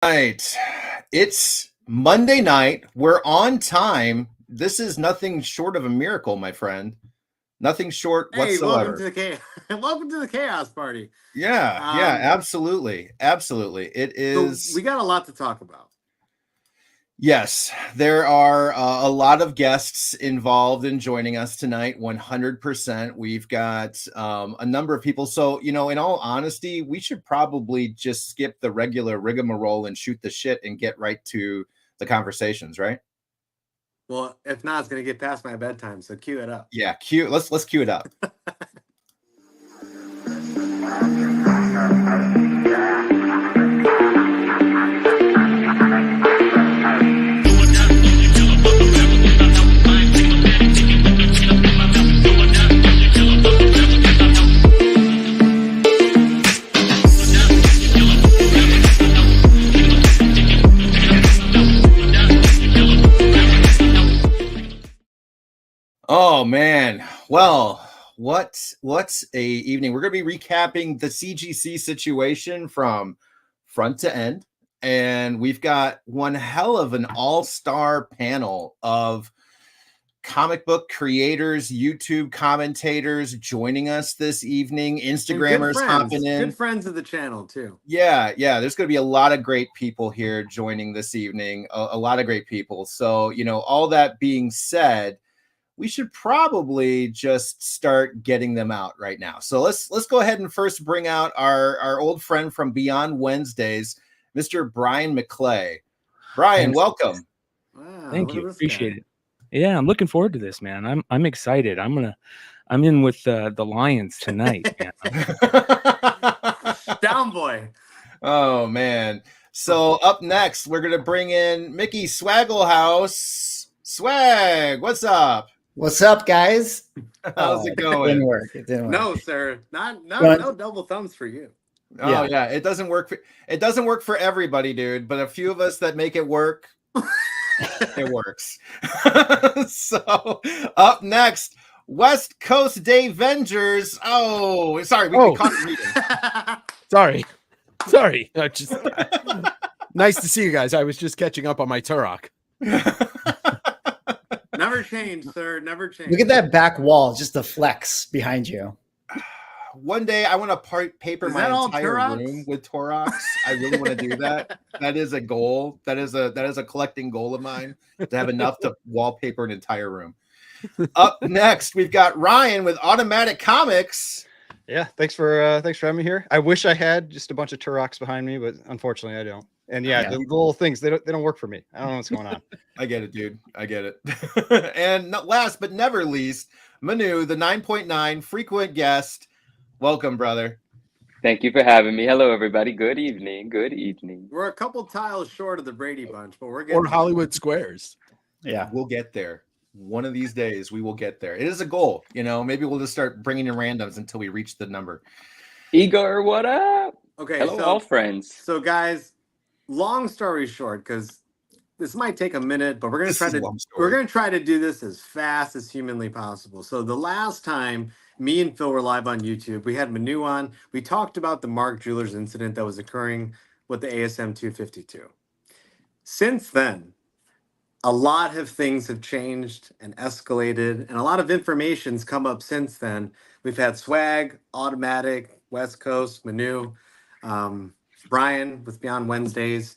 Right. It's Monday night. We're on time. This is nothing short of a miracle, my friend. Nothing short whatsoever. Welcome to the chaos party. Yeah, absolutely. Absolutely. It is. So we got a lot to talk about. Yes, there are a lot of guests involved in joining us tonight. 100%. We've got a number of people. So, in all honesty, we should probably just skip the regular rigmarole and shoot the shit and get right to the conversations, right? Well, if not, it's going to get past my bedtime. So cue it up. Yeah, let's cue it up. Oh man. Well, what's a evening. We're going to be recapping the CGC situation from front to end, and we've got one hell of an all-star panel of comic book creators, YouTube commentators joining us this evening, Instagrammers hopping in. Good friends of the channel too. Yeah, there's going to be a lot of great people here joining this evening, a lot of great people. So, all that being said, we should probably just start getting them out right now. So let's go ahead and first bring out our old friend from Beyond Wednesdays, Mr. Bryan McClay. Bryan, Thanks. Welcome. Wow, thank you. Appreciate it. Yeah, I'm looking forward to this, man. I'm excited. I'm in with the Lions tonight, man. Down boy. Oh man. So up next, we're gonna bring in Mickey Swagglehaus. Swag, what's up? What's up, guys? How's it going? It didn't work. No, sir. No double thumbs for you. Oh yeah, it doesn't work. It doesn't work for everybody, dude. But a few of us that make it work, it works. So up next, West Coast Davengers. Oh, sorry, we caught the reading. Sorry. Just nice to see you guys. I was just catching up on my Turok. Never change, sir. Never change. Look at that back wall, just the flex behind you. One day I want to paper my entire room with Torox. I really want to do that. That is a goal. That is a collecting goal of mine, to have enough to wallpaper an entire room. Up next, we've got Ryan with Automatic Comics. Yeah, thanks for having me here. I wish I had just a bunch of Turoks behind me, but unfortunately I don't. And the little things, they don't work for me. I don't know what's going on. I get it, dude. I get it. And last but never least, Manu, the 9.9 frequent guest. Welcome, brother. Thank you for having me. Hello, everybody. Good evening. We're a couple tiles short of the Brady Bunch, but we're getting or Hollywood Squares. Yeah, we'll get there. One of these days, we will get there. It is a goal. Maybe we'll just start bringing in randoms until we reach the number. Igor, what up? Okay, hello, all friends. So, guys, long story short, because this might take a minute, but we're gonna try to do this as fast as humanly possible. So the last time me and Phil were live on YouTube, we had Manu on. We talked about the Mark Jewelers incident that was occurring with the ASM 252. Since then, a lot of things have changed and escalated, and a lot of information's come up since then. We've had Swag, Automatic, West Coast, Manu, Bryan with Beyond Wednesdays.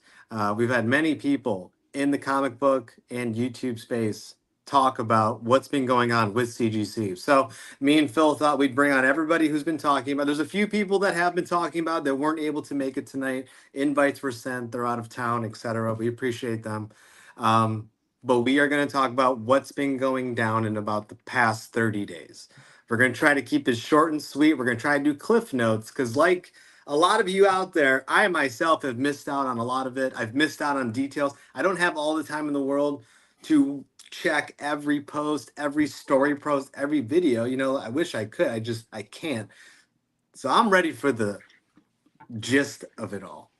We've had many people in the comic book and YouTube space talk about what's been going on with CGC. So me and Phil thought we'd bring on everybody who's been talking about. There's a few people that have been talking about that weren't able to make it tonight. Invites were sent, they're out of town, etc. We appreciate them. But we are going to talk about what's been going down in about the past 30 days. We're going to try to keep it short and sweet. We're going to try to do cliff notes because, like a lot of you out there, I myself have missed out on a lot of it. I've missed out on details. I don't have all the time in the world to check every post, every story post, every video. I wish I could. I can't. So I'm ready for the gist of it all.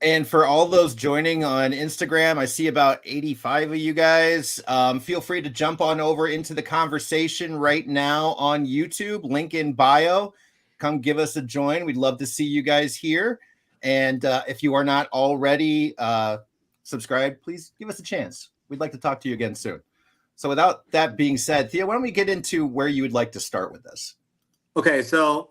And for all those joining on Instagram, I see about 85 of you guys. Feel free to jump on over into the conversation right now on YouTube. Link in bio. Come give us a join. We'd love to see you guys here. And if you are not already subscribed, please give us a chance. We'd like to talk to you again soon. So without that being said, Theo, why don't we get into where you would like to start with this? Okay, so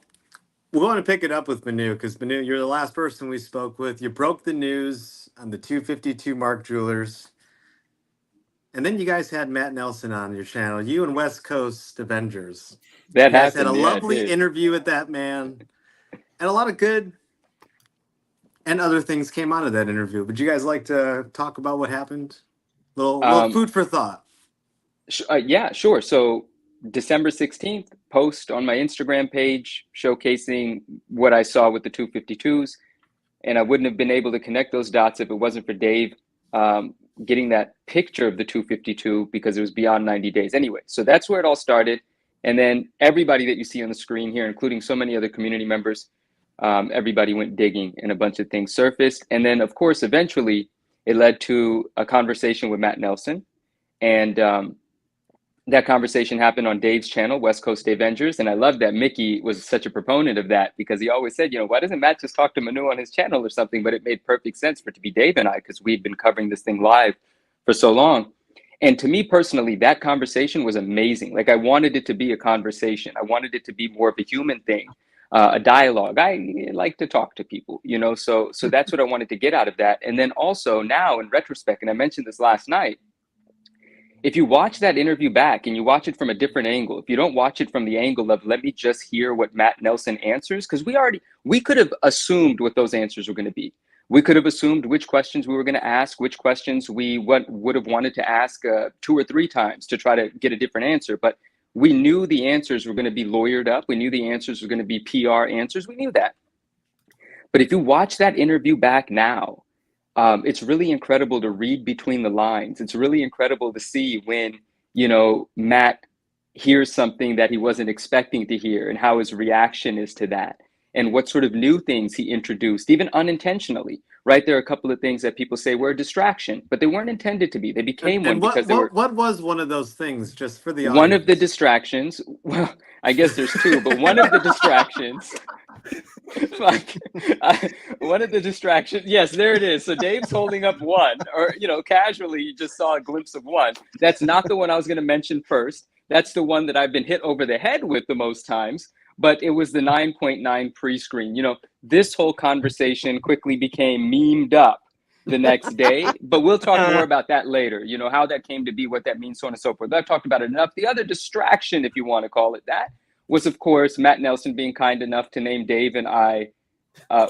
we want to pick it up with Manu, because Manu, you're the last person we spoke with. You broke the news on the 252 Mark Jewelers. And then you guys had Matt Nelson on your channel, you and West Coast Davengers. That you guys happened. had a Yeah, lovely interview with that man. And a lot of good and other things came out of that interview. Would you guys like to talk about what happened? Little food for thought. Yeah, sure. So December 16th, post on my Instagram page showcasing what I saw with the 252s. And I wouldn't have been able to connect those dots if it wasn't for Dave getting that picture of the 252 because it was beyond 90 days anyway. So that's where it all started. And then everybody that you see on the screen here, including so many other community members, everybody went digging and a bunch of things surfaced. And then, of course, eventually it led to a conversation with Matt Nelson. And that conversation happened on Dave's channel, West Coast Davengers. And I love that Mickey was such a proponent of that because he always said, why doesn't Matt just talk to Manu on his channel or something? But it made perfect sense for it to be Dave and I because we'd been covering this thing live for so long. And to me personally, that conversation was amazing. Like I wanted it to be a conversation. I wanted it to be more of a human thing, a dialogue. I like to talk to people, so that's what I wanted to get out of that. And then also now in retrospect, and I mentioned this last night, if you watch that interview back and you watch it from a different angle, if you don't watch it from the angle of let me just hear what Matt Nelson answers, because we could have assumed what those answers were going to be. We could have assumed which questions we were going to ask, which questions we would have wanted to ask 2 or 3 times to try to get a different answer. But we knew the answers were going to be lawyered up. We knew the answers were going to be PR answers. We knew that. But if you watch that interview back now, it's really incredible to read between the lines. It's really incredible to see when, Matt hears something that he wasn't expecting to hear and how his reaction is to that and what sort of new things he introduced, even unintentionally, right? There are a couple of things that people say were a distraction, but they weren't intended to be. They became one because they were. What was one of those things, just for the audience? One of the distractions, well, I guess there's 2, but one of the distractions... one of the distractions, yes, there it is. So Dave's holding up one, or casually you just saw a glimpse of one. That's not the one I was going to mention first. That's the one that I've been hit over the head with the most times, but it was the 9.9 pre-screen. This whole conversation quickly became memed up the next day, but we'll talk more about that later, how that came to be, what that means, so on and so forth. I've talked about it enough. The other distraction, if you want to call it that, was, of course, Matt Nelson being kind enough to name Dave and I,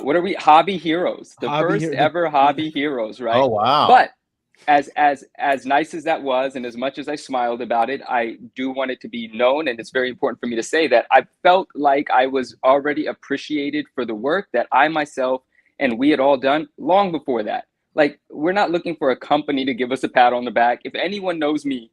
what are we? Hobby heroes, the first ever hobby heroes, right? Oh, wow. But as nice as that was, and as much as I smiled about it, I do want it to be known, and it's very important for me to say that I felt like I was already appreciated for the work that I myself and we had all done long before that. Like, we're not looking for a company to give us a pat on the back. If anyone knows me,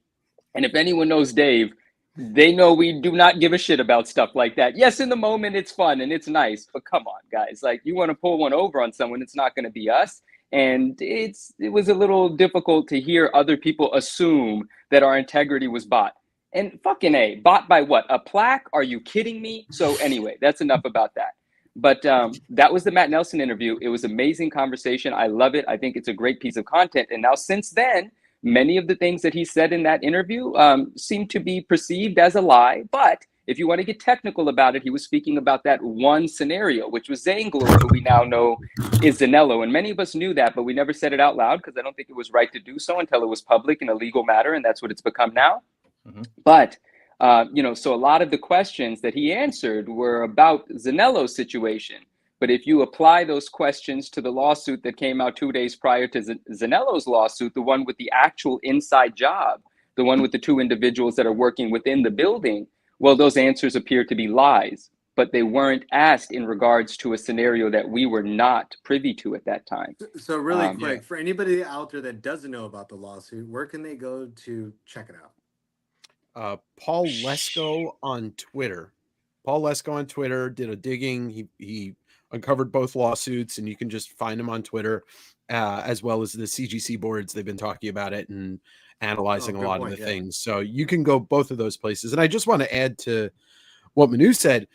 and if anyone knows Dave, they know we do not give a shit about stuff like that. Yes, in the moment, it's fun and it's nice, but come on, guys. Like, you want to pull one over on someone, it's not going to be us. And it was a little difficult to hear other people assume that our integrity was bought. And fucking A, bought by what? A plaque? Are you kidding me? So anyway, that's enough about that. But that was the Matt Nelson interview. It was an amazing conversation. I love it. I think it's a great piece of content. And now since then, many of the things that he said in that interview seem to be perceived as a lie. But if you want to get technical about it, he was speaking about that one scenario, which was Zangler, who we now know is Zanello. And many of us knew that, but we never said it out loud because I don't think it was right to do so until it was public in a legal matter. And that's what it's become now. Mm-hmm. But, so a lot of the questions that he answered were about Zanello's situation. But if you apply those questions to the lawsuit that came out 2 days prior to Zanello's lawsuit, the one with the actual inside job, the one with the 2 individuals that are working within the building, well, those answers appear to be lies, but they weren't asked in regards to a scenario that we were not privy to at that time. So really quick, for anybody out there that doesn't know about the lawsuit, where can they go to check it out? Paul Lesko on Twitter. Paul Lesko on Twitter did a digging. He uncovered both lawsuits, and you can just find them on Twitter, as well as the CGC boards. They've been talking about it and analyzing a lot of the things. So you can go both of those places. And I just want to add to what Manu said.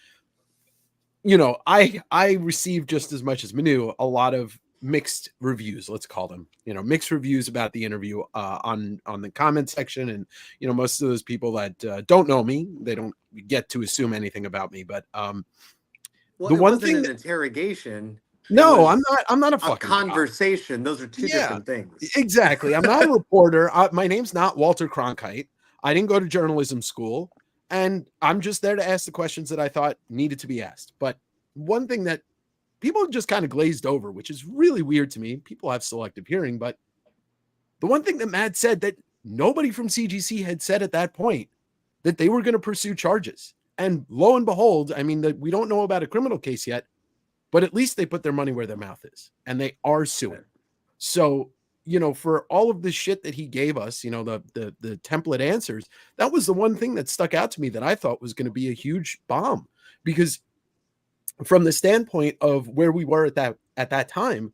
you know, I received just as much as Manu a lot of mixed reviews, let's call them, you know, mixed reviews about the interview on the comment section. And, you know, most of those people that don't know me, they don't get to assume anything about me. But well, the it one wasn't thing an that, interrogation. no, I'm not a A fucking conversation. Those are two Yeah, different things. Exactly. I'm not a reporter. My name's not Walter Cronkite. I didn't go to journalism school, and I'm just there to ask the questions that I thought needed to be asked. But one thing that people just kind of glazed over, which is really weird to me. People have selective hearing, but the one thing that Matt said that nobody from CGC had said at that point, that they were going to pursue charges. And lo and behold, I mean, we don't know about a criminal case yet, but at least they put their money where their mouth is, and they are suing. So, you know, for all of the shit that he gave us, you know, the template answers, that was the one thing that stuck out to me that I thought was going to be a huge bomb, because from the standpoint of where we were at that time,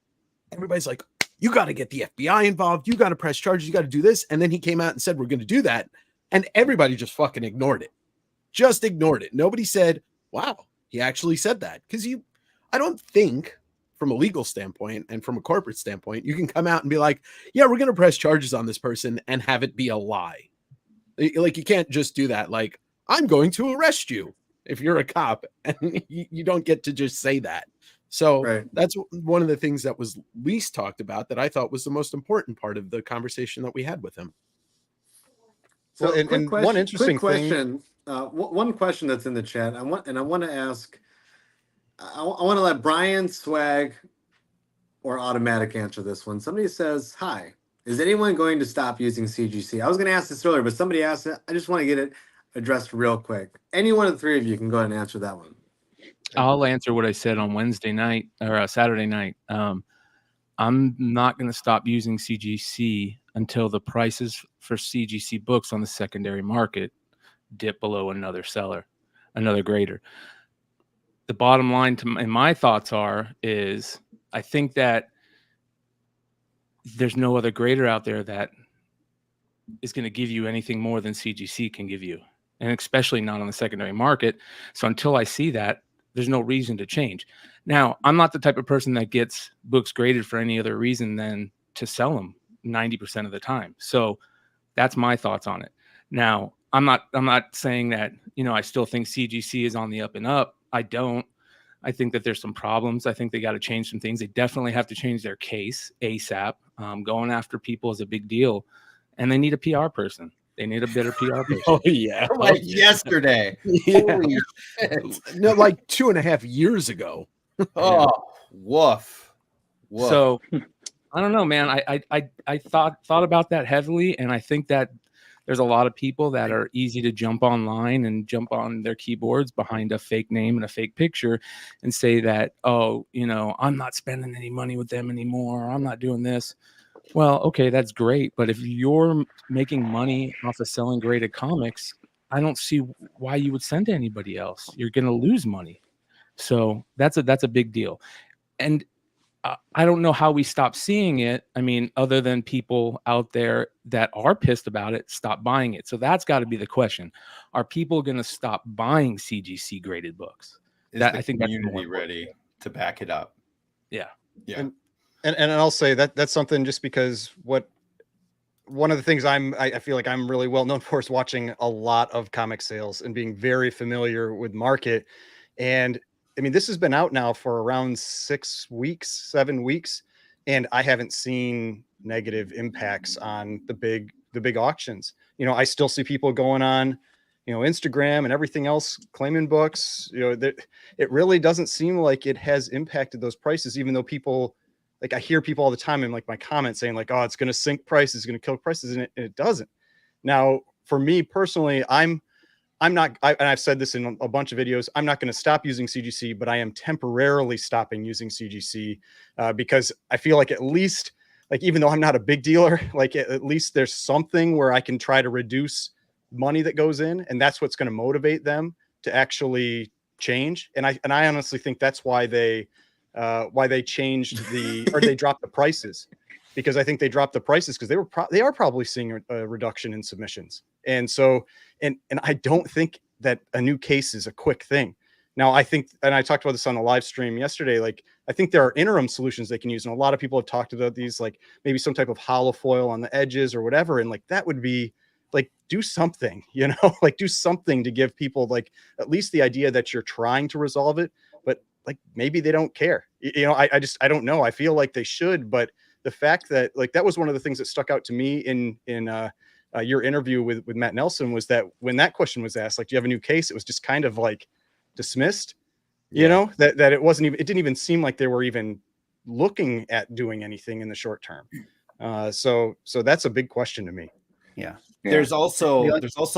everybody's like, you got to get the FBI involved. You got to press charges. You got to do this. And then he came out and said, we're going to do that. And everybody just fucking ignored it. Just ignored it. Nobody said, wow, he actually said that. Because I don't think from a legal standpoint and from a corporate standpoint, you can come out and be like, yeah, we're going to press charges on this person and have it be a lie. Like, you can't just do that. Like, I'm going to arrest you if you're a cop, and you don't get to just say that. So that's one of the things that was least talked about that I thought was the most important part of the conversation that we had with him. So, and one interesting question, one question that's in the chat, I want to ask, I want to let Bryan, Swag, or Automatic answer this one. Somebody says, hi, is anyone going to stop using CGC? I was going to ask this earlier, but somebody asked it. I just want to get it addressed real quick. Any one of the three of you can go ahead and answer that one. I'll answer what I said on Wednesday night or Saturday night. I'm not going to stop using CGC until the prices for CGC books on the secondary market dip below another grader. The bottom line in my thoughts is I think that there's no other grader out there that is going to give you anything more than CGC can give you, and especially not on the secondary market. So until I see that, there's no reason to change. Now, I'm not the type of person that gets books graded for any other reason than to sell them 90% of the time. So that's my thoughts on it. Now, I'm not saying that, you know, I still think CGC is on the up and up. I don't. I think that there's some problems. I think they got to change some things. They definitely have to change their case ASAP. Going after people is a big deal, and they need a PR person. They need a better PR person. Oh, yeah. Like yesterday. Yeah. Holy shit. No, like 2.5 years ago. Oh, woof. So I don't know, man. I thought about that heavily, and I think that there's a lot of people that are easy to jump online and jump on their keyboards behind a fake name and a fake picture and say that, oh, you know, I'm not spending any money with them anymore. I'm not doing this. Well, okay, that's great. But if you're making money off of selling graded comics, I don't see why you would send to anybody else. You're going to lose money. So that's a big deal. And I don't know how we stop seeing it. I mean, other than people out there that are pissed about it, stop buying it. So that's got to be the question. Are people going to stop buying CGC graded books? I think that's community ready to back it up. Yeah. Yeah. And I'll say that's something, just because one of the things I feel like I'm really well known for is watching a lot of comic sales and being very familiar with market. And I mean, this has been out now for around 7 weeks, and I haven't seen negative impacts on the big auctions. You know, I still see people going on, you know, Instagram and everything else claiming books. You know, that it really doesn't seem like it has impacted those prices, even though people, like, I hear people all the time in like my comments saying like, oh, it's going to sink prices, it's going to kill prices, and it doesn't. Now, for me personally, I'm not, and I've said this in a bunch of videos, I'm not going to stop using CGC, but I am temporarily stopping using CGC because I feel like, at least, like, even though I'm not a big dealer, like, at least there's something where I can try to reduce money that goes in, and that's what's going to motivate them to actually change. And I honestly think that's why they changed or they dropped the prices, because I think they dropped the prices because they are probably seeing a reduction in submissions. And so, and I don't think that a new case is a quick thing. Now, I think, and I talked about this on the live stream yesterday, like, I think there are interim solutions they can use. And a lot of people have talked about these, like maybe some type of hollow foil on the edges or whatever. And like, that would be like, do something, you know, like do something to give people like at least the idea that you're trying to resolve it, but like, maybe they don't care. You know, I don't know. I feel like they should, but the fact that like, that was one of the things that stuck out to me in your interview with Matt Nelson, was that when that question was asked, like, do you have a new case? It was just kind of like dismissed, you know, that it wasn't even, it didn't even seem like they were even looking at doing anything in the short term. So that's a big question to me. Yeah. There's also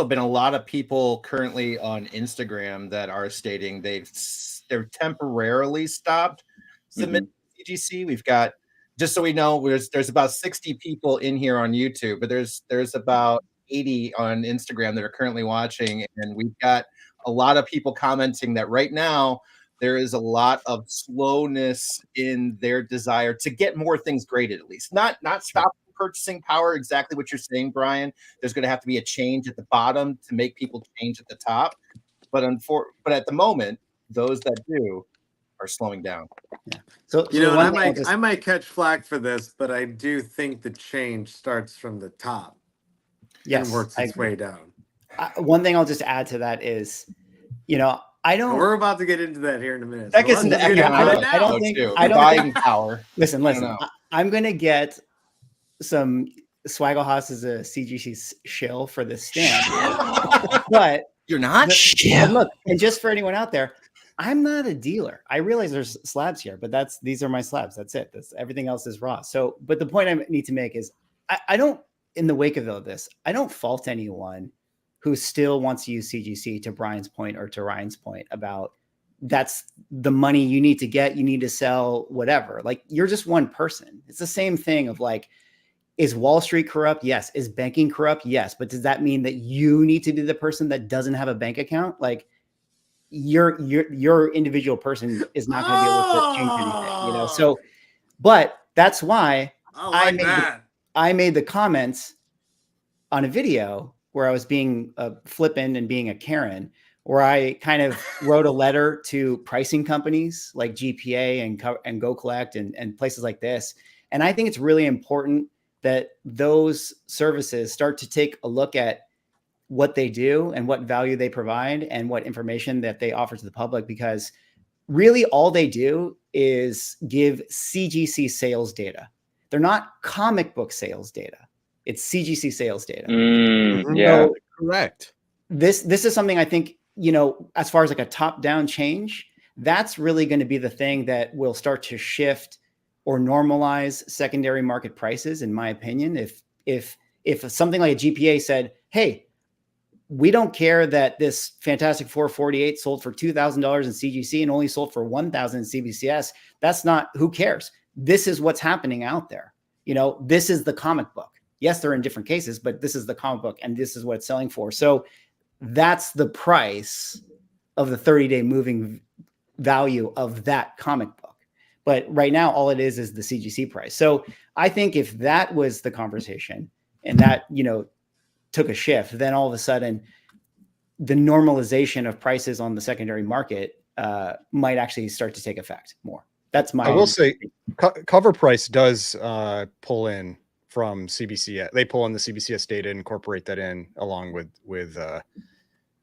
been a lot of people currently on Instagram that are stating they're temporarily stopped submitting CGC. We've got, just so we know, there's about 60 people in here on YouTube, but there's about 80 on Instagram that are currently watching, and we've got a lot of people commenting that right now there is a lot of slowness in their desire to get more things graded, at least not stop purchasing power. Exactly what you're saying, Bryan. There's going to have to be a change at the bottom to make people change at the top, but at the moment, those that do are slowing down. Yeah. So you know, I might catch flack for this, but I do think the change starts from the top and works its way down. One thing I'll just add to that is, you know, we're about to get into that here in a minute. That gets into I don't think buying power. Listen. I'm going to get some Swagglehaus is a CGC shill for this stand, but you're not. And look, and just for anyone out there, I'm not a dealer. I realize there's slabs here, but these are my slabs. That's it. Everything else is raw. So, but the point I need to make is I don't, in the wake of all this, I don't fault anyone who still wants to use CGC, to Bryan's point or to Ryan's point about that's the money you need to get, you need to sell, whatever. Like, you're just one person. It's the same thing of like, is Wall Street corrupt? Yes. Is banking corrupt? Yes. But does that mean that you need to be the person that doesn't have a bank account? Like, your individual person is not going to be able to change anything, you know? So, but that's why I made the comments on a video where I was being flippant and being a Karen, where I kind of wrote a letter to pricing companies like GPA and Go Collect and places like this. And I think it's really important that those services start to take a look at what they do and what value they provide and what information that they offer to the public, because really all they do is give CGC sales data. They're not comic book sales data. It's CGC sales data. Yeah, so correct. This is something I think, you know, as far as like a top-down change, that's really going to be the thing that will start to shift or normalize secondary market prices, in my opinion. If something like a GPA said, hey, we don't care that this Fantastic Four 48 sold for $2,000 in CGC and only sold for $1,000 in CBCS. That's not, who cares? This is what's happening out there. You know, this is the comic book. Yes, they're in different cases, but this is the comic book and this is what it's selling for. So that's the price of the 30-day moving value of that comic book. But right now, all it is the CGC price. So I think if that was the conversation and that, you know, took a shift, then all of a sudden the normalization of prices on the secondary market might actually start to take effect more. That's my. I will say, cover price does pull in from CBCS. They pull in the CBCS data and incorporate that in along with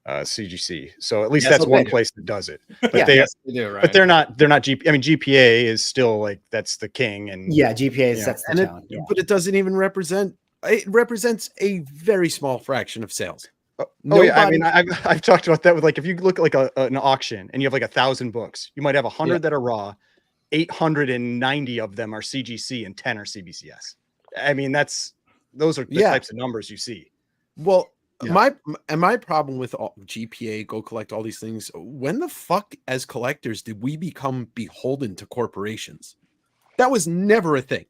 CGC. So at least that's one place that does it. But they do, right? But they're not GPA. I mean, GPA is still like, that's the king. And GPA sets the tone. But it doesn't even represent. It represents a very small fraction of sales. I mean, I've talked about that with, like, if you look at like an auction and you have like 1,000 books, you might have 100 that are raw, 890 of them are CGC and 10 are CBCS. I mean, those are the types of numbers you see. Well, my problem with GPA, Go Collect, all these things, when the fuck as collectors did we become beholden to corporations? That was never a thing.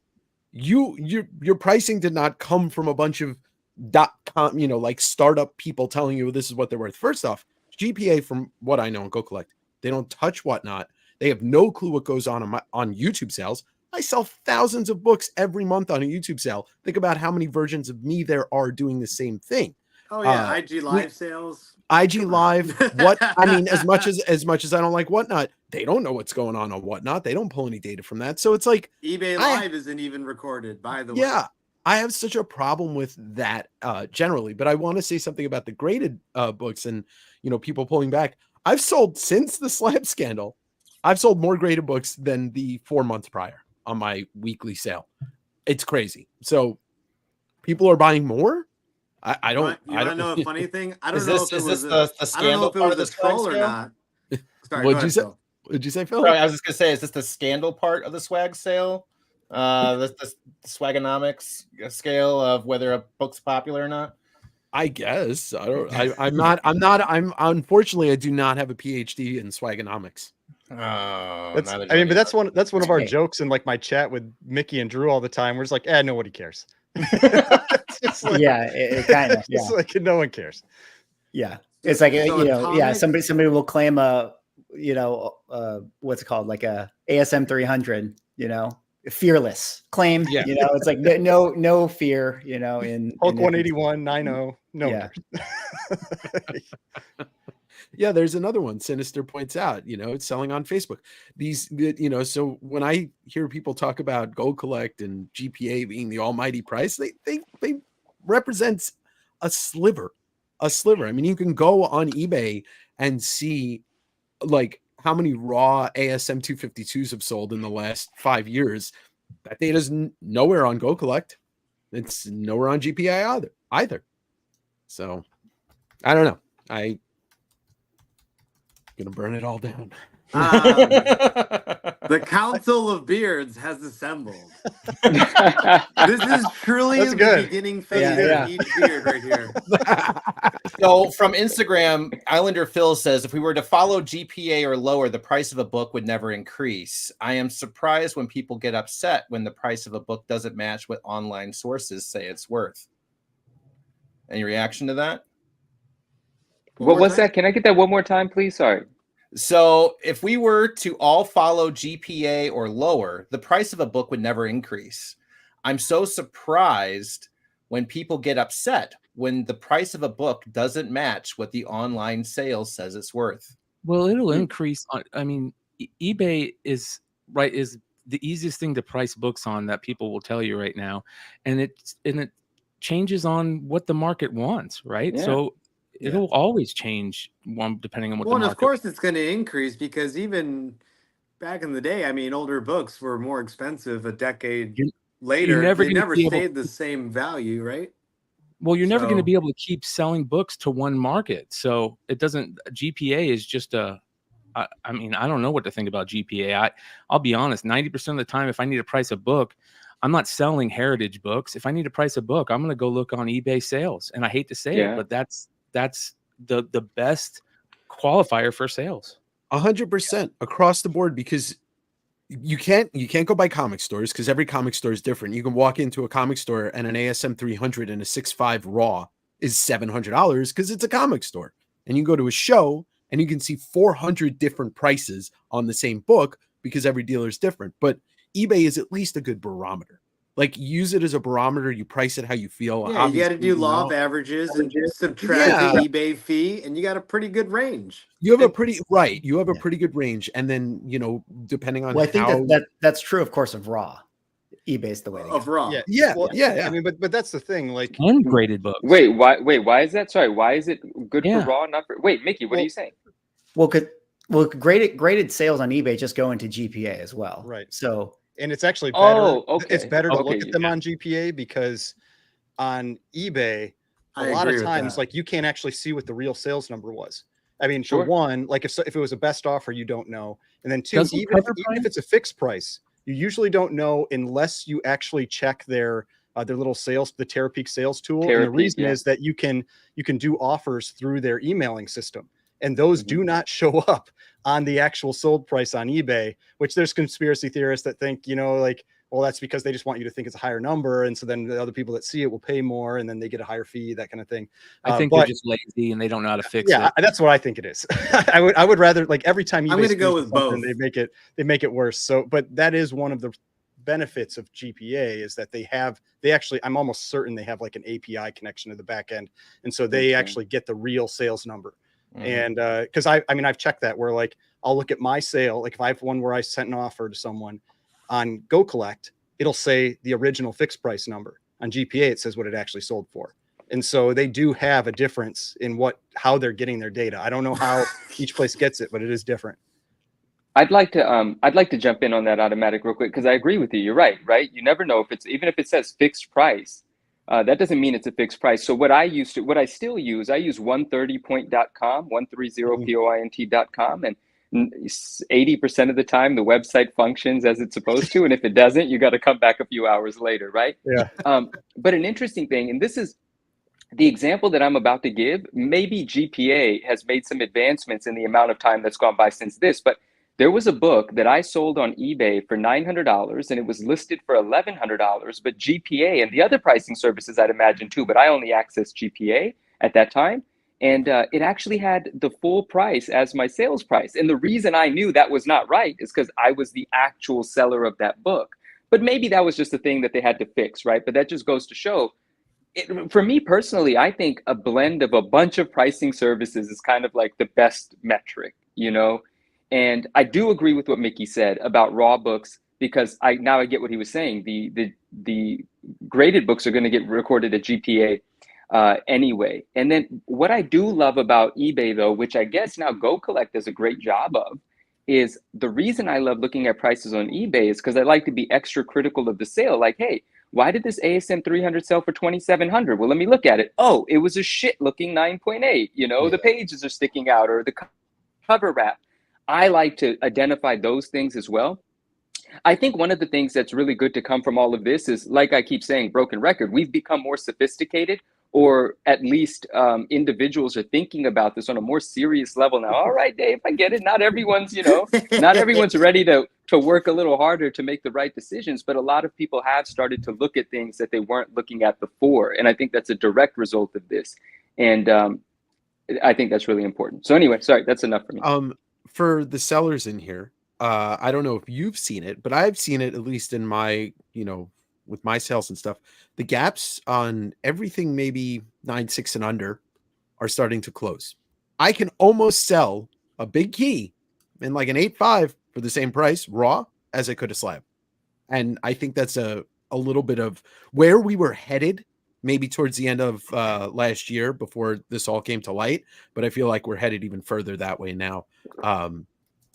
Your pricing did not come from a bunch of .com, you know, like startup people telling you this is what they're worth. First off, GPA, from what I know, and Go Collect, they don't touch whatnot. They have no clue what goes on YouTube sales. I sell thousands of books every month on a YouTube sale. Think about how many versions of me there are doing the same thing. Oh yeah, IG Live sales. IG Live, what I mean, as much as I don't like Whatnot, they don't know what's going on Whatnot. They don't pull any data from that. So it's like eBay Live isn't even recorded, by the way. Yeah, I have such a problem with that generally, but I want to say something about the graded books and people pulling back. I've sold since the slab scandal. I've sold more graded books than the 4 months prior on my weekly sale. It's crazy. So people are buying more. I don't. You want to know a funny thing? I don't know if it was the scandal part of the troll or not. Sorry, what'd you say? What'd you say, Phil? Sorry, I was just gonna say, is this the scandal part of the swag sale? The Swagonomics scale of whether a book's popular or not? I guess I'm unfortunately I do not have a PhD in Swagonomics. But that's one of our jokes in like my chat with Mickey and Drew all the time. We're just like, nobody cares. It's like, it kind of. It's like no one cares. Yeah, it's like somebody will claim what's it called, like a ASM 300, fearless claim. Yeah. It's like no fear. In Hulk 181 90. No. Yeah. Yeah, there's another one. Sinister points out, it's selling on Facebook. These, so when I hear people talk about Gold Collect and GPA being the almighty price, they represents a sliver. I mean, you can go on eBay and see like how many raw ASM 252s have sold in the last 5 years. That data's nowhere on Gold Collect. It's nowhere on GPA either. So I don't know. Gonna burn it all down. The Council of Beards has assembled. This is truly the beginning phase of each beard right here. So from Instagram, Islander Phil says, if we were to follow GPA or lower, the price of a book would never increase. I am surprised when people get upset when the price of a book doesn't match what online sources say it's worth. Any reaction to that? What was that? Can I get that one more time, please? Sorry. So if we were to all follow GPA or lower, the price of a book would never increase. I'm so surprised when people get upset when the price of a book doesn't match what the online sales says it's worth. Well, it'll increase. I mean, eBay is the easiest thing to price books on that people will tell you right now. And it changes on what the market wants, right? Yeah. So it'll always change depending on what the market. Well, of course it's going to increase because even back in the day, I mean, older books were more expensive a decade later. They never stayed the same value, right? Well, you're never going to be able to keep selling books to one market. So GPA is just I mean, I don't know what to think about GPA. I'll be honest, 90% of the time, if I need to price a book, I'm not selling heritage books. If I need to price a book, I'm going to go look on eBay sales. And I hate to say it, but that's the best qualifier for sales. 100% across the board, because you can't go by comic stores because every comic store is different. You can walk into a comic store and an ASM 300 and a 6.5 raw is $700 because it's a comic store. And you go to a show and you can see 400 different prices on the same book because every dealer is different. But eBay is at least a good barometer. Like, use it as a barometer. You price it how you feel. Yeah, you got to do law of averages and subtract the eBay fee, and you got a pretty good range. You have a pretty good range, and then depending on. Well, I think that's true, of course, of raw. eBay's the way to go. Of raw. Yeah. I mean, but that's the thing. Like, ungraded books. Wait, why is that? Sorry, why is it good for raw? Not for. Wait, Mickey, what are you saying? Well, graded sales on eBay just go into GPA as well. Right. So. And it's actually better. Okay. It's better to look at them on GPA because on eBay, a lot of times, like, you can't actually see what the real sales number was. I mean, for one, like if it was a best offer, you don't know. And then two, even if it's a fixed price, you usually don't know unless you actually check their little sales, the TerraPeak sales tool. And the reason is that you can do offers through their emailing system. And those do not show up on the actual sold price on eBay, which there's conspiracy theorists that think, well, that's because they just want you to think it's a higher number. And so then the other people that see it will pay more and then they get a higher fee, that kind of thing. I think they're just lazy and they don't know how to fix it. Yeah, that's what I think it is. I would rather, like, every time I'm going to go with both. They make it worse. So, but that is one of the benefits of GPA is that I'm almost certain they have like an API connection to the back end. And so they actually get the real sales number. And because I've checked that where like I'll look at my sale, like if I have one where I sent an offer to someone on Go Collect, it'll say the original fixed price number. On GPA, it says what it actually sold for. And so they do have a difference in how they're getting their data. I don't know how each place gets it, but it is different. I'd like to jump in on that automatic real quick because I agree with you. You're right? You never know even if it says fixed price, that doesn't mean it's a fixed price. So what I still use 130point.com, 130point.com, and 80% of the time the website functions as it's supposed to, and if it doesn't, you got to come back a few hours later, right? Yeah. But an interesting thing, and this is the example that I'm about to give, maybe GPA has made some advancements in the amount of time that's gone by since this, but there was a book that I sold on eBay for $900 and it was listed for $1,100, but GPA and the other pricing services I'd imagine too, but I only accessed GPA at that time. And it actually had the full price as my sales price. And the reason I knew that was not right is because I was the actual seller of that book. But maybe that was just a thing that they had to fix, right? But that just goes to show, for me personally, I think a blend of a bunch of pricing services is kind of like the best metric, And I do agree with what Mickey said about raw books, because I get what he was saying. The graded books are going to get recorded at GPA anyway. And then what I do love about eBay, though, which I guess now Go Collect does a great job of, is the reason I love looking at prices on eBay is because I like to be extra critical of the sale. Like, hey, why did this ASM 300 sell for $2,700? Well, let me look at it. Oh, it was a shit looking 9.8. The pages are sticking out, or the cover wrap. I like to identify those things as well. I think one of the things that's really good to come from all of this is, like I keep saying, broken record, we've become more sophisticated, or at least individuals are thinking about this on a more serious level now. All right, Dave, I get it. Not everyone's, not everyone's ready to work a little harder to make the right decisions, but a lot of people have started to look at things that they weren't looking at before. And I think that's a direct result of this. And I think that's really important. So anyway, sorry, that's enough for me. For the sellers in here, I don't know if you've seen it, but I've seen it, at least in my, with my sales and stuff. The gaps on everything maybe 9.6 and under are starting to close. I can almost sell a big key in like an 8.5 for the same price raw as I could a slab. And I think that's a little bit of where we were headed, maybe towards the end of last year before this all came to light. But I feel like we're headed even further that way now.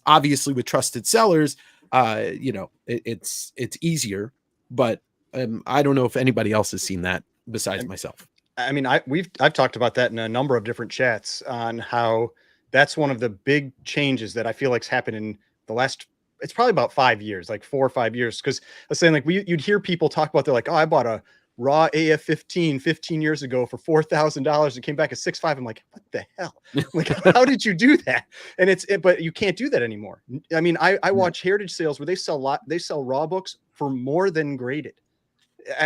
Obviously with trusted sellers, it's easier, but I don't know if anybody else has seen that besides myself. I mean, I've talked about that in a number of different chats on how that's one of the big changes that I feel like's happened in the last, it's probably about 5 years, like 4 or 5 years. Cause I was saying, like, you'd hear people talk about, they're like, oh, I bought a raw AF-15 15 years ago for $4,000. It came back at 6.5. I'm like, what the hell? Like, how did you do that? And but you can't do that anymore. I mean, I watch heritage sales where they sell raw books for more than graded.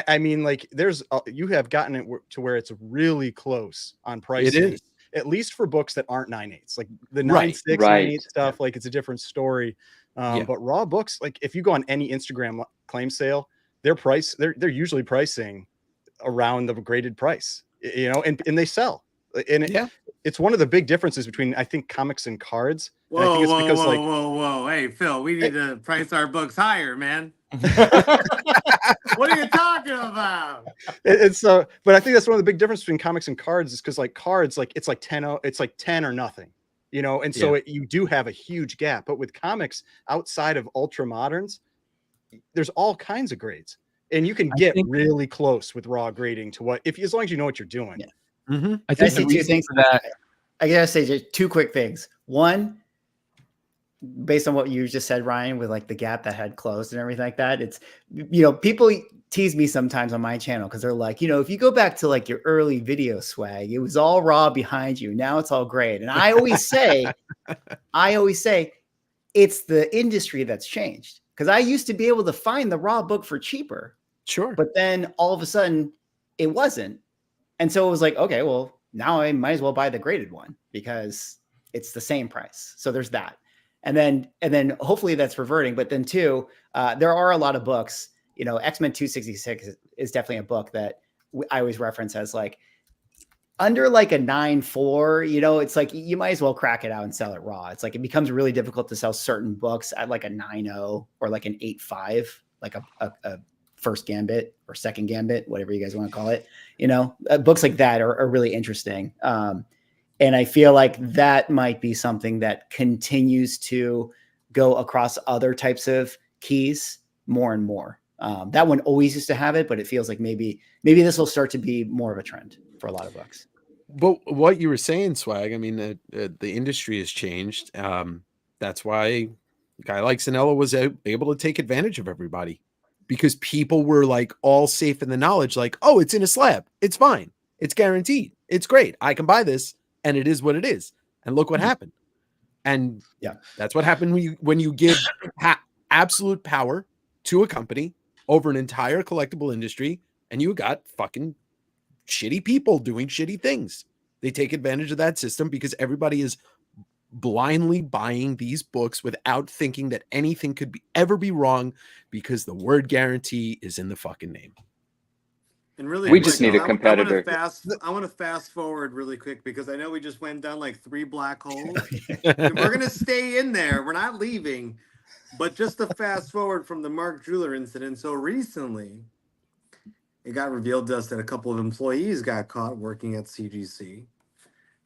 I mean, like, you have gotten it to where it's really close on pricing. It is, at least for books that aren't 9.8s, like the 9.6, 9.8 stuff. Like, it's a different story. But raw books, like if you go on any Instagram claim sale, they're usually pricing around the graded price, and they sell. And it's one of the big differences between, I think, comics and cards. Whoa, whoa. Hey, Phil, we need to price our books higher, man. What are you talking about? But I think that's one of the big differences between comics and cards, is because like cards, like it's like 10 or nothing, and so you do have a huge gap. But with comics, outside of ultra moderns, there's all kinds of grades, and you can get really close with raw grading to as long as you know what you're doing. Yeah. Mm-hmm. I think the two things that I gotta say, just two quick things. One, based on what you just said, Ryan, with like the gap that had closed and everything like that, it's, people tease me sometimes on my channel because they're like, if you go back to like your early video swag, it was all raw behind you. Now it's all grade. And I always say, it's the industry that's changed. Because I used to be able to find the raw book for cheaper. Sure. But then all of a sudden it wasn't. And so it was like, okay, well, now I might as well buy the graded one because it's the same price. So there's that. And then hopefully that's reverting. But then too, there are a lot of books you know, X-Men 266 is definitely a book that I always reference as like under like a 9.4, you know, it's like you might as well crack it out and sell it raw. It's like it becomes really difficult to sell certain books at like a 9.0 or like an 8.5, like a first gambit or second gambit, whatever you guys want to call it. You know, books like that are really interesting. And I feel like that might be something that continues to go across other types of keys more and more. That one always used to have it, but it feels like maybe this will start to be more of a trend for a lot of books. But what you were saying, Swag, I mean, the industry has changed. That's why a guy like Sanella was able to take advantage of everybody, because people were like all safe in the knowledge, like, oh, it's in a slab. It's fine. It's guaranteed. It's great. I can buy this. And it is what it is. And look what happened. And yeah, that's what happened when you give absolute power to a company over an entire collectible industry, and you got fucking shitty people doing shitty things. They take advantage of that system because everybody is blindly buying these books without thinking that anything could ever be wrong, because the word guarantee is in the fucking name. And really, we just need a competitor. I want to fast forward really quick, because I know we just went down like 3 black holes. And we're gonna stay in there. We're not leaving. But just to fast forward from the Mark Jeweler incident, so recently it got revealed to us that a couple of employees got caught working at CGC,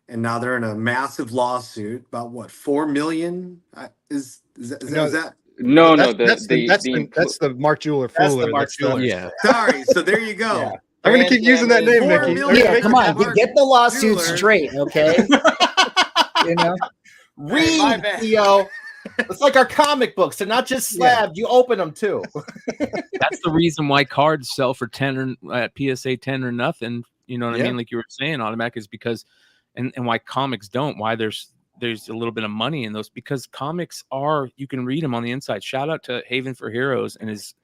and now they're in a massive lawsuit about what, $4 million? Is that? No, that's the Mark Jeweler Fuller. Yeah. Sorry. So there you go. Yeah. I'm going to keep using that name, $4 Mickey. million. Come on, get the lawsuit straight, okay? You know, Read, Theo. It's like our comic books. They're not just slabbed. You open them too. That's the reason why cards sell for 10 or at PSA 10 or nothing. You know what I mean? Like you were saying, automatic is because, and why comics don't, why there's a little bit of money in those, because comics are, you can read them on the inside. Shout out to Haven for Heroes and his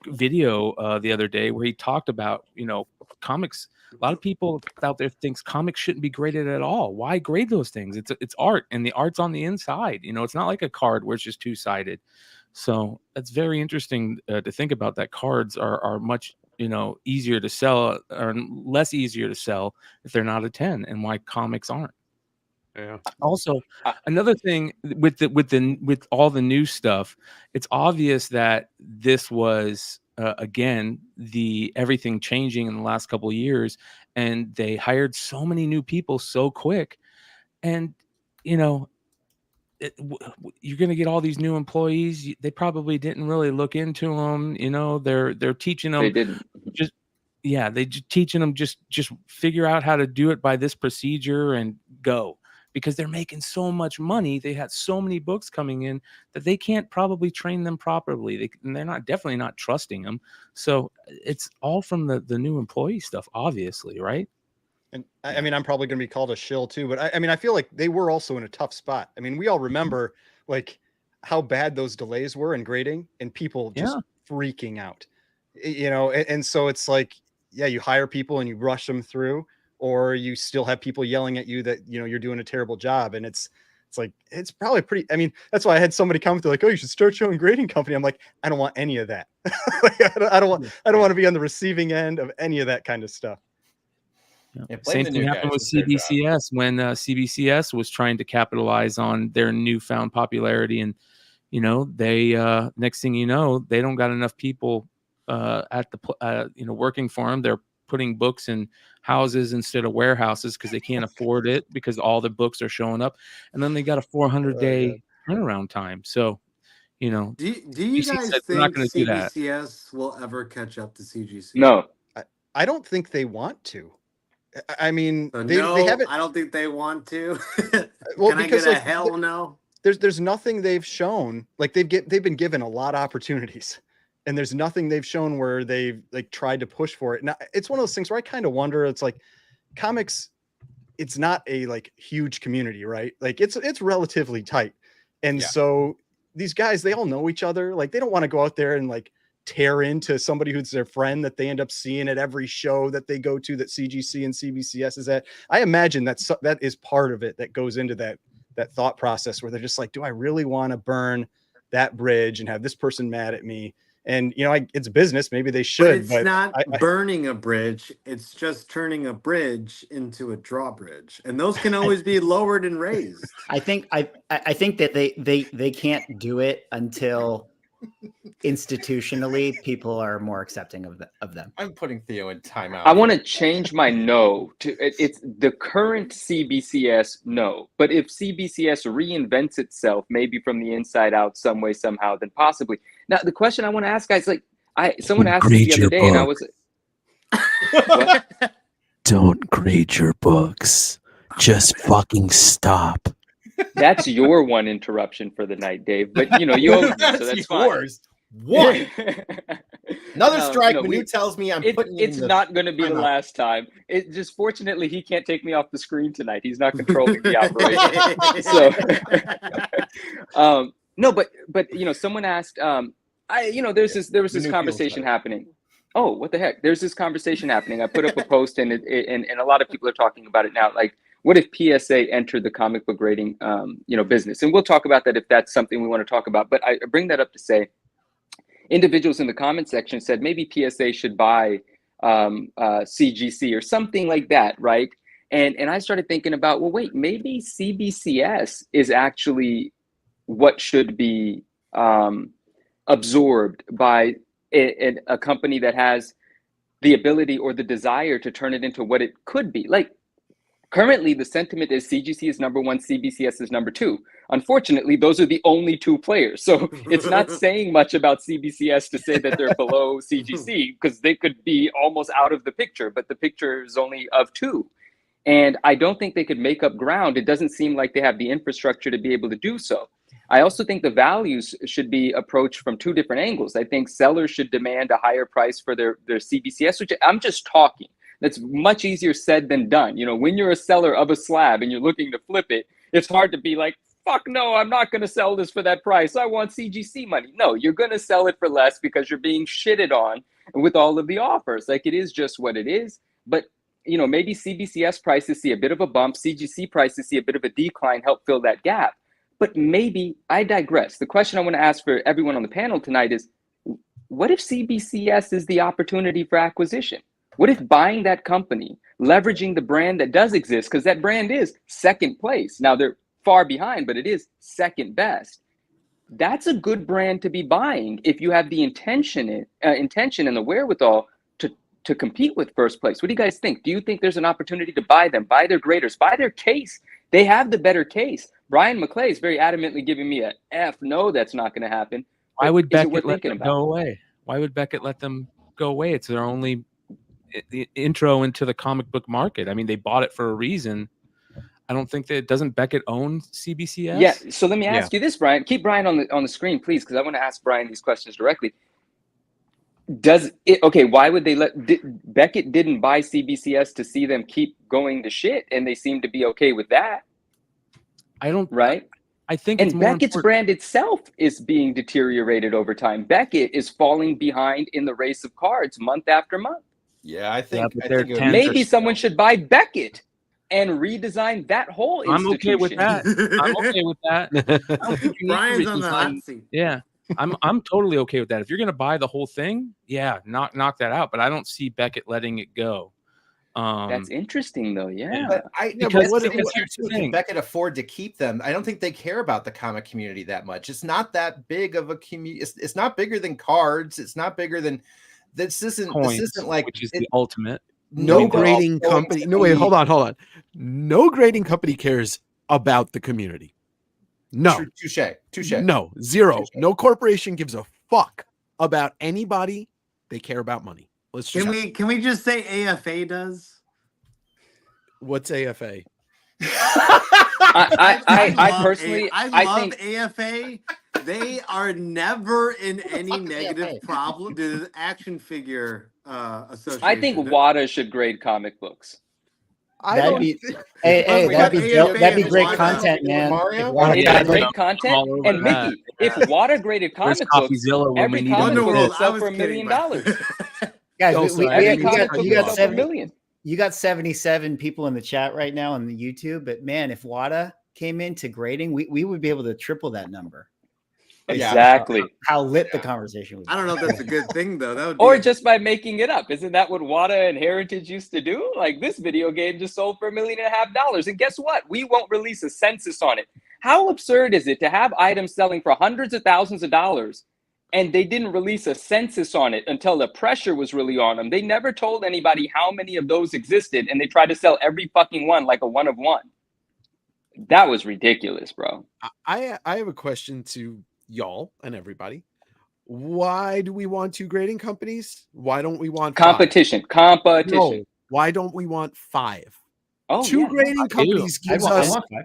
video the other day where he talked about, you know, comics. A lot of people out there thinks comics shouldn't be graded at all. Why grade those things? It's art, and the art's on the inside. You know, it's not like a card where it's just two-sided. So that's very interesting to think about, that cards are much, you know, easier to sell or less easier to sell if they're not a 10, and why comics aren't. Yeah. Also, another thing with all the new stuff, it's obvious that this was again everything changing in the last couple of years, and they hired so many new people so quick, and you know, you're going to get all these new employees. They probably didn't really look into them. You know, they're teaching them. They didn't. They just teaching them just figure out how to do it by this procedure and go. Because they're making so much money, they had so many books coming in that they can't probably train them properly. They're definitely not trusting them. So it's all from the new employee stuff, obviously, right? And I mean, I'm probably going to be called a shill too, but I mean, I feel like they were also in a tough spot. I mean, we all remember like how bad those delays were in grading, and people just freaking out, you know? And so it's like, yeah, you hire people and you rush them through, or you still have people yelling at you that, you know, you're doing a terrible job. And it's like, it's probably pretty, I mean, that's why I had somebody comment like, oh, you should start your own grading company. I'm like, I don't want any of that. Like, I don't want to be on the receiving end of any of that kind of stuff. Yeah, same thing happened with CBCS when CBCS was trying to capitalize on their newfound popularity. And, you know, they, next thing you know, they don't got enough people at the, you know, working for them. They're putting books in houses instead of warehouses because they can't afford it, because all the books are showing up, and then they got a 400-day turnaround time. So, you know, do you guys think CBCS will ever catch up to CGC? No, I don't think they want to. I mean, they haven't. I don't think they want to. Well, Can because I get a hell no? There's nothing they've shown. Like they've been given a lot of opportunities, and there's nothing they've shown where they've like tried to push for it. Now it's one of those things where I kind of wonder. It's like comics, it's not a like huge community, right? Like it's relatively tight, and so these guys, they all know each other. Like they don't want to go out there and like tear into somebody who's their friend that they end up seeing at every show that they go to that CGC and CBCS is at. I imagine that is part of it that goes into that thought process where they're just like, do I really want to burn that bridge and have this person mad at me And it's business. Maybe they should. But it's not burning a bridge. It's just turning a bridge into a drawbridge, and those can always be lowered and raised. I think that they can't do it until institutionally people are more accepting of them. I'm putting Theo in timeout. I want to change my no to it's the current CBCS no. But if CBCS reinvents itself, maybe from the inside out, some way, somehow, then possibly. Now, the question I want to ask guys, like someone asked me the other day, and I was what? Don't grade your books. Just fucking stop. That's your one interruption for the night, Dave. But you owe me, so that's yours. Fine. One. Another strike when he tells me I'm putting it's not going to be the last time. It just fortunately he can't take me off the screen tonight. He's not controlling the operation. So no, but someone asked there was this conversation happening. Oh, what the heck? There's this conversation happening. I put up a post and a lot of people are talking about it now. Like, what if PSA entered the comic book grading business? And we'll talk about that if that's something we want to talk about. But I bring that up to say individuals in the comment section said maybe PSA should buy CGC or something like that, right? And I started thinking about, well, wait, maybe CBCS is actually what should be absorbed by a company that has the ability or the desire to turn it into what it could be. Like, currently, the sentiment is CGC is number one, CBCS is number two. Unfortunately, those are the only two players. So it's not saying much about CBCS to say that they're below CGC, because they could be almost out of the picture, but the picture is only of two. And I don't think they could make up ground. It doesn't seem like they have the infrastructure to be able to do so. I also think the values should be approached from two different angles. I think sellers should demand a higher price for their CBCS, which I'm just talking. That's much easier said than done. When you're a seller of a slab and you're looking to flip it, it's hard to be like, fuck no, I'm not going to sell this for that price. I want CGC money. No, you're going to sell it for less because you're being shitted on with all of the offers. Like, it is just what it is. But, maybe CBCS prices see a bit of a bump, CGC prices see a bit of a decline, help fill that gap. But maybe, I digress. The question I want to ask for everyone on the panel tonight is, what if CBCS is the opportunity for acquisition? What if buying that company, leveraging the brand that does exist, because that brand is second place. Now, they're far behind, but it is second best. That's a good brand to be buying if you have the intention and the wherewithal to compete with first place. What do you guys think? Do you think there's an opportunity to buy them, buy their graders, buy their case? They have the better case. Bryan McClay is very adamantly giving me a F. No, that's not going to happen. Why would Beckett let them go away? Why would Beckett let them go away? It's their only intro into the comic book market. I mean, they bought it for a reason. I don't think that doesn't Beckett own CBCS? Yeah. So let me ask you this, Bryan. Keep Bryan on the screen, please, because I want to ask Bryan these questions directly. Why would they Beckett didn't buy CBCS to see them keep going to shit, and they seem to be okay with that. Right? I think and Beckett's brand itself is being deteriorated over time. Beckett is falling behind in the race of cards month after month. Yeah, I think maybe someone should buy Beckett and redesign that whole institution. I'm okay with that. Bryan's on the hot seat. Yeah. I'm totally okay with that. If you're going to buy the whole thing, knock that out. But I don't see Beckett letting it go. That's interesting, though. Yeah, but can Beckett afford to keep them? I don't think they care about the comic community that much. It's not that big of a community. It's not bigger than cards. It's not bigger than this. Isn't like which is the ultimate. No grading company. No, wait, hold on. No grading company cares about the community. No. Touche. No, zero. Touché. No corporation gives a fuck about anybody. They care about money. Can we just say AFA does? What's AFA? I personally love AFA. They are never in any negative problem. The action figure association. I think WADA should grade comic books. That'd be great content, man. It's great content. And Mickey, if WADA graded comic books, every comic book would sell for $1 million. Guys, you got 77 people in the chat right now on the YouTube, but man, if WADA came into grading, we would be able to triple that number. Exactly. How lit the conversation was. I don't know if that's a good thing though. That would Or be just by making it up. Isn't that what Wata and Heritage used to do? Like, this video game just sold for $1.5 million. And guess what? We won't release a census on it. How absurd is it to have items selling for hundreds of thousands of dollars and they didn't release a census on it until the pressure was really on them? They never told anybody how many of those existed, and they tried to sell every fucking one like a one of one. That was ridiculous, bro. I have a question to y'all and everybody. Why do we want 2 grading companies? Why don't we want 5? Competition. No, why don't we want 5? Oh, 2 yeah. grading companies gives us I want 5.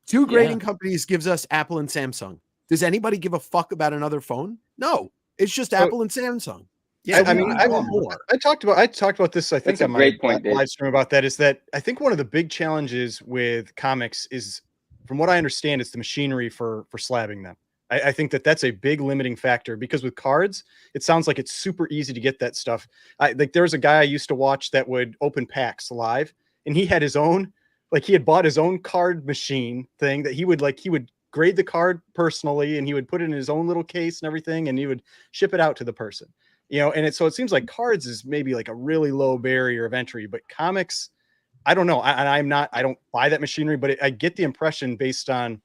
2 grading companies gives us Apple and Samsung. Does anybody give a fuck about another phone? No, it's just Apple and Samsung. Yeah, So I mean, I talked about this. I think That's a on great my point, Dave. live stream about that is that I think one of the big challenges with comics is, from what I understand, it's the machinery for slabbing them. I think that's a big limiting factor, because with cards, it sounds like it's super easy to get that stuff. Like, there was a guy I used to watch that would open packs live, and he had his own, like, he had bought his own card machine thing that he would grade the card personally, and he would put it in his own little case and everything, and he would ship it out to the person. And so it seems like cards is maybe like a really low barrier of entry, but comics, I don't know. I don't buy that machinery, but I get the impression, based on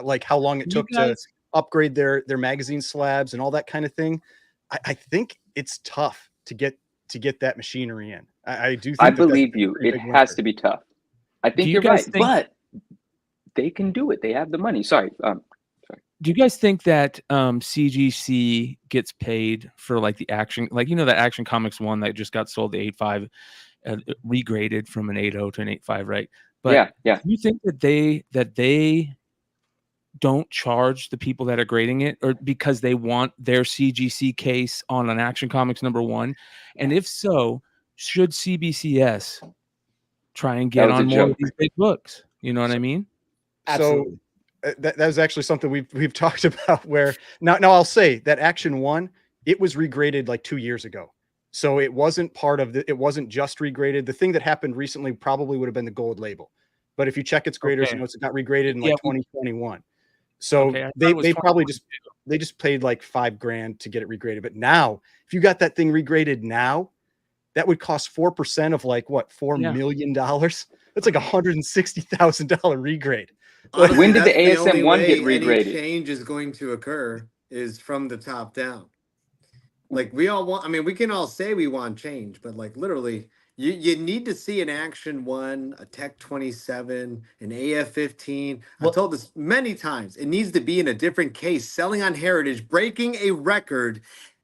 like how long it took to upgrade their magazine slabs and all that kind of thing. I think it's tough to get that machinery in. I do think I believe you. It has to be tough. I think you're right, but they can do it. They have the money. Sorry. Do you guys think that CGC gets paid for like the action, like, that Action Comics one that just got sold to 8.5, regraded from an 8.0 to an 8.5, right? But yeah. Do you think that they don't charge the people that are grading it, or because they want their CGC case on an Action Comics #1? And if so, should CBCS try and get on more of these big books? You know what I mean? Absolutely. So that was actually something we've talked about, where now I'll say that Action 1, it was regraded like 2 years ago. So it wasn't it wasn't just regraded. The thing that happened recently probably would have been the gold label. But if you check its graders, it got regraded in like 2021. So they probably just paid like $5,000 to get it regraded. But now, if you got that thing regraded now, that would cost 4% of like what, $4 million? That's like $160,000 regrade. Honestly, when did the ASM one get regraded? Any change is going to occur is from the top down. Like, we all want, I mean, we can all say we want change, but like literally, you need to see an Action 1, a Tech 27, an AF-15. I've told this many times. It needs to be in a different case, selling on Heritage, breaking a record.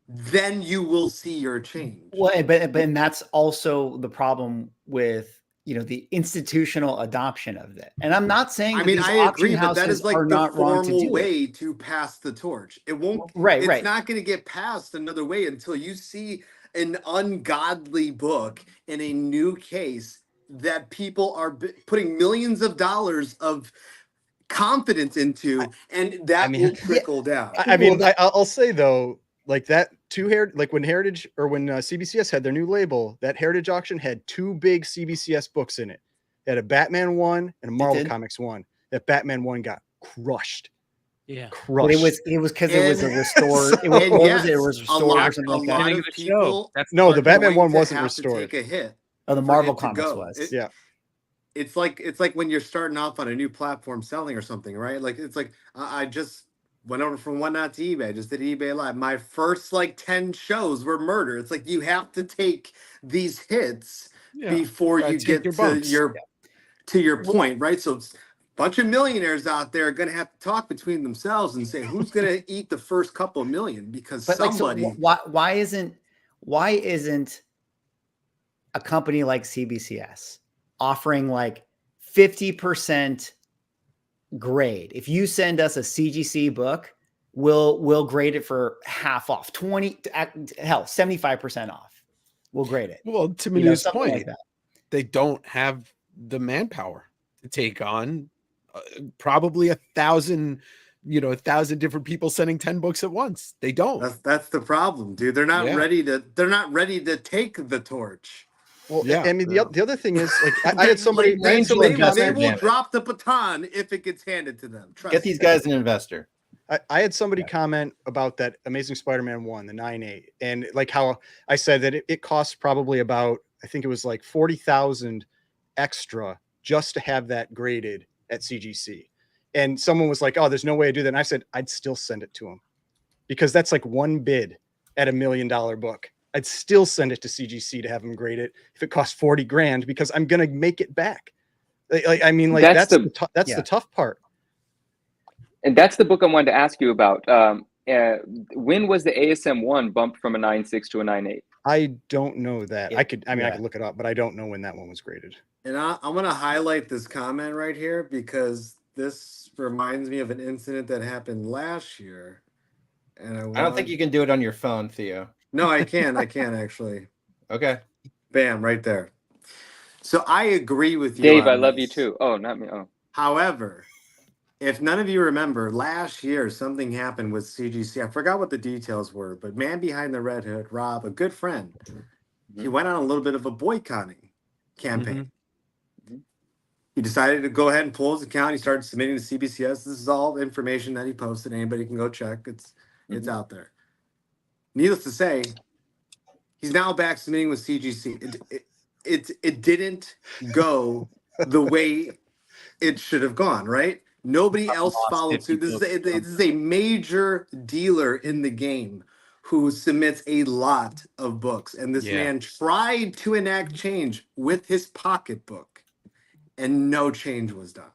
Then you will see your change. Well, but that's also the problem with the institutional adoption of that. And I'm not saying, I mean, I agree, but that is like the formal way to pass the torch. It won't. It's not going to get passed another way until you see an ungodly book in a new case that people are putting millions of dollars of confidence into, and that will trickle down. I mean, I'll say though, like that like when Heritage or when CBCS had their new label, that Heritage auction had 2 big CBCS books in it. It had a Batman 1 and a Marvel Comics 1. That Batman 1 got crushed. Yeah, crushed. But it was because it was a restored. It was restored or something like that. A lot of people. No, the Batman 1 wasn't restored. Take a hit. Oh, the Marvel Comics was. Yeah. It's like when you're starting off on a new platform selling or something, right? Like, it's like I just went over from Whatnot to eBay. I just did eBay Live. My first like 10 shows were murder. It's like you have to take these hits before you get to your point, right? So it's a bunch of millionaires out there are going to have to talk between themselves and say who's going to eat the first couple of million, because somebody. Like, so why isn't a company like CBCS offering like 50% grade? If you send us a CGC book, we'll grade it for half off, 75% off. We'll grade it. Well, to Manu's point, they don't have the manpower to take on probably 1,000 different people sending 10 books at once. They don't. That's the problem, dude. They're not ready to take the torch. Well, I mean, the other thing is, like, I had somebody. They will drop the baton if it gets handed to them. Get these guys an investor. I had somebody comment about that Amazing Spider-Man 1, the 9.8, and like how I said that it costs probably about, I think it was like 40,000 extra just to have that graded at CGC. And someone was like, oh, there's no way I do that. And I said, I'd still send it to them because that's like one bid at $1 million book. I'd still send it to CGC to have them grade it if it costs 40 grand, because I'm going to make it back. I mean, like that's the tough part. And that's the book I wanted to ask you about. When was the ASM 1 bumped from a 9.6 to a 9.8? I don't know that. I could look it up, but I don't know when that one was graded. And I'm going to highlight this comment right here because this reminds me of an incident that happened last year. And I don't think you can do it on your phone, Theo. No, I can. I can actually. Okay. Bam, right there. So I agree with you, Dave. I love you too. Oh, not me. Oh. However, if none of you remember, last year something happened with CGC. I forgot what the details were, but man behind the red hood, Rob, a good friend, he went on a little bit of a boycotting campaign. He decided to go ahead and pull his account. He started submitting to CBCS. This is all information that he posted. Anybody can go check. It's out there. Needless to say, he's now back submitting with CGC. It didn't go the way it should have gone, right? Nobody else followed suit. This is a major dealer in the game who submits a lot of books. And this man tried to enact change with his pocketbook, and no change was done.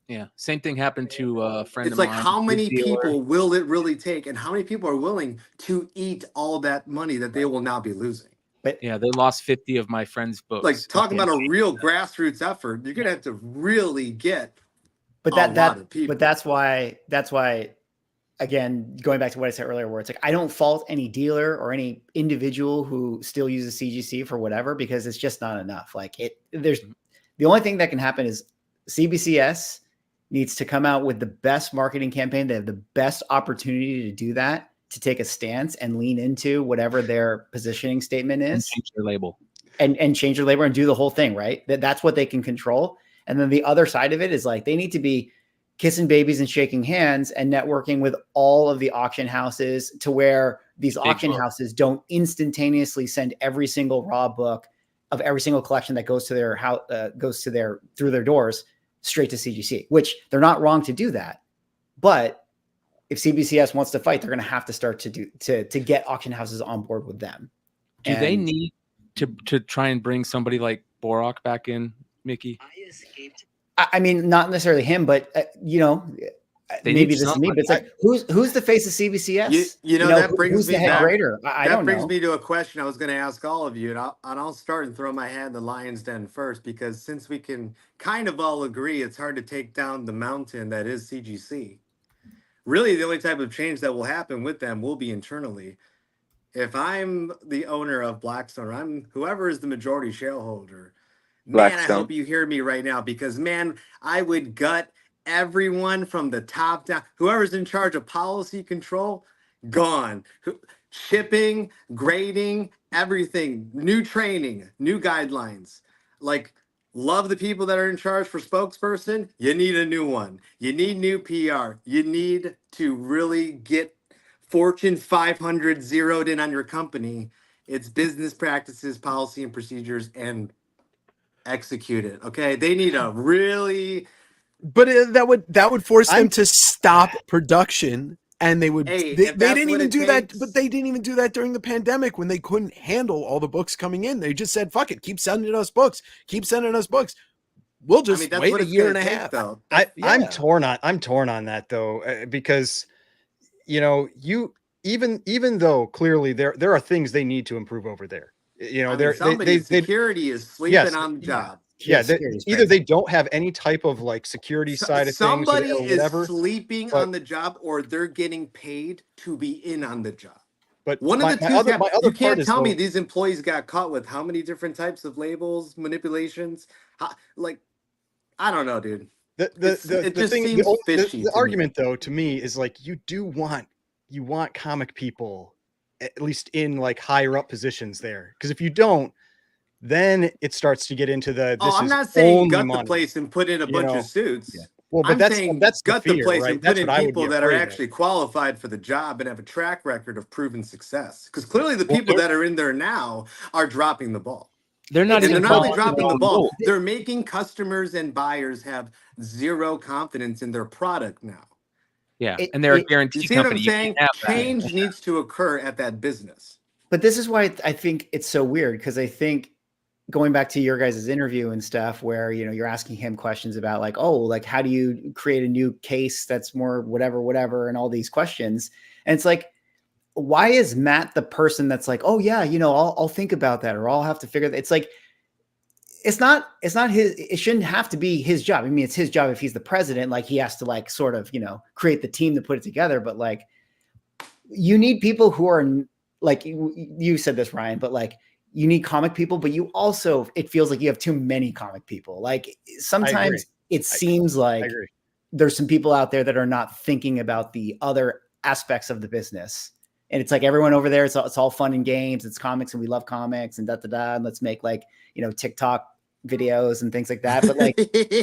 Yeah, same thing happened to a friend of mine. mine. It's like, how many people will it really take? And how many people are willing to eat all that money that they will now be losing? But yeah, they lost 50 of my friends' books. Like, talking about a real grassroots effort, you're gonna have to really get that's why again, going back to what I said earlier, where it's like I don't fault any dealer or any individual who still uses CGC for whatever, because it's just not enough. Like there's the only thing that can happen is CBCS needs to come out with the best marketing campaign. They have the best opportunity to do that, to take a stance and lean into whatever their positioning statement is, and change their label and change their label and do the whole thing, right? That's what they can control. And then the other side of it is like, they need to be kissing babies and shaking hands and networking with all of the auction houses, to where these auction houses don't instantaneously send every single raw book of every single collection that goes to their house, through their doors straight to CGC, which they're not wrong to do that. But if CBCS wants to fight, they're going to have to start to get auction houses on board with them. Do they need to try and bring somebody like Borok back in, Mickey? I mean, not necessarily him, but maybe this is me, but it's like, who's the face of CBCS? That brings who's me the head back, grader? That brings me to a question I was going to ask all of you, and I'll start and throw my hat in the lion's den first, because since we can kind of all agree it's hard to take down the mountain that is CGC. Really, the only type of change that will happen with them will be internally. If I'm the owner of Blackstone, I'm whoever is the majority shareholder. Man, I hope you hear me right now, because man, I would gut everyone from the top down. Whoever's in charge of policy control, gone. Shipping, grading, everything, new training, new guidelines. Like, love the people that are in charge for spokesperson. You need a new one. You need new PR. You need to really get Fortune 500 zeroed in on your company. It's business practices, policy, and procedures, and execute it. Okay, they need a really. But that would force them to stop production, and they would. They didn't even do that. But they didn't even do that during the pandemic when they couldn't handle all the books coming in. They just said, "Fuck it, keep sending us books. Keep sending us books. We'll just wait a year and a half." Though. I'm torn on that though, because even though clearly there are things they need to improve over there. Security is sleeping on the job. Yeah, either they don't have any type of like security side of things, somebody is sleeping on the job, or they're getting paid to be in on the job. But one of the two, you can't tell me these employees got caught with how many different types of labels, manipulations. I don't know, dude. The argument though to me is like, you want comic people at least in like higher up positions there, because if you don't, then it starts to get into I'm not saying gut the place and put in a bunch of suits. Well, but that's gut the the place right? and put in That's what people that are actually qualified for the job and have a track record of proven success. Because clearly the people that are in there now are dropping the ball. They're not And even they're not only dropping the ball, goal. they're making customers and buyers have zero confidence in their product now. Yeah, and they're a guarantee You see company. what I'm saying? Change needs to occur at that business. But this is why I think it's so weird, because I think going back to your guys' interview and stuff where, you know, you're asking him questions about like, oh, like, how do you create a new case that's more whatever, and all these questions. And it's like, why is Matt the person that's like, oh yeah, you know, I'll think about that, or I'll have to figure that. It's like, it's not his, it shouldn't have to be his job. I mean, it's his job if he's the president, like he has to like sort of, you know, create the team to put it together. But like, you need people who are like, you said this, Ryan, but like, you need comic people, but you also, it feels like you have too many comic people. Like sometimes it seems like there's some people out there that are not thinking about the other aspects of the business. And it's like everyone over there, it's all fun and games. It's comics and we love comics and and let's make like, you know, TikTok videos and things like that. But like,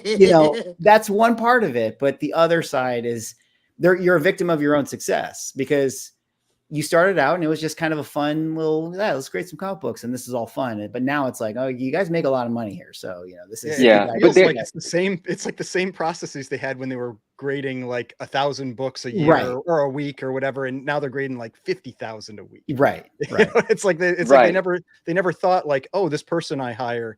you know, that's one part of it. But the other side is you're a victim of your own success, because you started out and it was just kind of a fun little, let's create some comic books and this is all fun. But now it's like, oh, you guys make a lot of money here. So, you know, this is, but like it's like the same processes they had when they were grading like 1,000 books a year or a week or whatever. And now they're grading like 50,000 a week. Right. It's like, like they never thought like, oh, this person I hire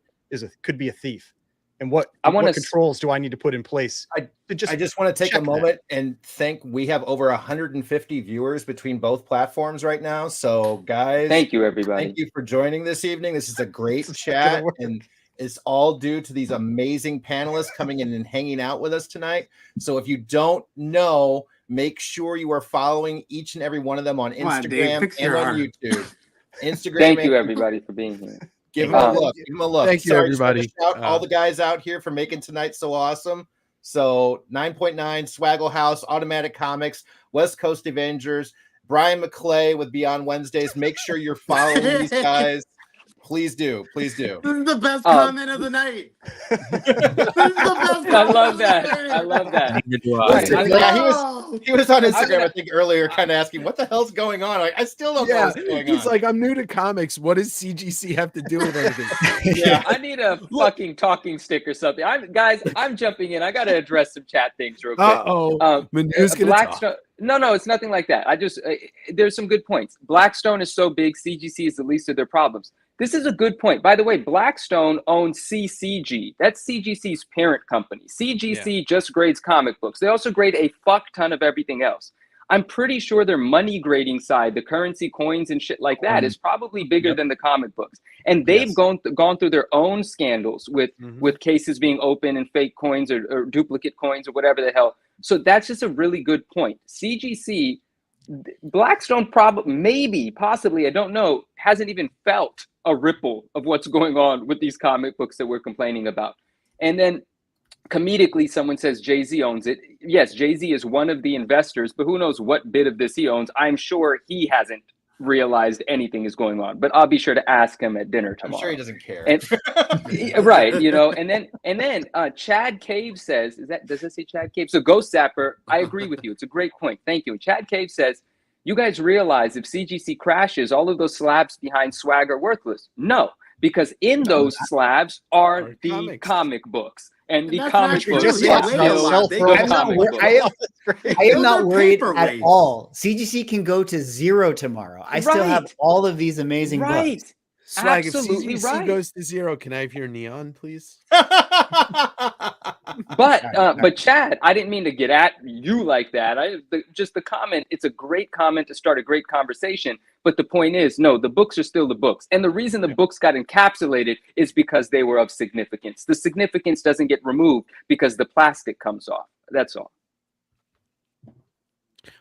could be a thief. And what controls do I need to put in place? I just want to take a moment and thank. We have over 150 viewers between both platforms right now. So, guys, thank you, everybody. Thank you for joining this evening. This is a great chat, and it's all due to these amazing panelists coming in and hanging out with us tonight. So, if you don't know, make sure you are following each and every one of them on Instagram and on YouTube. Instagram. Thank you, everybody, for being here. Give him a look. Give him a look. Thank you, everybody. Shout all the guys out here for making tonight so awesome. So 9.9, Swagglehaus, Automatic Comics, West Coast Davengers, Bryan McClay with Beyond Wednesdays. Make sure you're following these guys. Please do. Please do. This is the best comment of the night. This is the best. I love that. I love that. He was on Instagram, I think, earlier, kind of asking, what the hell's going on? I still don't know what's going on. He's like, I'm new to comics. What does CGC have to do with anything? I need a fucking talking stick or something. I'm jumping in. I got to address some chat things real quick. Blackstone. No, it's nothing like that. There's some good points. Blackstone is so big, CGC is the least of their problems. This is a good point. By the way, Blackstone owns CCG. That's CGC's parent company. CGC just grades comic books. They also grade a fuck ton of everything else. I'm pretty sure their money grading side, the currency, coins, and shit like that, is probably bigger than the comic books. And they've gone through their own scandals with cases being open and fake coins or duplicate coins or whatever the hell. So that's just a really good point. CGC, Blackstone possibly, I don't know, hasn't even felt a ripple of what's going on with these comic books that we're complaining about. And then comedically, someone says Jay-Z owns it. Yes, Jay-Z is one of the investors, but who knows what bit of this he owns. I'm sure he hasn't realized anything is going on, but I'll be sure to ask him at dinner tomorrow. I'm sure he doesn't care. And, right, you know, and then Chad Cave says, does it say Chad Cave? So Ghost Zapper, I agree with you. It's a great point. Thank you. And Chad Cave says, you guys realize if CGC crashes, all of those slabs behind Swag are worthless. No, because in those slabs are the comic books. And the comic books. I am not worried at all. CGC can go to zero tomorrow. I still have all of these amazing books. Swag, absolutely, if CGC goes to zero, can I have your neon, please? But Chad, I didn't mean to get at you like that. Just the comment. It's a great comment to start a great conversation. But the point is, no, the books are still the books. And the reason the books got encapsulated is because they were of significance. The significance doesn't get removed because the plastic comes off. That's all.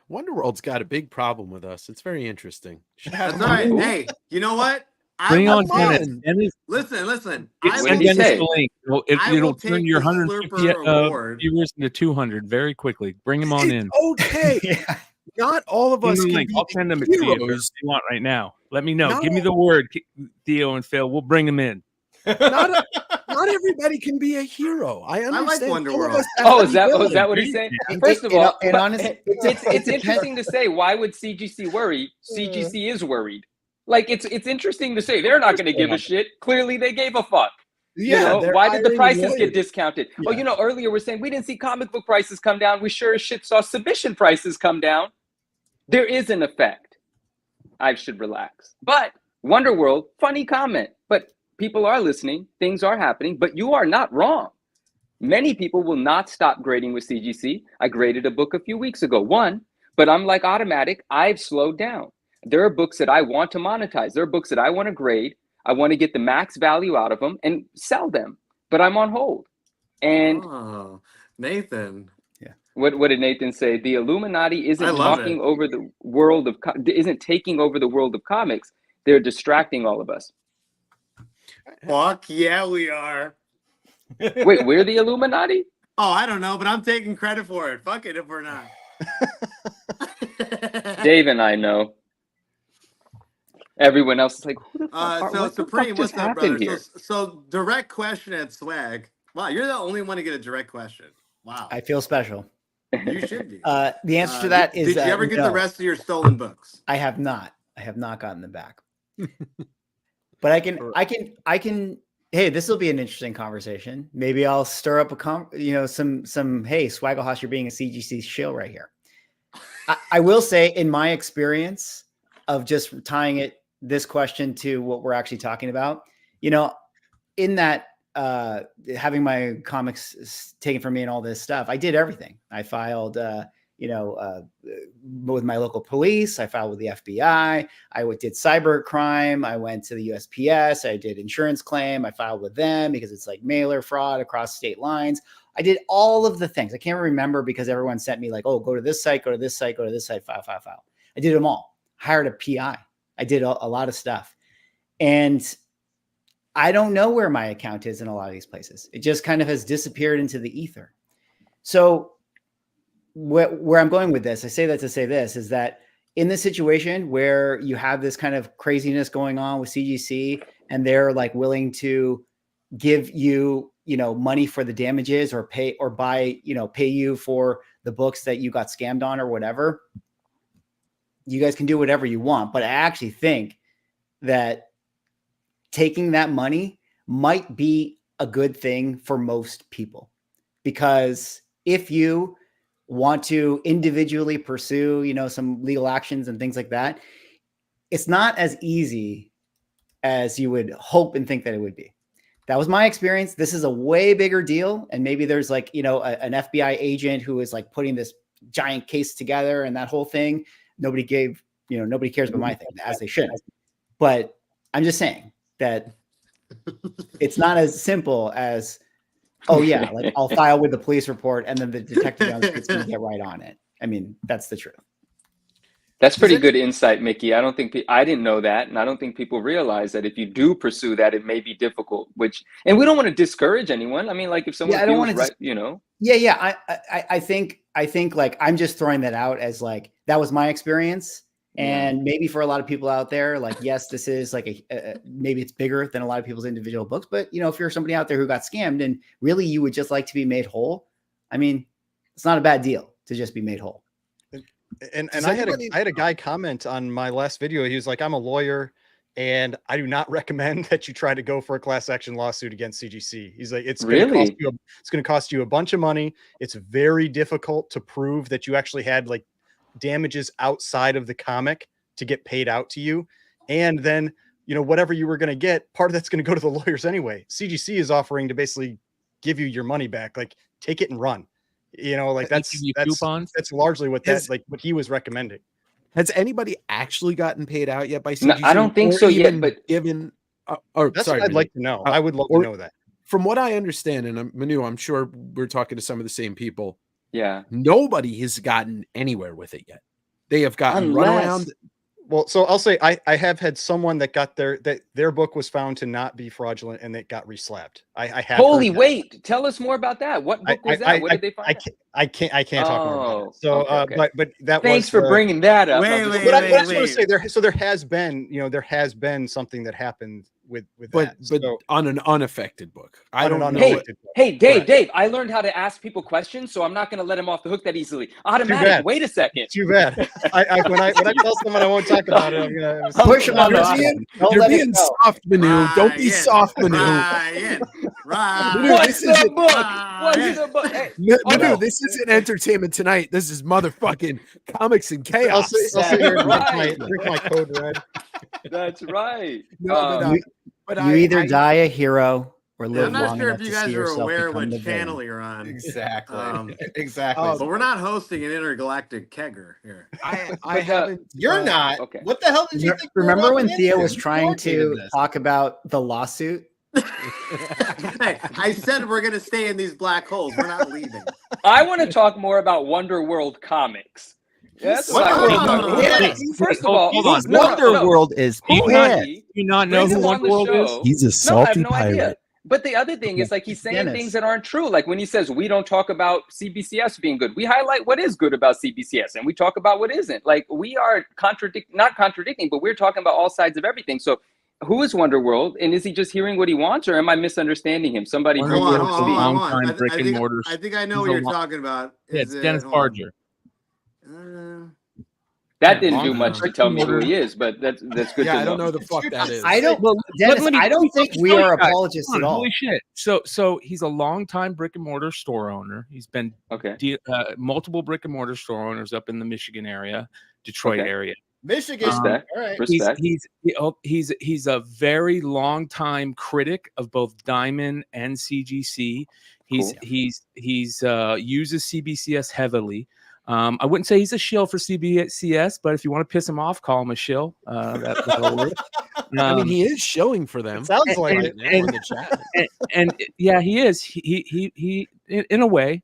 Wonderworld's got a big problem with us. It's very interesting. That's all right. Hey, you know what? Bring on Dennis. Listen. Send Dennis the link. It'll turn your 150 viewers into 200 very quickly. Bring him on in. Okay. Not all of us. I'll send them to you if you want right now. Let me know. Give me the word, Theo and Phil. We'll bring them in. Not everybody can be a hero. I understand. Wonder Some of World. us have Oh, to is be that villains. what he's saying? First of all, and honestly, it's interesting to say, why would CGC worry? CGC is worried. Like it's interesting to say they're not going to give a shit. Clearly, they gave a fuck. Yeah, Why did the prices lawyers. get discounted? Yeah. Oh, earlier we're saying we didn't see comic book prices come down. We sure as shit saw submission prices come down. There is an effect. I should relax. But Wonder World, funny comment. But people are listening. Things are happening. But you are not wrong. Many people will not stop grading with CGC. I graded a book a few weeks ago, one. But I'm like Automatic. I've slowed down. There are books that I want to monetize. There are books that I want to grade. I want to get the max value out of them and sell them, but I'm on hold. And Nathan, what did Nathan say? The Illuminati isn't taking over the world of comics. They're distracting all of us. Fuck yeah, we are. Wait, we're the Illuminati? Oh, I don't know, but I'm taking credit for it. Fuck it if we're not. Dave and I know. Everyone else is like, who the fuck? So what Supreme, the fuck just what's up, happened brother? here? So direct question at Swag. Wow, you're the only one to get a direct question. Wow. I feel special. You should be. The answer to that is, did you ever get the rest of your stolen books? I have not. I have not gotten them back. But I can. Hey, this will be an interesting conversation. Maybe I'll stir up some. Hey, Swagglehaus, you're being a CGC shill right here. I will say, in my experience of just tying this question to what we're actually talking about, in that having my comics taken from me and all this stuff, I did everything. I filed, with my local police. I filed with the FBI. I did cyber crime. I went to the USPS. I did insurance claim. I filed with them because it's like mailer fraud across state lines. I did all of the things. I can't remember because everyone sent me like, oh, go to this site, go to this site, go to this site, file. I did them all. Hired a PI. I did a lot of stuff. And I don't know where my account is in a lot of these places. It just kind of has disappeared into the ether. So where I'm going with this, I say that to say this, is that in this situation where you have this kind of craziness going on with CGC and they're like willing to give you, money for the damages or pay you for the books that you got scammed on or whatever, you guys can do whatever you want. But I actually think that taking that money might be a good thing for most people, because if you want to individually pursue, some legal actions and things like that, it's not as easy as you would hope and think that it would be. That was my experience. This is a way bigger deal. And maybe there's like, an FBI agent who is like putting this giant case together and that whole thing. Nobody cares about my thing, as they should. But I'm just saying that it's not as simple as, oh yeah, like I'll file with the police report and then the detective on the street's going to get right on it. I mean, that's the truth. That's pretty good insight, Mickey. I don't think I didn't know that, and I don't think people realize that if you do pursue that, it may be difficult. And we don't want to discourage anyone. I mean, like if someone feels right, Yeah. I think like I'm just throwing that out as like that was my experience, and maybe for a lot of people out there, like yes, this is like maybe it's bigger than a lot of people's individual books, but if you're somebody out there who got scammed and really you would just like to be made whole, I mean, it's not a bad deal to just be made whole. And I had a guy comment on my last video. He was like, I'm a lawyer and I do not recommend that you try to go for a class action lawsuit against CGC. He's like, it's going to cost you a bunch of money. It's very difficult to prove that you actually had like damages outside of the comic to get paid out to you. And then, whatever you were going to get, part of that's going to go to the lawyers anyway. CGC is offering to basically give you your money back. Like take it and run. That's largely what what he was recommending. Has anybody actually gotten paid out yet by CGC? No, I don't think so yet, but given that's what I'd like to know. I would love to know that. From what I understand, and Manu, I'm sure we're talking to some of the same people. Yeah. Nobody has gotten anywhere with it yet. They have gotten run around. Well, so I'll say I have had someone that got their book was found to not be fraudulent and it got reslapped. I have. Holy wait! Tell us more about that. What book was that? What did they find? I can't talk more about it. So, okay. but that Thanks was for bringing that up. Wait, I'm just- wait, But I just wait. want to say so there has been something that happened with But that. So, on an unaffected book. I on an don't know. unaffected book. Hey, Dave, Correct. Dave, I learned how to ask people questions, so I'm not going to let him off the hook that easily. Automatic. bad. Wait a second. Too bad. When I tell someone I won't talk about it, I'm gonna Push him on You're the being, button. Don't you're let it being go. soft, Manu. Don't be Ryan, soft, Manu. Ryan, Ryan. What's this the isn't- book? Ryan. What's the book? Hey, Manu, no. this isn't Entertainment Tonight. This is motherfucking Comics and I'll Chaos. sit here and Right. drink my code red. That's right. No, but You either die a hero or Yeah, live I'm not long sure enough if you to guys see are yourself aware become what the channel villain. you're on. Exactly. Exactly. Oh, But we're not hosting an intergalactic kegger here. I haven't. You're not. okay. What the hell did you think? we were Remember when walking Theo into? was You trying coordinated to this. talk about the lawsuit? Hey, I said we're gonna stay in these black holes. We're not leaving. I want to talk more about Wonder World comics. That's what I want to talk about. Yeah. First of all, hold on. no, Wonder no. World is Who pissed. is he? Do you not know Bring who him on Wonder the World is? show. He's a No, I salty have no idea. pirate. But the other thing is, like, he's saying Dennis. things that aren't true. Like when he says we don't talk about CBCS being good, we highlight what is good about CBCS, and we talk about what isn't. Like we are not contradicting, but we're talking about all sides of everything. So, who is Wonder World, and is he just hearing what he wants, or am I misunderstanding him? Somebody Wonder bring Hold him on, up to World's hold a speed. on, long hold on. time brick and mortar. I think I know He's what a you're long- talking about. Yeah, Is it's Dennis hold on. Barger. That Yeah, didn't do long much to brick tell and me who mortar. he is, but that's good Yeah, to I don't know know. the fuck that is. I don't, Well, Dennis, let me- I don't let me think we tell are you guys. apologists Hold at on, all. Holy shit! So he's a longtime brick and mortar store owner. He's been Okay. multiple brick and mortar store owners up in the Michigan area, Detroit Okay. area. Michigan. Respect. All right. Respect. He's a very long time critic of both Diamond and CGC. He's uses CBCS heavily. I wouldn't say he's a shill for CBCS, but if you want to piss him off, call him a shill. That'll work. I mean, he is showing for them. It sounds like right it. now in the chat. and yeah, he is. He in a way,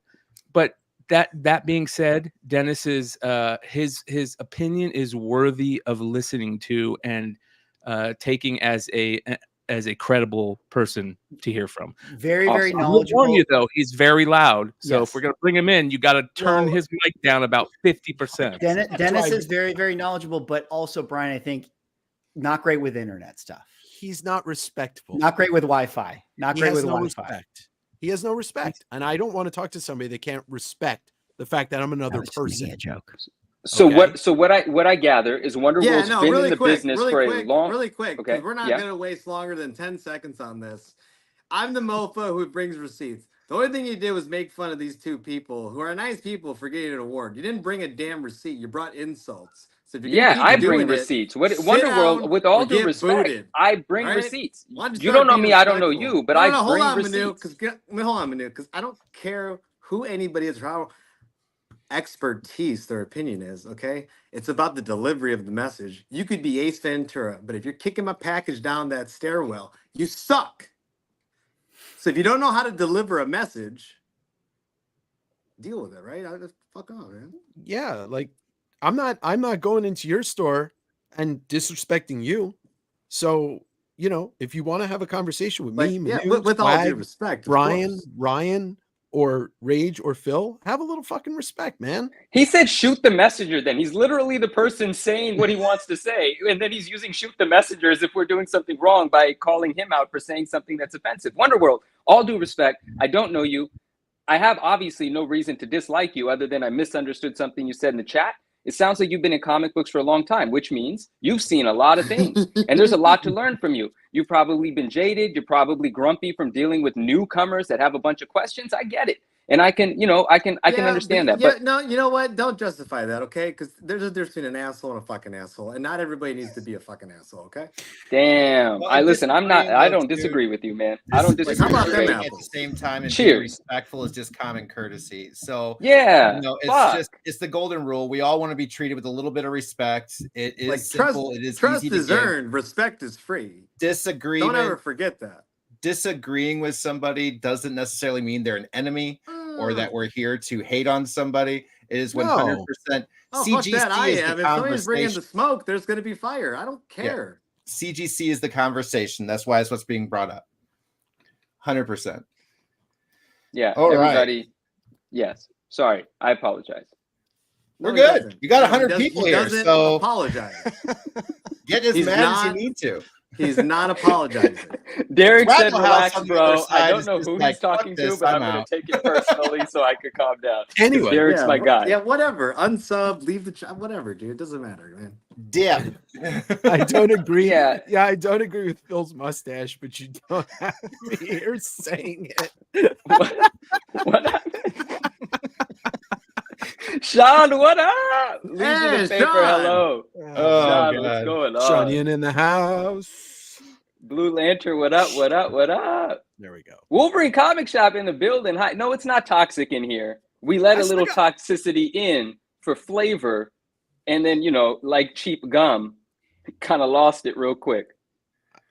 but that being said, Dennis's his opinion is worthy of listening to and taking as a credible person to hear from. Very, very I will knowledgeable. warn you though, he's very loud. So Yes. if we're gonna bring him in, you got to turn Well, his mic down about 50%. Dennis is very, very knowledgeable, but also Brian, I think, not great with internet stuff. He's not respectful. Not great with Wi-Fi. Not He great has with no Wi-Fi. respect. He has no respect, and I don't want to talk to somebody that can't respect the fact that I'm That another was just making person. a joke. So Okay. what I gather is Wonder Yeah, World's no, been really in the quick, business really for quick, a long. really quick, because Okay, we're not yeah. gonna waste longer than 10 seconds on this. I'm the mofo who brings receipts. The only thing you did was make fun of these two people who are nice people for getting an award. You didn't bring a damn receipt. You brought insults. So if you're Yeah, gonna I keep bring doing it, receipts. What sit Wonder down World? With or all due get respect, booted. I bring All right? receipts. Why don't You start don't know being me. I don't know respectful? you, but No, I no, hold bring on, Manu, receipts. hold on, Manu, because I don't care who anybody is, how expertise their opinion is. Okay, it's about the delivery of the message. You could be Ace Ventura, but if you're kicking my package down that stairwell, you suck. So if you don't know how to deliver a message, deal with it, right? I just fuck off, man. Yeah, like I'm not going into your store and disrespecting you. So, if you want to have a conversation with Like, me, yeah, Manu, with all due Swag, respect, of Brian, course. Ryan, or Rage or Phil, have a little fucking respect, man. He said shoot the messenger then. He's literally the person saying what he wants to say. And then he's using shoot the messenger as if we're doing something wrong by calling him out for saying something that's offensive. Wonder World, all due respect, I don't know you. I have obviously no reason to dislike you other than I misunderstood something you said in the chat. It sounds like you've been in comic books for a long time, which means you've seen a lot of things. And there's a lot to learn from you. You've probably been jaded. You're probably grumpy from dealing with newcomers that have a bunch of questions. I get it. And I can understand that. But no, you know what? Don't justify that, okay? Because there's a difference between an asshole and a fucking asshole, and not everybody needs to be a fucking asshole, okay? damn. Well, I listen, I'm not disagreeing I though, don't too. disagree with you, man. I don't Like, disagree how about with them you. at apples? the same time and Cheers. being respectful is just common courtesy. So Yeah. it's the golden rule. We all want to be treated with a little bit of respect. It is Like simple. It is trust easy to is give. earned, respect is free. Disagreement. Don't ever forget that. Disagreeing with somebody doesn't necessarily mean they're an enemy or that we're here to hate on somebody. It is 100%. Oh, fuck CGC that! I is am. the If somebody's bringing the conversation. smoke, there's going to be fire. I don't care. CGC is the conversation. That's why it's what's being brought up. 100%. Yeah. All right. Everybody. Yes. Sorry, I apologize. We're No, he good. doesn't. You got No, he 100 doesn't- people he here, doesn't so apologize. get as He's mad as you not- need to. He's not apologizing. Derek said, Swagglehaus relax, on the other bro. I side don't is know just who like, he's talking "Fuck to, this, but I'm I'm going to out." take it personally so I could calm down. 'Cause Anyway, Derek's my guy. Yeah, whatever. Unsub, leave the chat, whatever, dude. It doesn't matter, man. Dip. I don't agree. Yeah. Yeah, I don't agree with Phil's mustache, but you don't have me here saying it. What happened? Sean, what up? Legion Hey, of Paper, Sean. hello. Oh, Sean, God. what's going on? Shanian in the house. Blue Lantern, what up, what up, what up? There we go. Wolverine Comic Shop in the building. Hi. No, it's not toxic in here. We let I a little still toxicity in for flavor, and then, you know, like cheap gum, kind of lost it real quick.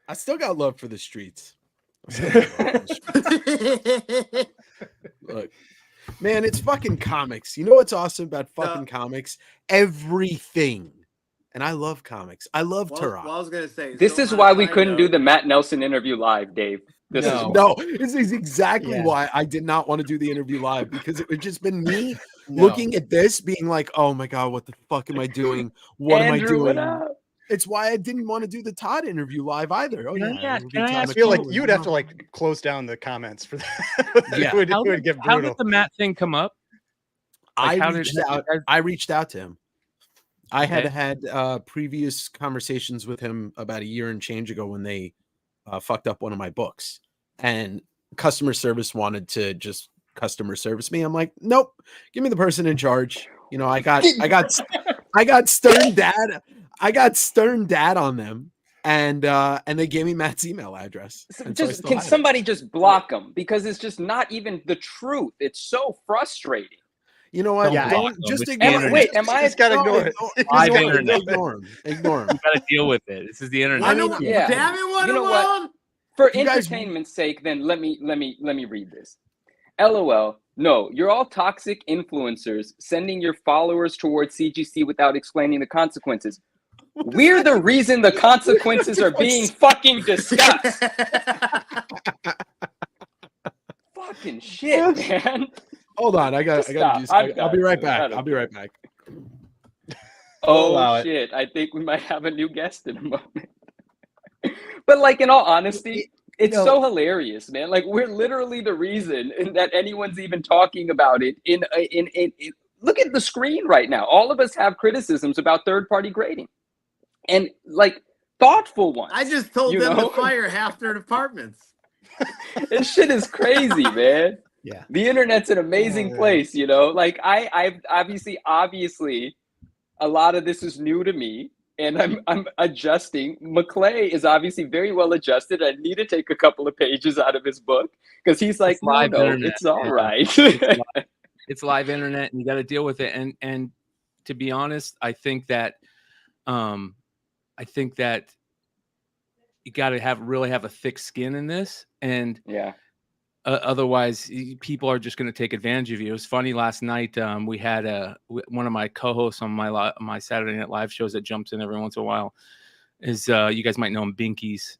I still got love for the streets. I still got love for the streets. Look, man, it's fucking comics. You know what's awesome about fucking comics? Everything. And I love comics. I love Turok. Well, I was gonna say This so is on why a we side couldn't do note- the Matt Nelson interview live, Dave. This is No. No, this is exactly Yeah. why I did not want to do the interview live, because it would just been me No. looking at this, being like, "Oh my god, what the fuck am I doing? What am I Andrew, what doing?" up? It's why I didn't want to do the Todd interview live either. Oh yeah, it would be can I time ask to I feel like call you would and- have to like close down the comments for that. Yeah. it would get How brutal. did the Matt thing come up? Like, how did- I reached out to him. I had Okay. had previous conversations with him about a year and change ago when they fucked up one of my books, and customer service wanted to just customer service me. I'm like, nope, give me the person in charge. You know, I got stern dad. I got stern dad on them, and they gave me Matt's email address. And so I Just still can have it. somebody just block them, because it's just not even the truth. It's so frustrating. You know what? Yeah, Don't I- just It's the ignore internet. Wait, am You I? just gotta No, ignore it. Live ignore internet. Ignore him. Ignore him. You got to deal with it. This is the internet. I know. Yeah. Damn it! What You a know what? world! For You guys- entertainment's sake, then let me read this. LOL. No, you're all toxic influencers sending your followers towards CGC without explaining the consequences. We're the reason the consequences are being fucking discussed. Fucking shit, man. Hold on, I got Just to do. stop. I'm I'll be done. right I back. don't I'll be right back. allow Oh it. shit! I think we might have a new guest in a moment. But like, in all honesty, it's so hilarious, man. Like, we're literally the reason that anyone's even talking about it. In look at the screen right now. All of us have criticisms about third-party grading, and like thoughtful ones. I just told You them know? to fire half their departments. This shit is crazy, man. Yeah. The internet's an amazing yeah. place, you know. Like I've obviously, a lot of this is new to me, and I'm adjusting. McClay is obviously very well adjusted. I need to take a couple of pages out of his book because he's like, It's live no, internet, it's all man. right. It's live internet, and you got to deal with it. And to be honest, I think that you got to really have a thick skin in this, and Yeah. otherwise people are just going to take advantage of you. It was funny last night. We had one of my co-hosts on my Saturday Night Live shows that jumps in every once in a while. Is you guys might know him, Binkies,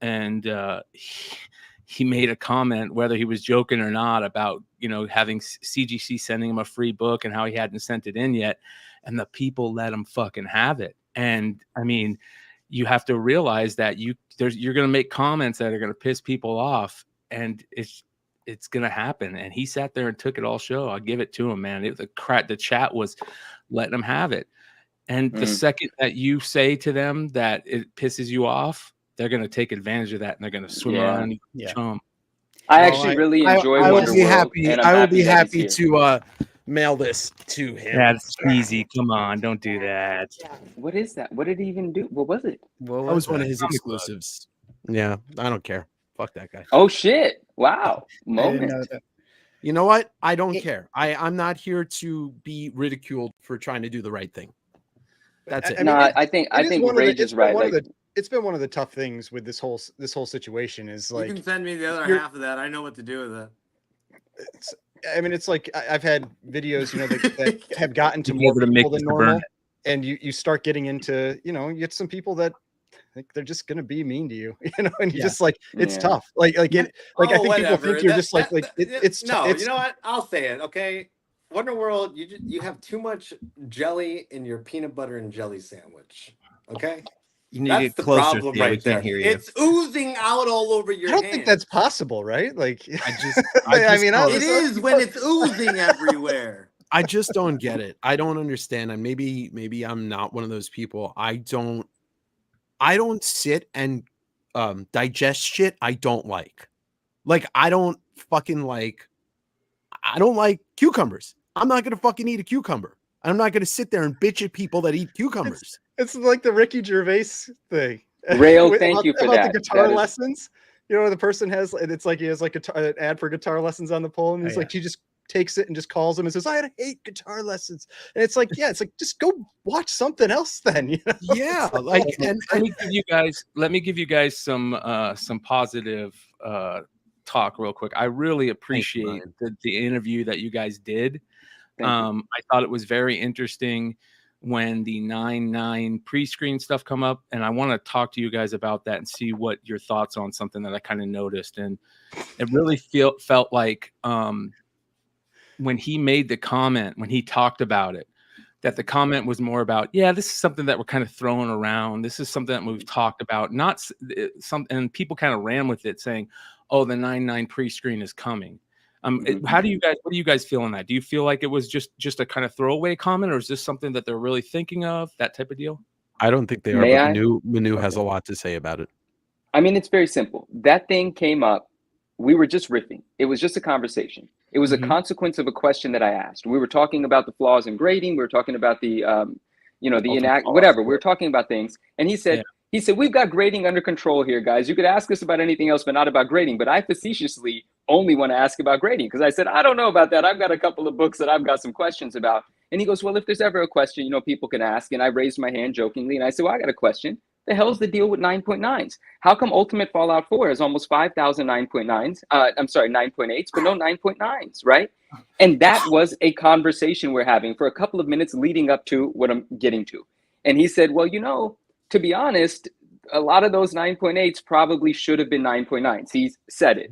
and he made a comment, whether he was joking or not, about having CGC sending him a free book and how he hadn't sent it in yet, and the people let him fucking have it. And I mean, you have to realize that you're going to make comments that are going to piss people off, and it's going to happen. And he sat there and took it all show. I'll give it to him, man. The chat was letting him have it. And the second that you say to them that it pisses you off, they're going to take advantage of that, and they're going to swim around and chum. I actually really enjoy I will Wonder be World, happy. and I'm I will be that happy he's here. to mail this to him. That's easy. Come on, don't do that. What is that? What did he even do? What was it? What That was one that? of his exclusives. Yeah, I don't care. Fuck that guy. Oh shit! Wow, I didn't know moment. that. You know what? I don't care. I'm not here to be ridiculed for trying to do the right thing. That's it. I mean, No, it- I think it is one of the- Rage it's is been right. one of Like, it's been one of the tough things with this whole situation is You like can send me the other you're- half of that. I know what to do with it. I mean, it's like I've had videos, that have gotten to Be more able to make people than Mr. normal, Burnett. and you start getting into, you get some people that think they're just gonna be mean to you, and you Yeah. just like it's Yeah. tough. I think people whatever. think you're just it's no. You know what? I'll say it. Okay. Wonderworld, you have too much jelly in your peanut butter and jelly sandwich. Okay, You need that's to get the closer, problem Theo. We right there. can't hear you. It's oozing out all over your I don't hand. think that's possible, right? Like, I mean, it is when it's oozing everywhere. I just don't get it. I don't understand. And maybe I'm not one of those people. I don't sit and digest shit I don't like. Like, I don't like cucumbers. I'm not gonna fucking eat a cucumber. I'm not gonna sit there and bitch at people that eat cucumbers. it's like the Ricky Gervais thing. Rail, thank you for about that. the guitar That is- lessons. You know, the person has, and it's like he has like an ad for guitar lessons on the poll, and he's like, he just takes it and just calls him and says, "I hate guitar lessons." And it's like, yeah, it's like, just go watch something else then. You know? Yeah, like, and let me give you guys some positive talk real quick. I really appreciate the interview that you guys did. I thought it was very interesting when the 9/9 pre-screen stuff come up, and I want to talk to you guys about that and see what your thoughts on something that I kind of noticed. And it really felt like when he made the comment, when he talked about it, that the comment was more about, yeah, this is something that we're kind of throwing around. This is something that we've talked about, not something, and people kind of ran with it saying, oh, the 9/9 pre-screen is coming. What do you guys feel on that? Do you feel like it was just a kind of throwaway comment, or is this something that they're really thinking of, that type of deal? I don't think they are, but Manu has a lot to say about it. I mean, it's very simple. That thing came up. We were just riffing. It was just a conversation. It was a consequence of a question that I asked. We were talking about the flaws in grading. We were talking about the, whatever. We were talking about things. And he said, we've got grading under control here, guys. You could ask us about anything else, but not about grading. But I facetiously only want to ask about grading because I said, I don't know about that. I've got a couple of books that I've got some questions about. And he goes, well, if there's ever a question, people can ask. And I raised my hand jokingly. And I said, well, I got a question. The hell's the deal with 9.9s? How come Ultimate Fallout 4 has almost 5,000 9.9s? 9.8s, but no 9.9s, right? And that was a conversation we're having for a couple of minutes leading up to what I'm getting to. And he said, well, to be honest, a lot of those 9.8s probably should have been 9.9s. He said it.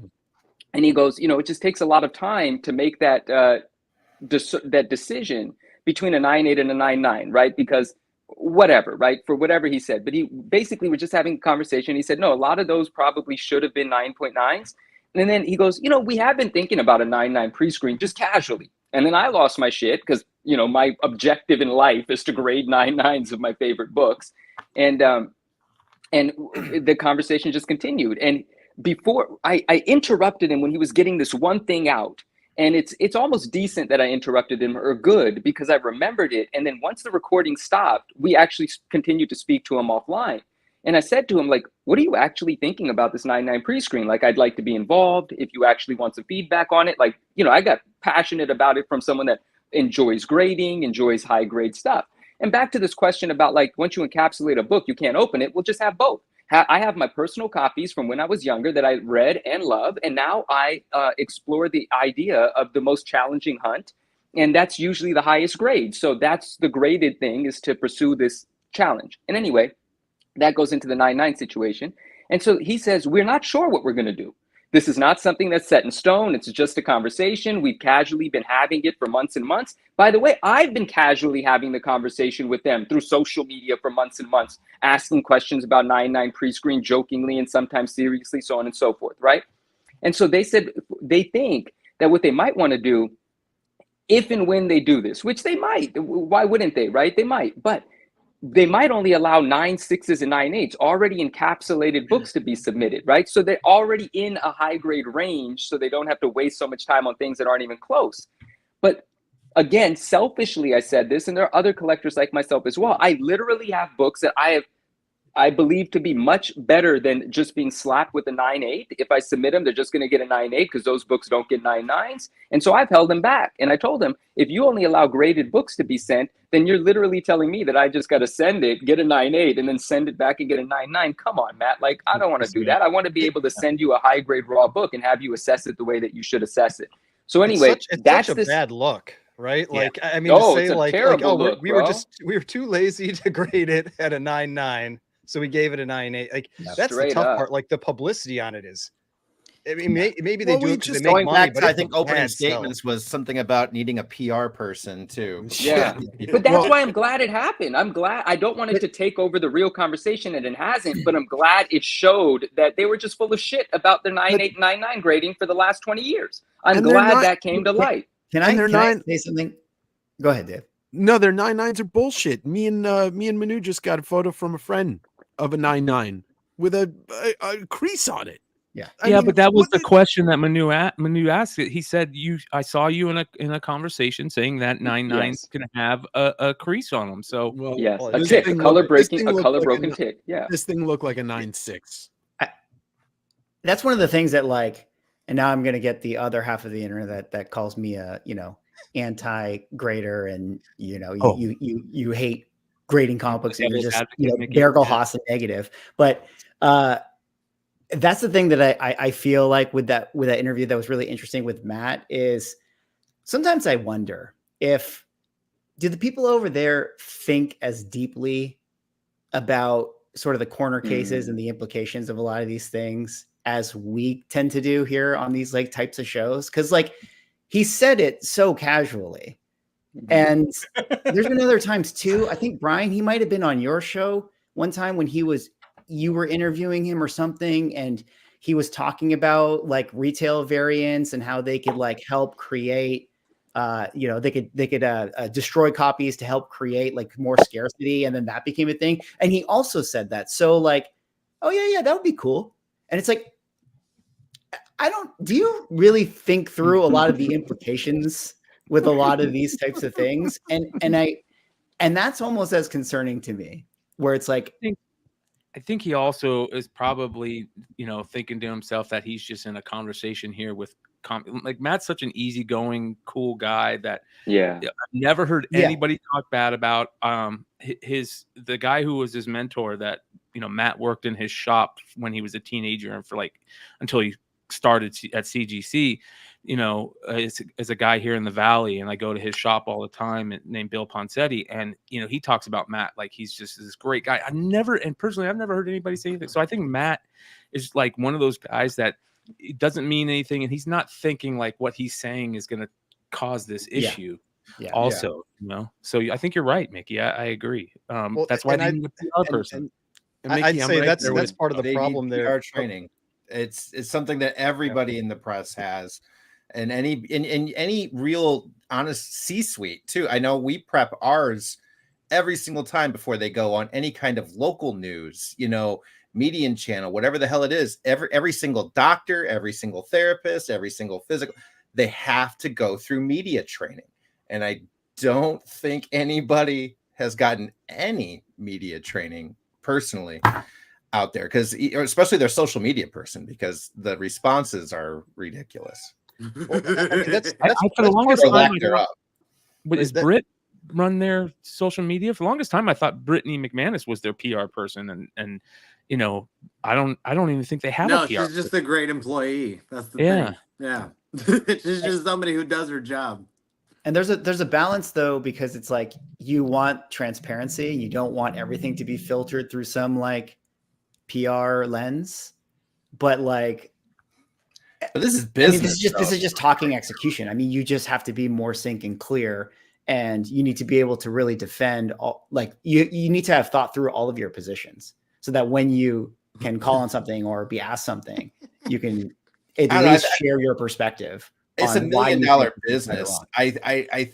And he goes, it just takes a lot of time to make that that decision between a 9.8 and a 9.9, right? Because whatever, right? For whatever he said. But he basically was just having a conversation. He said, no, a lot of those probably should have been 9.9s. And then he goes, we have been thinking about a 9.9 pre-screen just casually. And then I lost my shit because, my objective in life is to grade 9.9s of my favorite books. And the conversation just continued. And before I interrupted him when he was getting this one thing out. And it's almost decent that I interrupted him, or good, because I remembered it. And then once the recording stopped, we actually continued to speak to him offline. And I said to him, like, what are you actually thinking about this 9.9 pre-screen? Like, I'd like to be involved if you actually want some feedback on it. Like, I got passionate about it from someone that enjoys grading, enjoys high grade stuff. And back to this question about, like, once you encapsulate a book, you can't open it. We'll just have both. I have my personal copies from when I was younger that I read and love. And now I explore the idea of the most challenging hunt. And that's usually the highest grade. So that's the graded thing, is to pursue this challenge. And anyway, that goes into the 9.9 situation. And so he says, we're not sure what we're going to do. This is not something that's set in stone. It's just a conversation. We've casually been having it for months and months. By the way, I've been casually having the conversation with them through social media for months and months, asking questions about 9.9 pre-screen jokingly and sometimes seriously, so on and so forth, right? And so they said they think that what they might want to do, if and when they do this, which they might, why wouldn't they, right? They might, but they might only allow 9.6s and 9.8s, already encapsulated books, to be submitted, right? So they're already in a high grade range, so they don't have to waste so much time on things that aren't even close. But again, selfishly, I said this, and there are other collectors like myself as well. I literally have books that I believe to be much better than just being slapped with a 9.8. If I submit them, they're just going to get a 9.8 because those books don't get 9.9s. And so I've held them back. And I told them, if you only allow graded books to be sent, then you're literally telling me that I just got to send it, get a 9.8, and then send it back and get a 9.9. Come on, Matt. Like, I don't want to do that. I want to be able to send you a high grade raw book and have you assess it the way that you should assess it. So anyway, that's such a bad look. Right? Like, I mean, to say like look, we were too lazy to grade it at a 9.9. So we gave it a 9.8. Like, that's the tough part. Like, the publicity on it is I mean, maybe they Well, do we it because just they make Going money, back but to, I it's a think opening bad sell. statements was something about needing a PR person too. Yeah. People- But that's Well- why I'm glad it happened. I'm glad. I don't want it to take over the real conversation, and it hasn't. But I'm glad it showed that they were just full of shit about the 9899 grading for the last 20 years. I'm And they're glad not- that came to light. Can And I, they're can I not- say something? Go ahead, Dave. No, their 99s are bullshit. Me and Manu just got a photo from a friend of a 99 with a crease on it. Yeah. I yeah, mean, but that was what the question that Manu asked. He said, I saw you in a conversation saying that 99s Yes. can have a crease on them. So Well, Yes, well, a this tick, a thing color looked- this breaking, thing a looked color like broken a- tick. Yeah. this thing looked like a 9.6. That's one of the things that, like, and now I'm going to get the other half of the internet that calls me a, anti-grader, and you hate grading comic books, and you're Devil's just advocate, Mickey. Bergelhaus and negative. But that's the thing that I feel like with that interview that was really interesting with Matt is sometimes I wonder do the people over there think as deeply about sort of the corner cases and the implications of a lot of these things as we tend to do here on these like types of shows? Because like he said it so casually. And there's been other times too. I think Bryan, he might have been on your show one time when you were interviewing him or something, and he was talking about like retail variants and how they could like help create, they could destroy copies to help create like more scarcity, and then that became a thing. And he also said that. So like, oh yeah, that would be cool. And it's like, do you really think through a lot of the implications with a lot of these types of things? And that's almost as concerning to me, where it's like, I think he also is probably, thinking to himself that he's just in a conversation here with like Matt's such an easygoing, cool guy that Yeah. I've never heard anybody talk bad about the guy who was his mentor that, Matt worked in his shop when he was a teenager and for like until he started at CGC, as a guy here in the Valley, and I go to his shop all the time named Bill Ponsetti. And, he talks about Matt like he's just this great guy. I've never heard anybody say anything. So I think Matt is like one of those guys that it doesn't mean anything. And he's not thinking like what he's saying is going to cause this issue. Yeah. Also, so I think you're right, Mickey. I agree. That's why they need a PR person. And I'd Mickey, I'm say right that's there with- part of the They problem need there. PR training. It's something that everybody in the press has, and any real honest C-suite too. I know we prep ours every single time before they go on any kind of local news, median channel, whatever the hell it is. Every single doctor, every single therapist, every single physical, they have to go through media training. And I don't think anybody has gotten any media training personally out there, because especially their social media person, because the responses are ridiculous. Well, I mean, that's for the longest Or lack time, thereof. is Brit run their social media? For the longest time, I thought Brittany McManus was their PR person, and I don't even think they have a PR. She's just a great employee. That's the thing. Yeah, she's just somebody who does her job. and there's a balance though, because it's like you want transparency, you don't want everything to be filtered through some like PR lens, but like. But this is business. This is just talking execution. I mean, you just have to be more sync and clear, and you need to be able to really defend all. Like you need to have thought through all of your positions, so that when you can call on something or be asked something, you can at least share your perspective. It's a $1 million business. I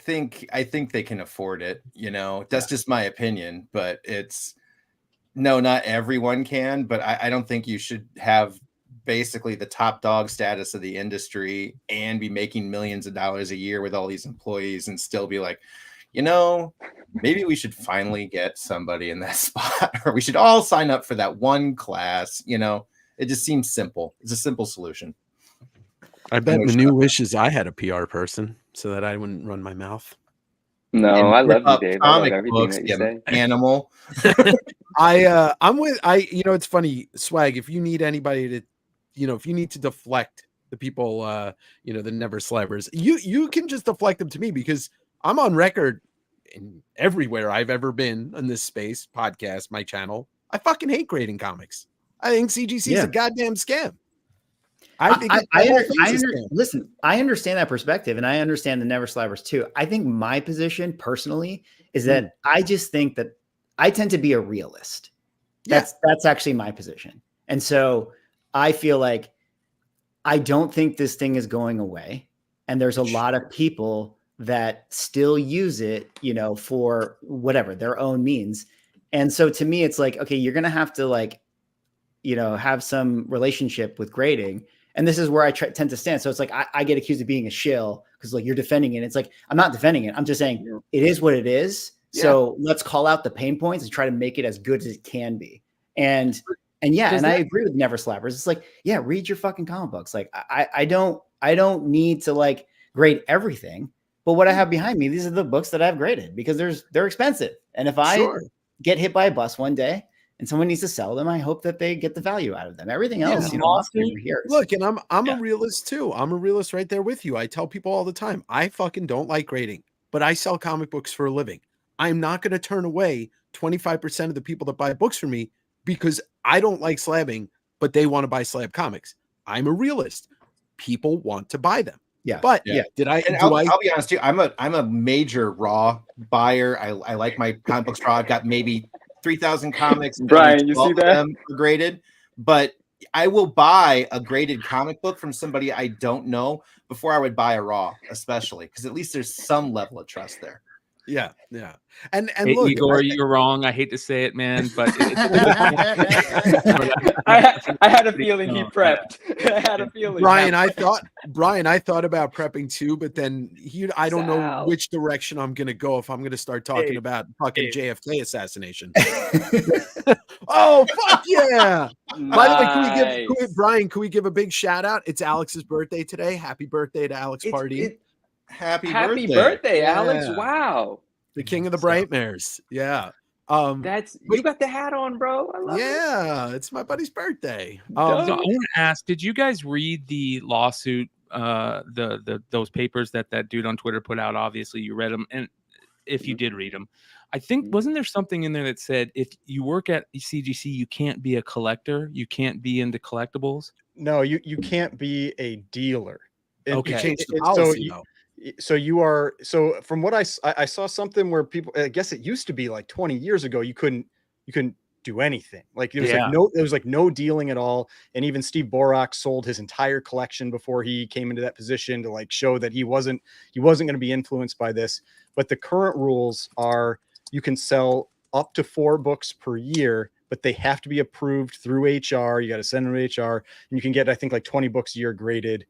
think they can afford it. That's just my opinion, but not everyone can. But I don't think you should have basically the top dog status of the industry and be making millions of dollars a year with all these employees and still be like, maybe we should finally get somebody in that spot, or we should all sign up for that one class. It just seems simple. It's a simple solution. I bet Manu wishes I had a PR person so that I wouldn't run my mouth. No, I love you, Dave. I love everything Books, that you say. Animal. It's funny, Swag, if you need anybody to, if you need to deflect the people, the never slabbers, you can just deflect them to me, because I'm on record in everywhere I've ever been in this space, podcast, my channel. I fucking hate grading comics. I think CGC is a goddamn scam. Listen, I understand that perspective, and I understand the Never Slabbers too. I think my position personally is that I just think that I tend to be a realist. That's actually my position, and so I feel like I don't think this thing is going away, and there's a lot of people that still use it, for whatever their own means. And so to me, it's like, okay, you're gonna have to have some relationship with grading. And this is where I tend to stand. So it's like, I get accused of being a shill because you're defending it. It's like, I'm not defending it. I'm just saying it is what it is. Yeah. So let's call out the pain points and try to make it as good as it can be. And I agree with Never Slabbers. It's like, read your fucking comic books. I don't need to grade everything, but what I have behind me, these are the books that I've graded because they're expensive. And if I get hit by a bus one day, and someone needs to sell them, I hope that they get the value out of them. Everything else, Look, and I'm a realist too. I'm a realist right there with you. I tell people all the time, I fucking don't like grading, but I sell comic books for a living. I'm not going to turn away 25% of the people that buy books from me because I don't like slabbing, but they want to buy slab comics. I'm a realist. People want to buy them. Yeah. But I'll be honest too. I'm a major raw buyer. I like my comic books raw. I've got maybe 3,000 comics. Brian, you see that? Graded, but I will buy a graded comic book from somebody I don't know before I would buy a raw, especially because at least there's some level of trust there. Yeah. And hey, look, Igor, you're wrong. I hate to say it, man, but I had a feeling he prepped. I had a feeling. Brian, I thought about prepping too, but then I don't know which direction I'm going to go if I'm going to start talking about fucking JFK assassination. Oh, fuck yeah. Nice. By the way, can we give a big shout out? It's Alex's birthday today. Happy birthday to Alex Pardee. Happy birthday, Alex. Wow. The king of the Brightmares. Yeah. You got the hat on, bro. I love it. It's my buddy's birthday. So I want to ask, did you guys read the lawsuit, those papers that dude on Twitter put out? Obviously you read them, and if you did read them, I think wasn't there something in there that said if you work at CGC, you can't be a collector, you can't be into collectibles? No, you can't be a dealer. Okay. Change the policy, so from what I saw something where people, I guess it used to be 20 years ago, you couldn't do anything. There was no dealing at all. And even Steve Borak sold his entire collection before he came into that position to show that he wasn't going to be influenced by this. But the current rules are you can sell up to 4 books per year, but they have to be approved through HR. You got to send them to HR, and you can get, I think, 20 books a year graded.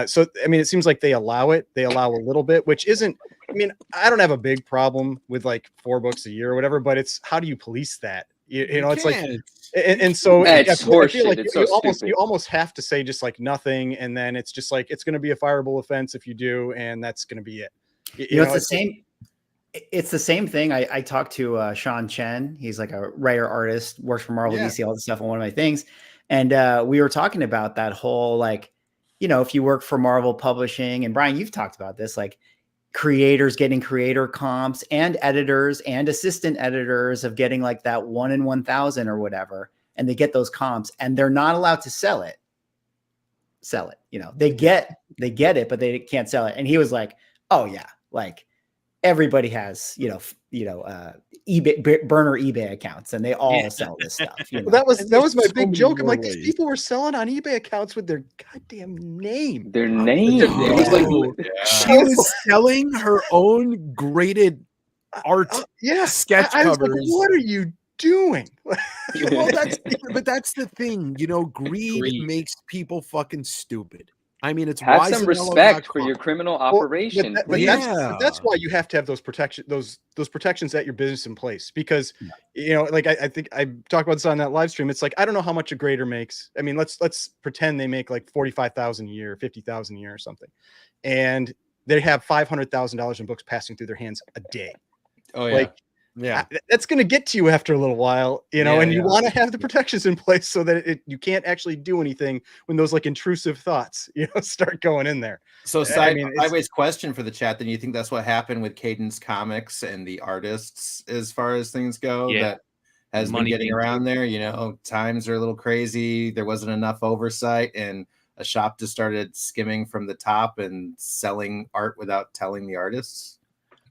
So, I mean, it seems like they allow it. They allow a little bit, which isn't, I mean, I don't have a big problem with 4 books a year or whatever, but it's how do you police that? It's so I feel like you almost have to say just nothing. And then it's just it's going to be a fireable offense if you do. And that's going to be it. It's the same thing. I talked to Sean Chen. He's a writer artist, works for Marvel, DC, all this stuff on one of my things. And we were talking about that whole, if you work for Marvel Publishing, and Brian, you've talked about this, creators getting creator comps and editors and assistant editors of getting that 1 in 1,000 or whatever. And they get those comps and they're not allowed to sell it. They get it, but they can't sell it. And he was like, oh yeah. Everybody has, eBay burner eBay accounts, and they all sell this stuff. Well, that was my big joke. I'm these people were selling on eBay accounts with their goddamn name. Their name. She was selling her own graded art. Sketch covers. What are you doing? Well, that's the thing. Greed makes people fucking stupid. I mean, it's have some respect for your criminal operation. That's why you have to have those protections at your business in place, because I think I talked about this on that live stream. It's I don't know how much a grader makes. I mean, let's pretend they make $45,000 a year, $50,000 a year or something, and they have $500,000 in books passing through their hands a day. Oh yeah. That's going to get to you after a little while, and you want to have the protections in place so that you can't actually do anything when those intrusive thoughts, start going in there. So sideways question for the chat. Then you think that's what happened with Cadence Comics and the artists as far as things go? Yeah. That has been getting around there. Times are a little crazy. There wasn't enough oversight, and a shop just started skimming from the top and selling art without telling the artists?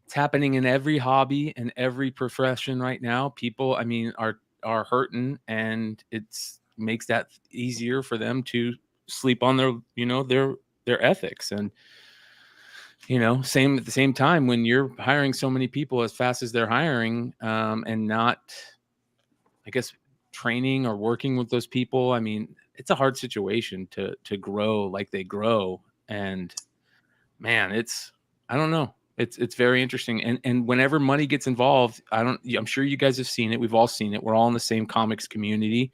It's happening in every hobby and every profession right now. People, I mean, are hurting, and it's makes that easier for them to sleep on their, you know, their ethics. And same at the same time, when you're hiring so many people as fast as they're hiring, and not, I guess, training or working with those people. I mean, it's a hard situation to grow like they grow. And man, I don't know. It's very interesting. And whenever money gets involved, I'm sure you guys have seen it. We've all seen it. We're all in the same comics community.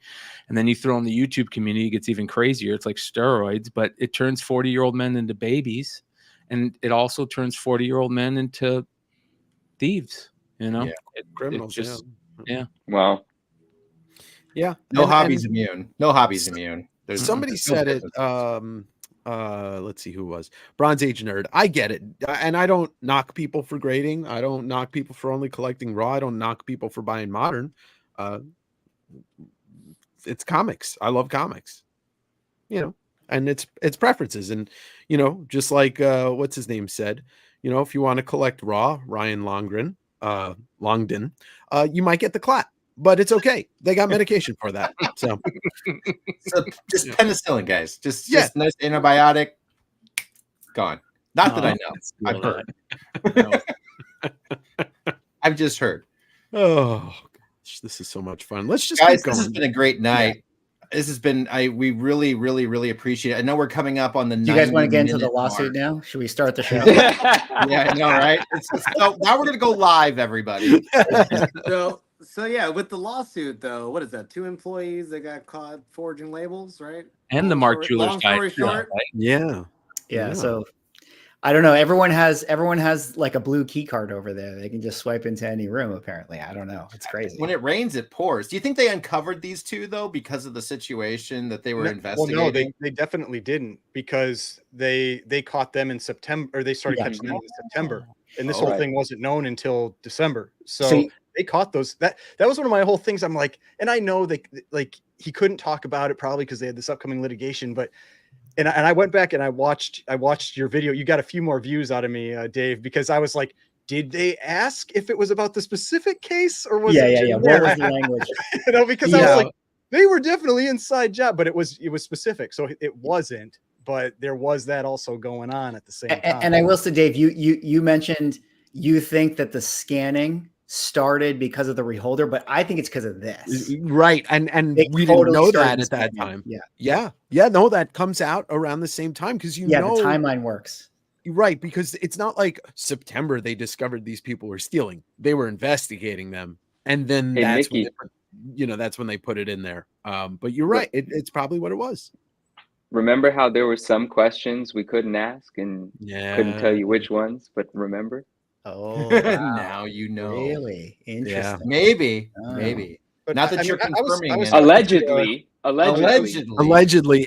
And then you throw in the YouTube community, it gets even crazier. It's like steroids, but it turns 40-year-old men into babies. And it also turns 40-year-old men into thieves, Yeah. Criminals. Yeah. Wow. Yeah. No hobby's immune. No hobby's immune. Somebody said it. Let's see who it was. Bronze Age Nerd. I get it. And I don't knock people for grading. I don't knock people for only collecting raw. I don't knock people for buying modern. It's comics. I love comics. And it's preferences. And, just like what's his name said, if you want to collect raw, Ryan Longden, you might get the clap. But it's okay. They got medication for that. So just penicillin, guys. Just nice antibiotic. Gone. Not that I know. I've heard. I've just heard. Oh gosh, this is so much fun. Let's just guys. Keep going. This has been a great night. Yeah. This has been. We really, really, really appreciate it. I know we're coming up on the. Do you guys want to get into the lawsuit now? Should we start the show? Yeah, I know, right? So now we're gonna go live, everybody. So yeah, with the lawsuit though, what is that? 2 employees that got caught forging labels, right? And the Mark Jewelers long guy. story short. Right? Yeah. So I don't know. Everyone has like a blue key card over there. They can just swipe into any room. Apparently, I don't know. It's crazy. When it rains, it pours. Do you think they uncovered these 2 though because of the situation that they were investigating? Well, no, they definitely didn't, because they caught them in September, or they started catching them in September, and this whole thing wasn't known until December. So they caught those. That was one of my whole things. I'm like, and I know they he couldn't talk about it probably because they had this upcoming litigation, but. And I went back and I watched your video. You got a few more views out of me, Dave, because I was like, did they ask if it was about the specific case or was it? Yeah. What was the language? Because I was like, they were definitely inside job, but it was specific, so it wasn't. But there was that also going on at the same time. And I will say, Dave, you mentioned you think that the scanning started because of the reholder, but I think it's because of this. Right. And we didn't know that at that time. Yeah. No, that comes out around the same time because the timeline works. Right. Because it's not like September they discovered these people were stealing. They were investigating them. And then that's when they put it in there. But you're right. It's probably what it was. Remember how there were some questions we couldn't ask and couldn't tell you which ones, but remember? Oh, wow. Now you know. Really interesting. Yeah. Maybe. But not that you're confirming it. Allegedly.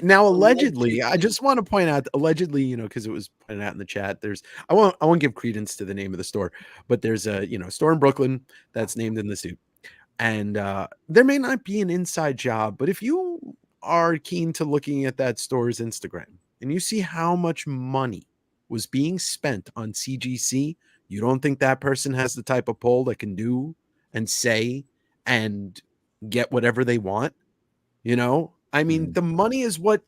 Now, allegedly, I just want to point out, allegedly, because it was pointed out in the chat. I won't give credence to the name of the store, but there's a store in Brooklyn that's named in the suit, and there may not be an inside job, but if you are keen to looking at that store's Instagram and you see how much money was being spent on CGC. You don't think that person has the type of pull that can do and say and get whatever they want? I mean, the money is what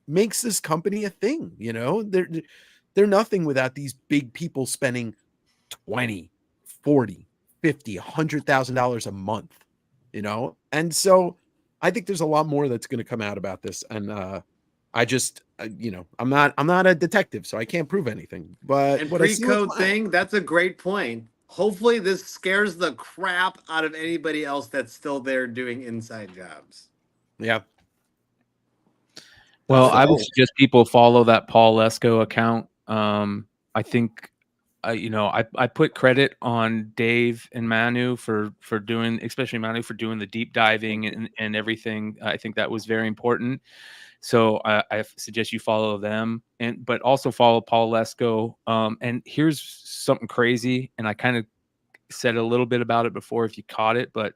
makes this company a thing. They're nothing without these big people spending $20, $40, $50, $100,000 a month, and so I think there's a lot more that's going to come out about this. And I just, I'm not a detective, so I can't prove anything. But and pre-code thing, that's a great point. Hopefully this scares the crap out of anybody else that's still there doing inside jobs. Yeah. Well, I would suggest people follow that Paul Lesko account. I think, I put credit on Dave and Manu for doing, especially Manu for doing the deep diving and everything. I think that was very important. So I suggest you follow them, but also follow Paul Lesko. And here's something crazy, and I kind of said a little bit about it before if you caught it, but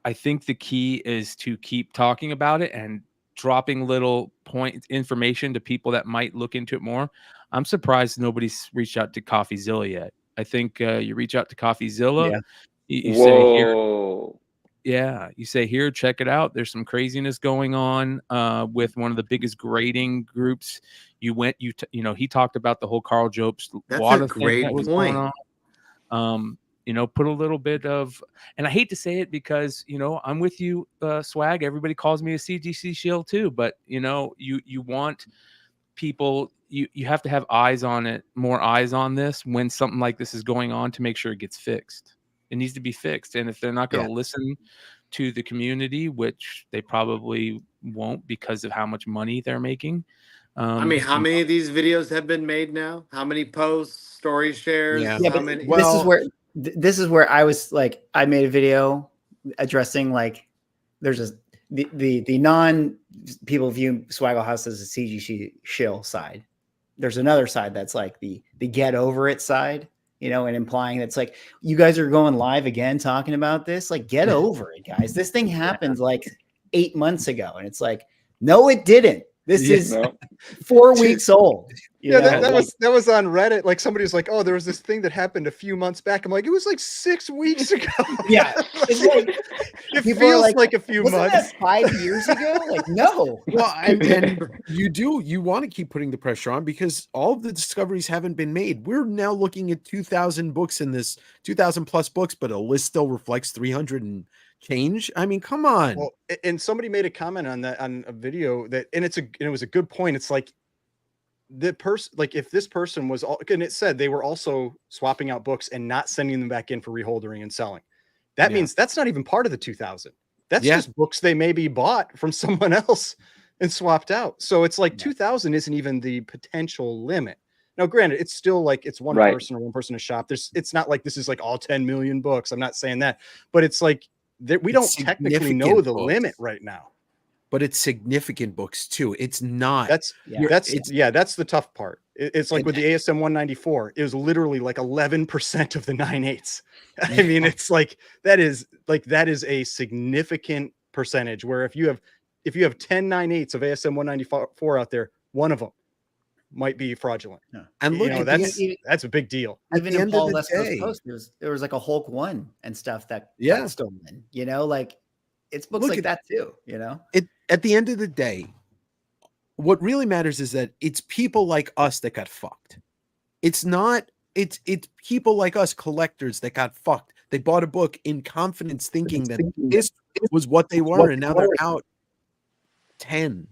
I think the key is to keep talking about it and dropping little point information to people that might look into it more. I'm surprised nobody's reached out to CoffeeZilla yet. I think you reach out to CoffeeZilla. Yeah. You say here, Whoa. yeah, you say here, check it out. There's some craziness going on with one of the biggest grading groups. You know, he talked about the whole Carl Jobst That's water a thing great that was point. going on. You know, put a little bit of, and I hate to say it because, you know, I'm with you, Swag. Everybody calls me a CGC shield too, but you know, you want people, you have to have eyes on it, more eyes on this when something like this is going on to make sure it gets fixed. It needs to be fixed. And if they're not going to listen to the community, which they probably won't because of how much money they're making. I mean, how many of these videos have been made now? How many posts, story shares? Yeah. Yeah, How but many? this is where I was like, I made a video addressing like there's a the non people view Swagglehaus as a CGC shill side. There's another side that's like the get over it side, you know, and implying that's like, you guys are going live again talking about this. Like, get over it, guys. This thing happened like 8 months ago, and it's like, no, it didn't. This is 4 weeks old. Yeah, that was on Reddit. Like somebody was like, "Oh, there was this thing that happened a few months back." I'm like, "It was like 6 weeks ago." Yeah, it's like, it feels like a few months. That 5 years ago? Like, no. Well, and you want to keep putting the pressure on because all of the discoveries haven't been made. We're now looking at 2,000 books in this 2,000 plus books, but a list still reflects 300 and change. I mean, come on. Well, and somebody made a comment on that on a video that, and it was a good point. It's like the person, like if this person was all, and it said they were also swapping out books and not sending them back in for reholdering and selling. That means that's not even part of the 2,000. That's just books they maybe bought from someone else and swapped out. So it's like 2,000 isn't even the potential limit. Now, granted, it's still like it's one person or one person a shop. It's not like this is like all 10 million books. I'm not saying that, but it's like we don't technically know the limit right now. But it's significant books too. It's not. That's the tough part. It's like with the ASM 194, it was literally like 11% of the 9/8. I mean, it's like that is a significant percentage. Where if you have 10 9/8 of ASM 194 out there, one of them might be fraudulent. Yeah. And look, that's a big deal. Even in Paul Lesko's post, there was like a Hulk 1 and stuff that got stolen. You know, like it's books like that too. You know, at the end of the day, what really matters is that it's people like us that got fucked. It's people like us collectors that got fucked. They bought a book in confidence thinking that this was what they were, and now they're out 10,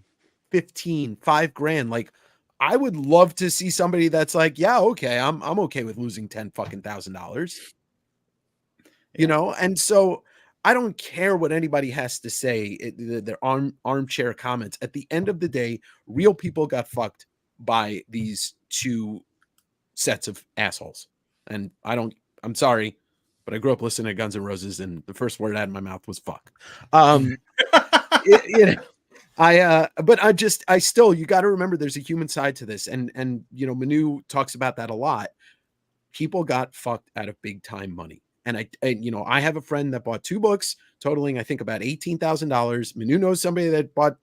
15, $5,000. Like, I would love to see somebody that's like, yeah, okay, I'm okay with losing $10,000. You know, and so I don't care what anybody has to say. Their armchair comments. At the end of the day, real people got fucked by these two sets of assholes. And I'm sorry, but I grew up listening to Guns N' Roses, and the first word out of my mouth was fuck. You know, I still, you got to remember there's a human side to this. And, you know, Manu talks about that a lot. People got fucked out of big time money. And I have a friend that bought 2 books totaling, I think, about $18,000. Manu knows somebody that bought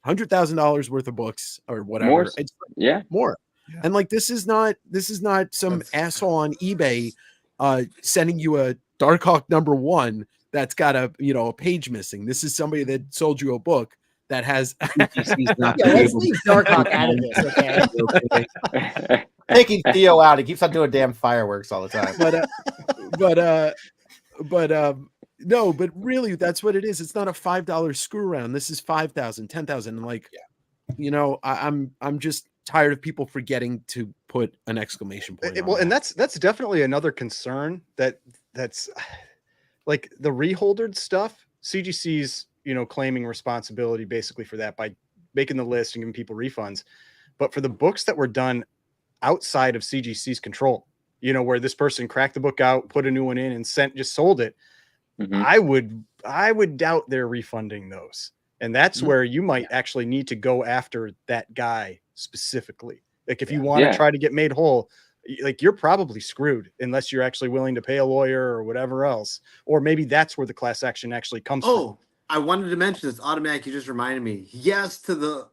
$100,000 worth of books or whatever. More. More. Yeah. And like, this is not some asshole on eBay sending you a Darkhawk #1 that's got a page missing. This is somebody that sold you a book that has. Let's leave Darkhawk out of this, okay? Taking Theo out, he keeps on doing damn fireworks all the time. No, but really, that's what it is. It's not a $5 screw around. This is 5,000, 10,000. Like, I'm just tired of people forgetting to put an exclamation point. Well, and that's definitely another concern that's like the reholdered stuff. CGC's claiming responsibility basically for that by making the list and giving people refunds. But for the books that were done outside of CGC's control, where this person cracked the book out, put a new one in, and just sold it, I would doubt they're refunding those. And that's where you might actually need to go after that guy specifically. Like if you want to try to get made whole, like you're probably screwed unless you're actually willing to pay a lawyer or whatever else. Or maybe that's where the class action actually comes from. I wanted to mention this. Automatic, you just reminded me. Yes to the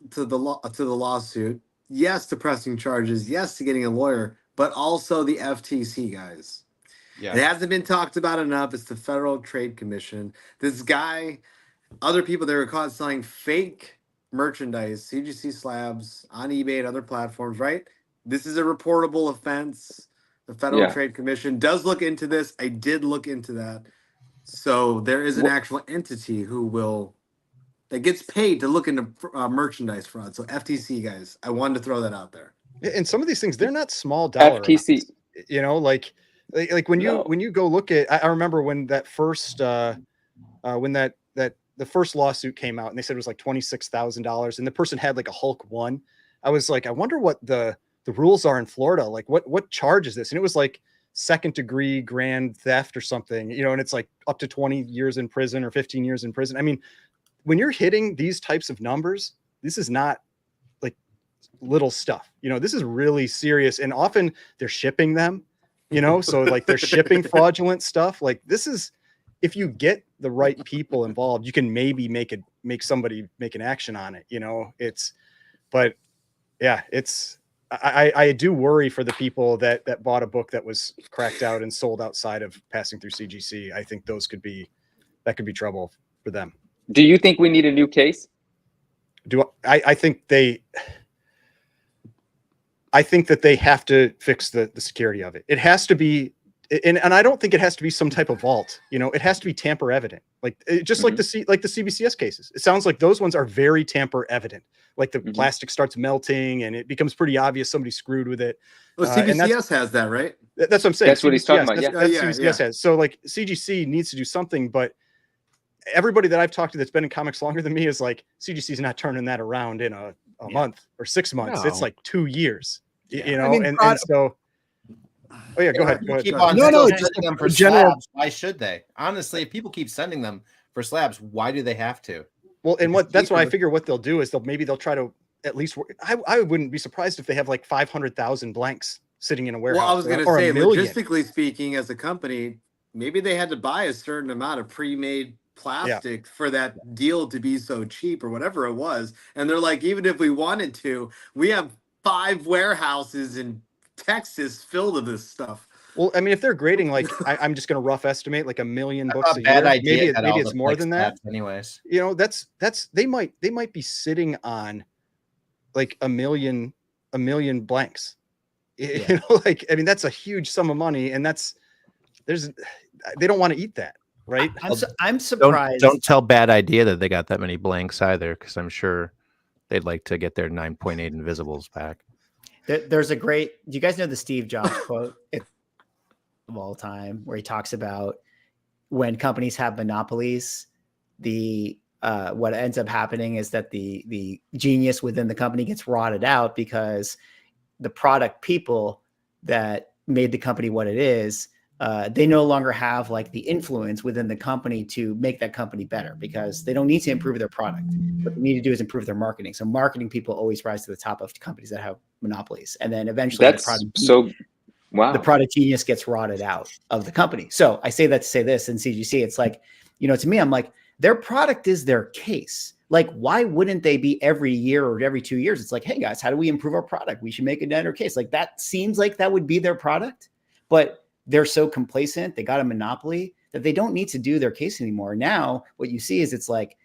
lawsuit. Yes to pressing charges. Yes to getting a lawyer, but also the FTC, guys. Yeah. It hasn't been talked about enough. It's the Federal Trade Commission. This guy, other people, they were caught selling fake merchandise, CGC slabs on eBay and other platforms, right? This is a reportable offense. The Federal Trade Commission does look into this. I did look into that. So there is an actual entity that gets paid to look into merchandise fraud. So FTC, guys, I wanted to throw that out there. And some of these things, they're not small dollar FTC amounts, you know, like when you go look at, I remember when that first when the first lawsuit came out and they said it was like $26,000 and the person had like a Hulk 1. I was like, I wonder what the rules are in Florida. Like what charge is this? And it was like second-degree grand theft or something, you know, and it's like up to 20 years in prison or 15 years in prison. I mean, when you're hitting these types of numbers, this is not like little stuff, you know, this is really serious. And often they're shipping them, you know, so like they're shipping fraudulent stuff. Like this is, if you get the right people involved, you can maybe make somebody make an action on it, you know. But yeah, I do worry for the people that bought a book that was cracked out and sold outside of passing through CGC. I think that could be trouble for them. Do you think we need a new case? I think that they have to fix the security of it. It has to be, and I don't think it has to be some type of vault. You know, it has to be tamper evident, like just like the CBCS cases. It sounds like those ones are very tamper evident. Like the plastic starts melting and it becomes pretty obvious somebody screwed with it. Well, CBCS has that, right? That's what I'm saying. That's what he's talking about. CBCS has. So like CGC needs to do something, but everybody that I've talked to that's been in comics longer than me is like, CGC is not turning that around in a month or 6 months. No. It's like 2 years, you know, I mean, and so. Oh yeah, go ahead. Keep on sending them for slabs. Why should they? Honestly, if people keep sending them for slabs, why do they have to? Well, and that's why I figure what they'll do is they'll try to at least. I wouldn't be surprised if they have like 500,000 blanks sitting in a warehouse. Well, I was going to say, logistically speaking, as a company, maybe they had to buy a certain amount of pre-made plastic for that deal to be so cheap or whatever it was, and they're like, even if we wanted to, we have 5 warehouses in Texas filled with this stuff. Well, I mean, if they're grading, like I'm just going to rough estimate like 1 million books a year. Maybe it's more than that. Anyways, you know, that's they might be sitting on like a million blanks. You know, like I mean, that's a huge sum of money, and they don't want to eat that, right? I'm surprised. Don't tell Bad Idea that they got that many blanks either, because I'm sure they'd like to get their 9.8 invisibles back. There's a great. Do you guys know the Steve Jobs quote of all time, where he talks about when companies have monopolies, what ends up happening is that the genius within the company gets rotted out because the product people that made the company what it is, they no longer have like the influence within the company to make that company better, because they don't need to improve their product. What they need to do is improve their marketing. So marketing people always rise to the top of companies that have monopolies. And then eventually the product genius gets rotted out of the company. So I say that to say this in CGC, it's like, you know, to me, I'm like, their product is their case. Like, why wouldn't they be every year or every 2 years? It's like, hey guys, how do we improve our product? We should make a better case. Like that seems like that would be their product, but they're so complacent. They got a monopoly that they don't need to do their case anymore. Now what you see is it's like,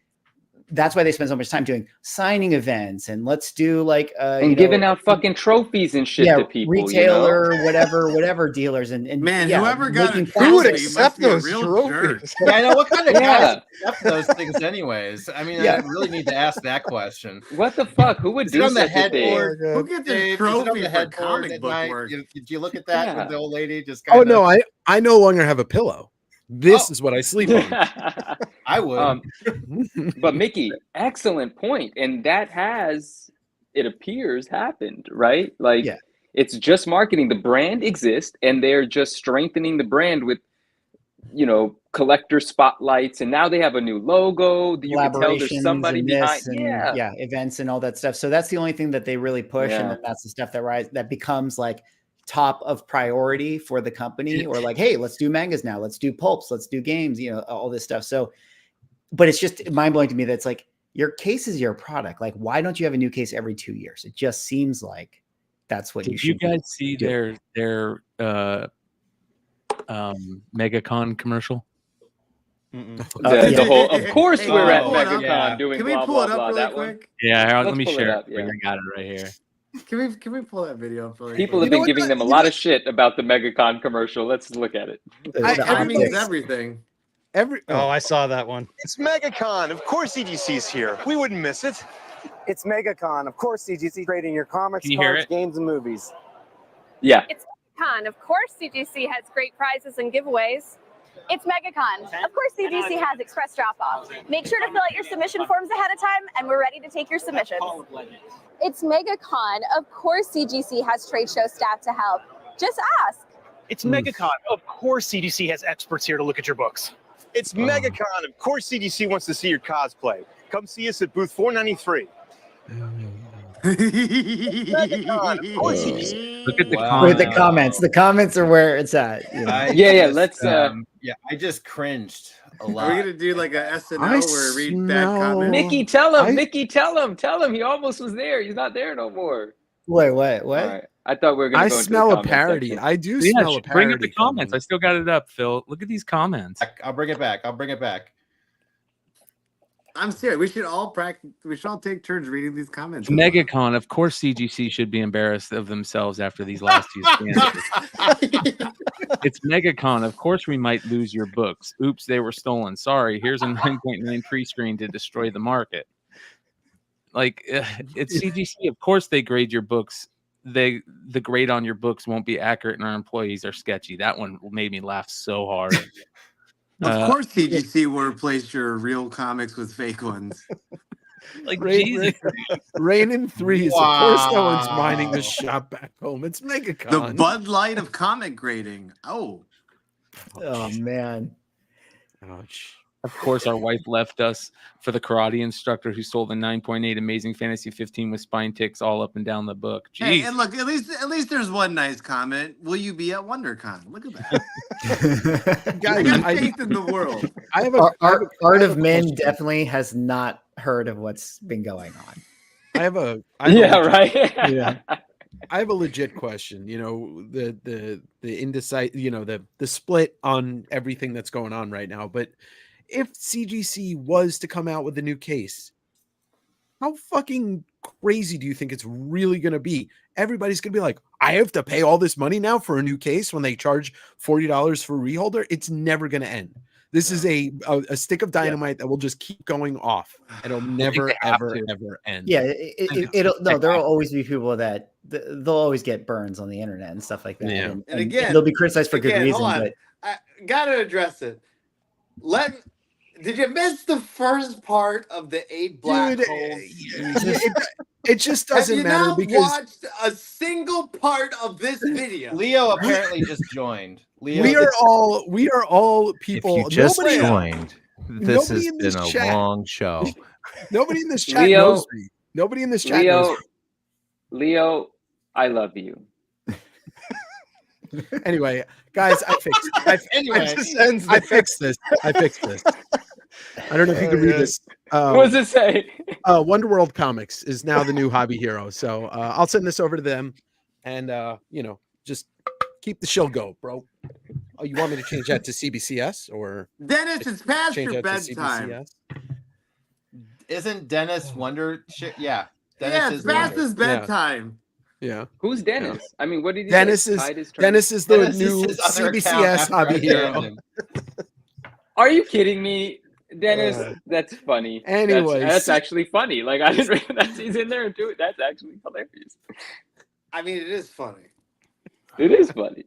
that's why they spend so much time doing signing events and let's do like and giving out fucking trophies and shit to people, retailer, you know? whatever dealers and man, whoever got who would accept those trophies? Yeah, I know what kind of guys accept those things anywads. I mean, I really need to ask that question. What the fuck? Who would do on the headboard? Who gets this trophy for comic book work? Did you look at that with the old lady just kind of? Oh no, I no longer have a pillow. This is what I sleep on. I would. But Mickey, excellent point. And that has, it appears, happened, right? Like, it's just marketing. The brand exists, and they're just strengthening the brand with, you know, collector spotlights. And now they have a new logo. You can tell there's somebody behind. Events and all that stuff. So that's the only thing that they really push. And then that's the stuff that becomes like top of priority for the company, or like, hey, let's do mangas now, let's do pulps, let's do games, you know, all this stuff. So but it's just mind blowing to me that it's like your case is your product. Like, why don't you have a new case every 2 years? It just seems like that's what Did you guys see their MegaCon commercial? The whole, of course, we're at MegaCon yeah. doing Can we blah pull blah it up blah. really That one. quick? Yeah, let Let's me pull it share it. up, yeah. I got it right here. Can we pull that video up really People quick? have been giving them a lot of shit about the MegaCon commercial. Let's look at it. Timing is everything. Oh, I saw that one. It's MegaCon. Of course CGC's here. We wouldn't miss it. It's MegaCon. Of course CGC trading your comics, Can you hear cards, it? games, and movies. Yeah. It's MegaCon. Of course, CGC has great prizes and giveaways. It's MegaCon. Of course, CGC has express drop-off. Make sure to fill out your submission forms ahead of time, and we're ready to take your submissions. It's MegaCon. Of course, CGC has trade show staff to help. Just ask. It's MegaCon. Of course, CGC has experts here to look at your books. It's MegaCon. Of course CGC wants to see your cosplay. Come see us at booth 493. MegaCon. Of course CGC. Look at the With the comments. The comments are where it's at. You know? Yeah. Let's. I just cringed a lot. Are we gonna do like a SNL I where we read bad smell- comments? Mickey, tell him. Mickey, tell him. Tell him. He almost was there. He's not there no more. Wait, what? All right. I thought we were going I to go into smell the a comment parody. section. I do Yeah, smell a parody. bring up the comments. I coming. still got it up, Phil. Look at these comments. I'll bring it back. I'll bring it back. I'm serious. We should all practice. We should all take turns reading these comments. MegaCon. Of course, CGC should be embarrassed of themselves after these last two scandals. It's MegaCon. Of course, we might lose your books. Oops, they were stolen. Sorry. Here's a 9.9 pre-screen to destroy the market. Like, it's CGC. Of course, they grade your books. The grade on your books won't be accurate, and our employees are sketchy. That one made me laugh so hard. Of course, CGC will replace your real comics with fake ones. Like, Rain, Jesus. Rain in threes. Of course, no one's minding the shop back home. It's MegaCon. The Bud Light of comic grading. Oh, man. Ouch. Of course, our wife left us for the karate instructor who sold a 9.8 Amazing Fantasy 15 with spine ticks all up and down the book. Jeez. hey, and look, at least there's one nice comment. Will you be at WonderCon? Look at that. I got faith in the world. I have a Art of Men definitely has not heard of what's been going on. I have a Right. Yeah. I have a legit question. You know, the indecisive, you know, the split on everything that's going on right now. But if CGC was to come out with a new case, how fucking crazy do you think it's really going to be? Everybody's going to be like, I have to pay all this money now for a new case when they charge $40 for a reholder. It's never going to end. This is a stick of dynamite that will just keep going off. It'll never, ever end. Yeah, there'll always be people that they'll always get burns on the internet and stuff like that. Yeah. And again, they'll be criticized for good reason. But I gotta address it. Did you miss the first part of the 8 black Dude, holes? it just doesn't matter Have you because not watched a single part of this video? Leo apparently just joined. Leo, we are all people. If you just nobody, joined, this nobody has in this been a chat- long show. Nobody in this chat Leo- knows me. Nobody in this chat knows me. Leo, I love you. Anyway, guys, I fixed it. I fixed this. I don't know if you can read this. What does it say? Wonder World Comics is now the new hobby hero. So I'll send this over to them and, just keep the show go, bro. Oh, you want me to change that to CBCS or Dennis, it's past change your that to bedtime. CBCS? isn't Dennis Wonder shit? Yeah. Yeah, Dennis it's is past Wonder. his bedtime. Yeah. Who's Dennis? I mean, what did he Dennis say? is Hide his Dennis is the Dennis is new his other account CBCS after hobby I hero. banned him. Are you kidding me, Dennis? That's funny. Anyways. that's actually funny. Like I didn't realize he's in there and do it. That's actually hilarious. I mean, it is funny. It is funny.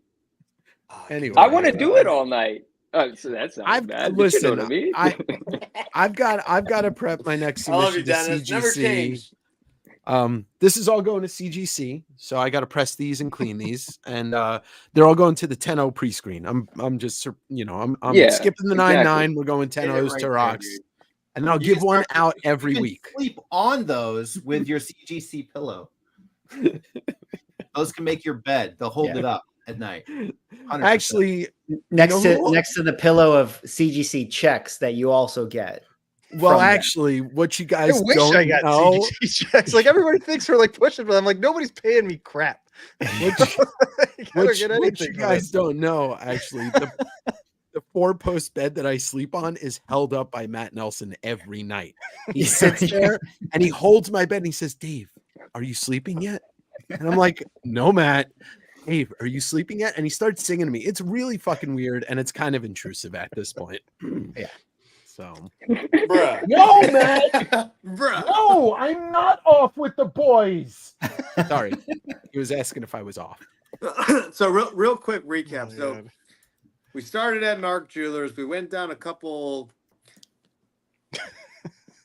Anyway, I want to do it all night. So that's not bad. But you know what I mean? I've got to prep my next I love submission you, to Dennis. Never change. CGC. This is all going to CGC, so I got to press these and clean these, and they're all going to the 10-0 pre-screen. I'm just I'm Yeah, skipping the exactly. 9-9. We're going 10-0s to rocks, and then I'll You give can one start- out You every can week. Sleep on those with your CGC pillow. Those can make your bed. They'll hold it up at night. 100%. Actually, next You know to the pillow of CGC checks that you also get. Well, actually, what you I guys wish don't I got know, CGC checks. Like everybody thinks we're like pushing, but I'm like, nobody's paying me crap. what you guys don't know, actually, the 4-post bed that I sleep on is held up by Matt Nelson every night. He sits there and he holds my bed and he says, "Dave, are you sleeping yet?" And I'm like, "No, Matt. Dave, are you sleeping yet?" And he starts singing to me. It's really fucking weird and it's kind of intrusive at this point. Yeah. So, Bruh. no, Matt. Bruh. No, I'm not off with the boys. Sorry. He was asking if I was off. So real quick recap. So we started at Narc Jewelers. We went down a couple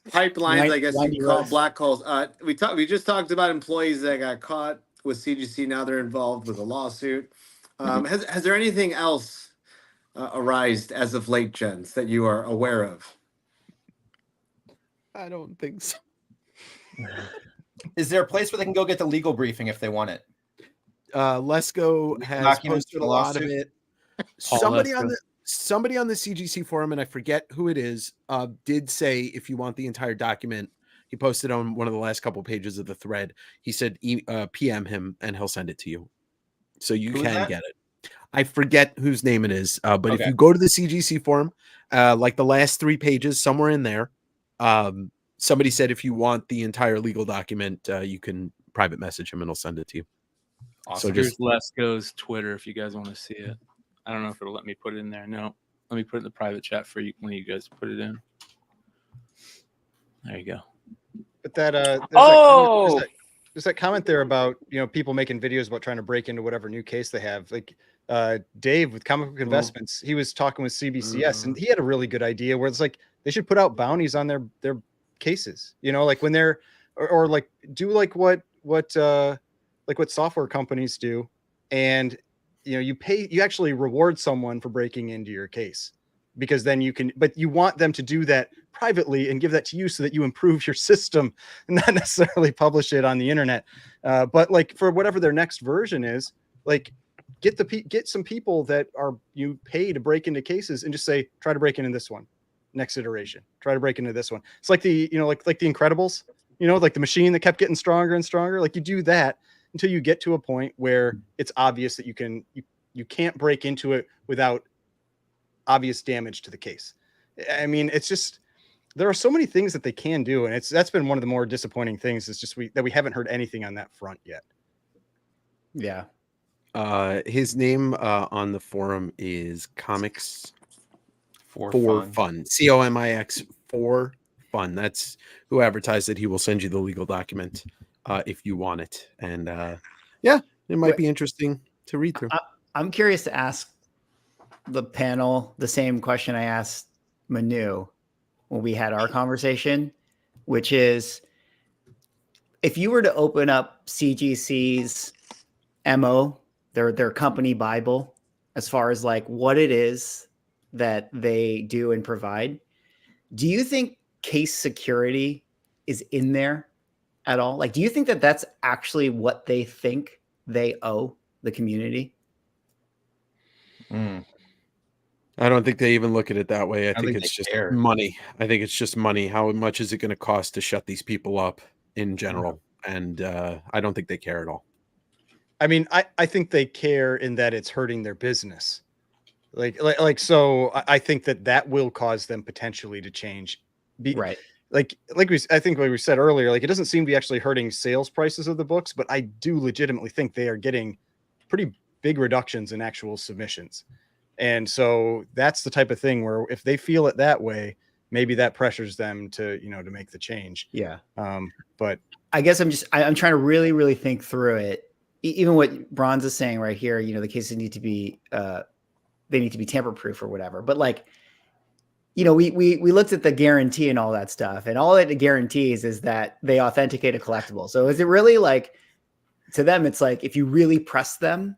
pipelines, I guess you call black holes. We just talked about employees that got caught with CGC. Now they're involved with a lawsuit. Has there anything else arised as of late, gents, that you are aware of? I don't think so. Is there a place where they can go get the legal briefing if they want it? Lesko has Documents posted for a the lot of lawsuit? it. Somebody on the CGC forum, and I forget who it is, did say if you want the entire document, he posted on one of the last couple pages of the thread. He said PM him and he'll send it to you, so you can get it. I forget whose name it is, but if you go to the CGC forum, like the last 3 pages, somewhere in there, somebody said if you want the entire legal document, you can private message him and he'll send it to you. Awesome. So here's Lesko's Twitter if you guys want to see it. I don't know if it'll let me put it in there. No, let me put it in the private chat for you when you guys put it in. There you go. But that there's that comment there about, you know, people making videos about trying to break into whatever new case they have. Like Dave with Comic Book Investments, he was talking with CBCS and he had a really good idea where it's like they should put out bounties on their cases, you know, like when they're or like do like what software companies do, and you know, you actually reward someone for breaking into your case, because then you can, but you want them to do that privately and give that to you so that you improve your system and not necessarily publish it on the internet. But like for whatever their next version is, like get some people that are you pay to break into cases and just say, try to break into this one. Next iteration, try to break into this one. It's like the, you know, like the Incredibles, you know, like the machine that kept getting stronger and stronger. Like you do that until you get to a point where it's obvious that you can't break into it without obvious damage to the case. I mean, it's just, there are so many things that they can do. And that's been one of the more disappointing things is just that we haven't heard anything on that front yet. Yeah. His name on the forum is Comics for Fun. COMIX for Fun. That's who advertised that he will send you the legal document if you want it. And yeah, it might be interesting to read through. I'm curious to ask the panel the same question I asked Manu when we had our conversation, which is, if you were to open up CGC's MO, their company Bible, as far as like what it is that they do and provide, do you think case security is in there at all? Like, do you think that that's actually what they think they owe the community? I don't think they even look at it that way. I think it's just money. I think it's just money. How much is it going to cost to shut these people up in general? And I don't think they care at all. I mean, I think they care in that it's hurting their business. So I think that will cause them potentially to change. Right. I think like we said earlier, like it doesn't seem to be actually hurting sales prices of the books, but I do legitimately think they are getting pretty big reductions in actual submissions. And so that's the type of thing where if they feel it that way, maybe that pressures them to, you know, to make the change. Yeah. But I guess I'm trying to really, really think through it. Even what Bronze is saying right here, you know, the cases need to be, they need to be tamper proof or whatever. But like, you know, we looked at the guarantee and all that stuff, and all it guarantees is that they authenticate a collectible. So is it really like, to them, it's like, if you really press them,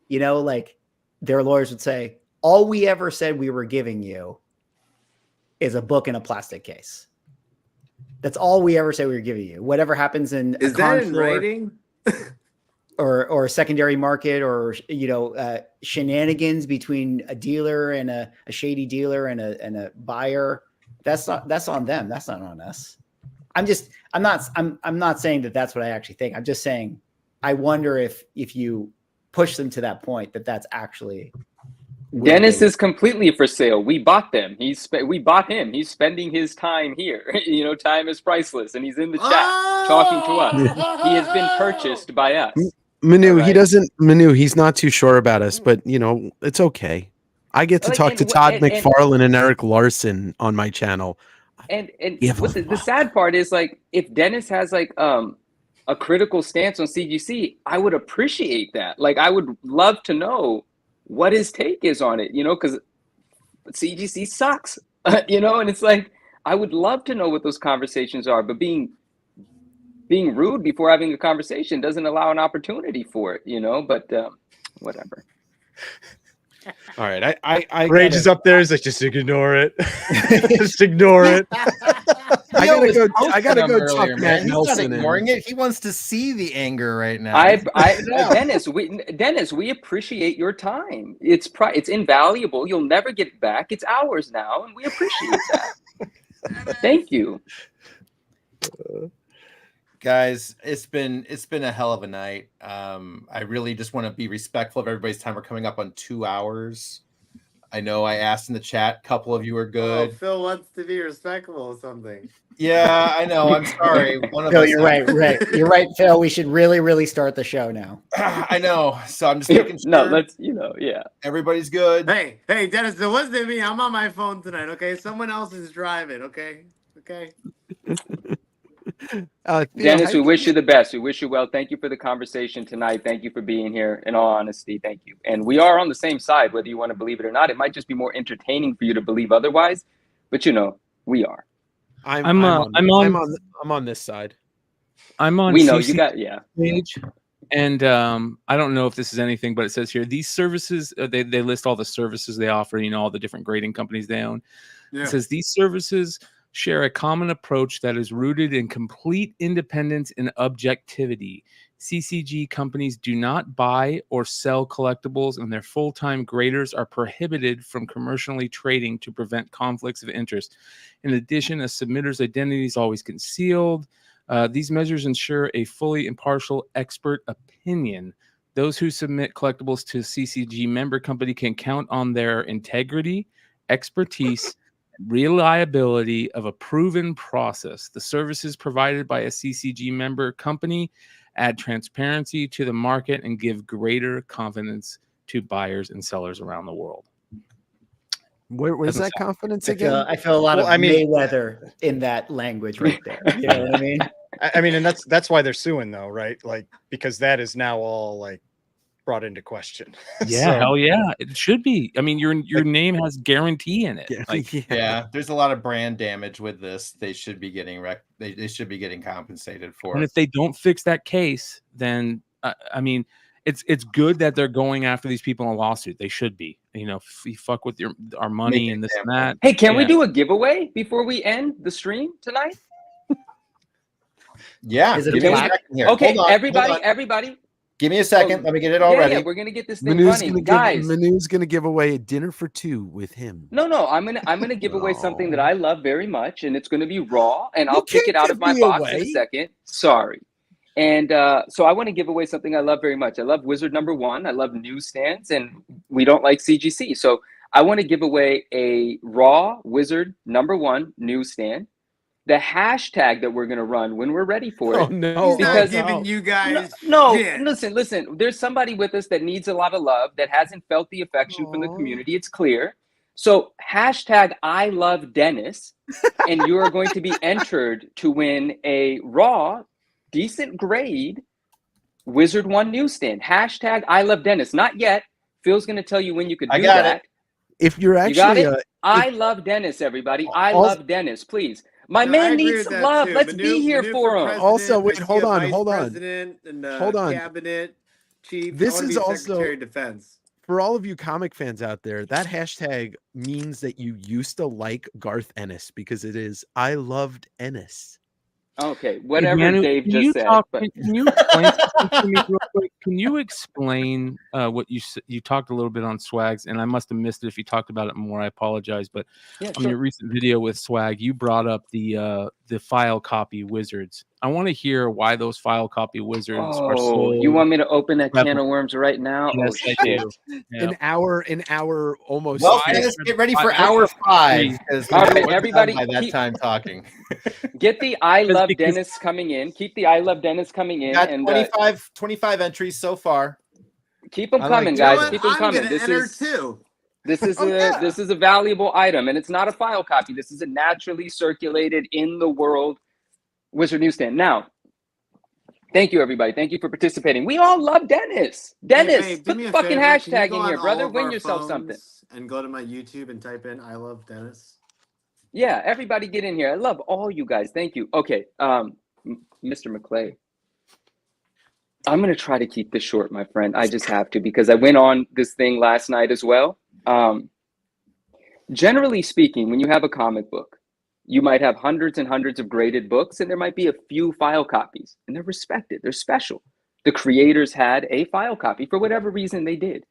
you know, like their lawyers would say, all we ever said we were giving you is a book in a plastic case. That's all we ever said we were giving you. Whatever happens in is that in writing? or a secondary market, or, you know, shenanigans between a dealer and a shady dealer and a buyer, That's on them. That's not on us. I'm not saying that that's what I actually think. I'm just saying I wonder if you push them to that point that's actually Dennis is completely for sale. We bought them. We bought him. He's spending his time here. Time is priceless, and he's in the chat talking to us. He has been purchased by us. Manu, right. He's not too sure about us, but it's okay. I get to talk to Todd McFarlane and Eric Larson on my channel. And the sad part is, like, if Dennis has like a critical stance on CGC, I would appreciate that. Like, I would love to know what his take is on it, because CGC sucks, and it's like, I would love to know what those conversations are, but being rude before having a conversation doesn't allow an opportunity for it, but whatever. All right. I Rage is up there. He's like, just ignore it. Just ignore it. I gotta go talk Matt Nelson. He's not ignoring it. He wants to see the anger right now. Dennis, we appreciate your time. It's invaluable. You'll never get it back. It's ours now, and we appreciate that. Thank you. Guys, it's been a hell of a night. I really just want to be respectful of everybody's time. We're coming up on 2 hours. I know I asked in the chat, a couple of you are good. Oh, Phil wants to be respectful or something. Yeah, I know. I'm sorry. Phil, you're right. You're right, Phil. We should really start the show now. I know. So I'm just making sure. No, let's, yeah. Everybody's good. Hey, Dennis, it wasn't me. I'm on my phone tonight, okay? Someone else is driving, okay? Okay. Dennis, we wish you the best. We wish you well. Thank you for the conversation tonight. Thank you for being here. In all honesty, thank you. And we are on the same side, whether you want to believe it or not. It might just be more entertaining for you to believe otherwise, but we are. I'm on this side. I'm on. We know CC you got page, and I don't know if this is anything, but it says here these services. They list all the services they offer. All the different grading companies they own. Yeah. It says these services share a common approach that is rooted in complete independence and objectivity. CCG companies do not buy or sell collectibles, and their full-time graders are prohibited from commercially trading to prevent conflicts of interest. In addition, a submitter's identity is always concealed. These measures ensure a fully impartial expert opinion. Those who submit collectibles to a CCG member company can count on their integrity, expertise, reliability of a proven process. The services provided by a CCG member company add transparency to the market and give greater confidence to buyers and sellers around the world. Where's that confidence again? I feel a lot of Mayweather in that language right there. You know what I mean? I mean, and that's why they're suing, though, right? Like, because that is now all like brought into question. Yeah, hell yeah, it should be. I mean, your name has guarantee in it. Yeah, there's a lot of brand damage with this. They should be getting they should be getting compensated for. And if they don't fix that case, then I mean, it's good that they're going after these people in a lawsuit. They should be. If you fuck with our money and this and that. Hey, can we do a giveaway before we end the stream tonight? Yeah. Okay, everybody. Give me a second. Let me get it all ready. Yeah, we're gonna get this thing running, guys. Manu's gonna give away a dinner for two with him. No, I'm gonna give away something that I love very much, and it's gonna be raw, and I'll pick it out of my box in a second. Sorry. And so I want to give away something I love very much. I love Wizard #1. I love Newsstands, and we don't like CGC. So I want to give away a raw Wizard #1 Newsstand. The hashtag that we're going to run when we're ready for it. Oh, no. Because giving you guys listen, there's somebody with us that needs a lot of love, that hasn't felt the affection from the community. It's clear. So hashtag I love Dennis, and you are going to be entered to win a raw, decent grade Wizard 1 Newsstand. Hashtag I love Dennis. Not yet. Phil's going to tell you when you could do that. If you're actually, I love Dennis, everybody. I love Dennis, please. My man needs love. Let's be here for him. Also, wait, hold on. President and cabinet chief. This is also Secretary of Defense. For all of you comic fans out there, that hashtag means that you used to like Garth Ennis, because it is I loved Ennis. Okay, whatever Manu, Dave can just you said. talk? But Can you explain something to me real quick? Can you explain what you talked a little bit on Swags, and I must have missed it if you talked about it more. I apologize, but yeah, on sure. your recent video with Swag, you brought up the file copy wizards. I want to hear why those file copy wizards are so. You want me to open that can prevalent. of worms right now? Yes, Oh I shit! do. Yeah. An hour almost. Well, Why- let's get ready for why- hour 5 because All right, we're everybody, done by that keep- time talking. Get the I Because- love because- Dennis coming in. Keep the I love Dennis coming in, Got and 25 entries so far. keep them I like coming, doing guys. You know Keep what? them I'm coming. gonna This enter is too. this is Oh, yeah. this is a valuable item, and it's not a file copy. This is a naturally circulated in the world Wizard Newsstand. Now, thank you, everybody. Thank you for participating. We all love Dennis. Dennis, Hey, babe, do put me the a fucking favor. Can you hashtag go in on here, all brother. of Win our yourself something. phones and go to my YouTube and type in I love Dennis? Yeah, everybody get in here. I love all you guys. Thank you. Okay, Mr. McClay. I'm going to try to keep this short, my friend. I just have to because I went on this thing last night as well. Generally speaking, when you have a comic book, you might have hundreds and hundreds of graded books, and there might be a few file copies, and they're respected. They're special. The creators had a file copy for whatever reason they did.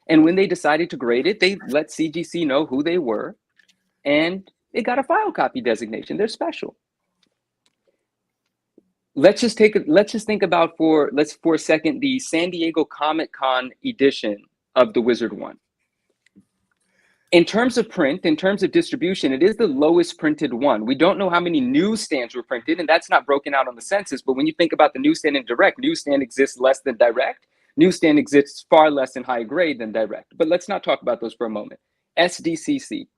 And when they decided to grade it, they let CGC know who they were, and it got a file copy designation. They're special. Let's think about for a second the San Diego Comic-Con edition of the Wizard One. In terms of print, in terms of distribution, it is the lowest printed one. We don't know how many newsstands were printed, and that's not broken out on the census. But when you think about the newsstand and direct, newsstand exists less than direct. Newsstand exists far less in high grade than direct. But let's not talk about those for a moment. SDCC.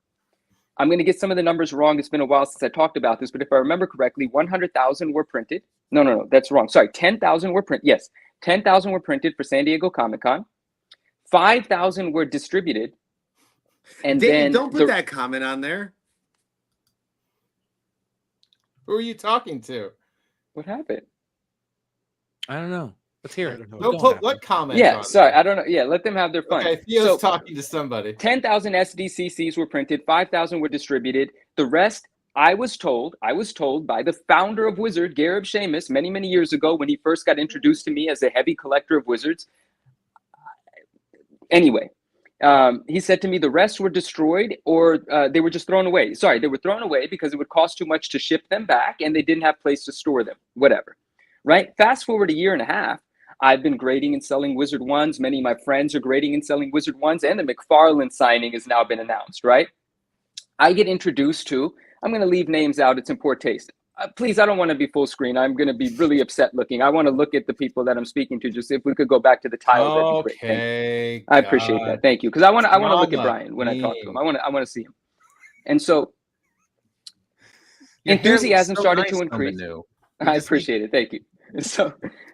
I'm going to get some of the numbers wrong. It's been a while since I talked about this, but if I remember correctly, 100,000 were printed. No, that's wrong. Sorry, 10,000 were printed. Yes, 10,000 were printed for San Diego Comic-Con. 5,000 were distributed. And Dave, then don't put that comment on there. Who are you talking to? What happened? I don't know. Let's hear it. Don't put what comment? Yeah, sorry, I don't know. Yeah, let them have their fun. Okay, Theo's talking to somebody. 10,000 SDCCs were printed, 5,000 were distributed. The rest, I was told by the founder of Wizard, Garib Shamus, many, many years ago when he first got introduced to me as a heavy collector of Wizards. Anyway, he said to me the rest were destroyed or they were just thrown away. Sorry, they were thrown away because it would cost too much to ship them back and they didn't have place to store them, whatever. Right? Fast forward a year and a half. I've been grading and selling Wizard Ones. Many of my friends are grading and selling Wizard Ones, and the McFarlane signing has now been announced, right? I get introduced to, I'm going to leave names out. It's in poor taste. Please, I don't want to be full screen. I'm going to be really upset looking. I want to look at the people that I'm speaking to. Just if we could go back to the title, that'd be great. Thank you. I appreciate that. Thank you. Because I want to look at Bryan when I talk to him. I want to see him. And so enthusiasm started to increase. I appreciate it. Thank you.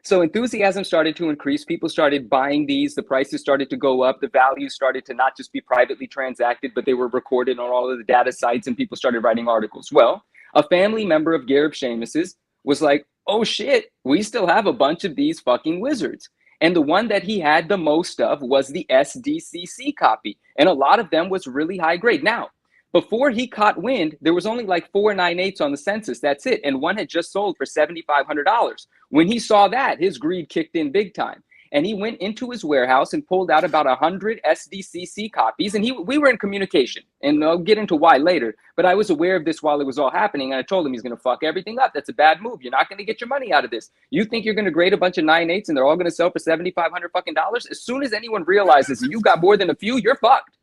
So enthusiasm started to increase. People started buying these. The prices started to go up. The value started to not just be privately transacted, but they were recorded on all of the data sites and people started writing articles. Well, a family member of Garib Shamus's was like, oh shit, we still have a bunch of these fucking wizards. And the one that he had the most of was the SDCC copy. And a lot of them was really high grade. Now, before he caught wind, there was only like 498s on the census. That's it. And one had just sold for $7,500. When he saw that, his greed kicked in big time. And he went into his warehouse and pulled out about 100 SDCC copies. And we were in communication. And I'll get into why later. But I was aware of this while it was all happening. And I told him he's going to fuck everything up. That's a bad move. You're not going to get your money out of this. You think you're going to grade a bunch of 9.8s and they're all going to sell for $7,500 fucking dollars? As soon as anyone realizes you got more than a few, you're fucked.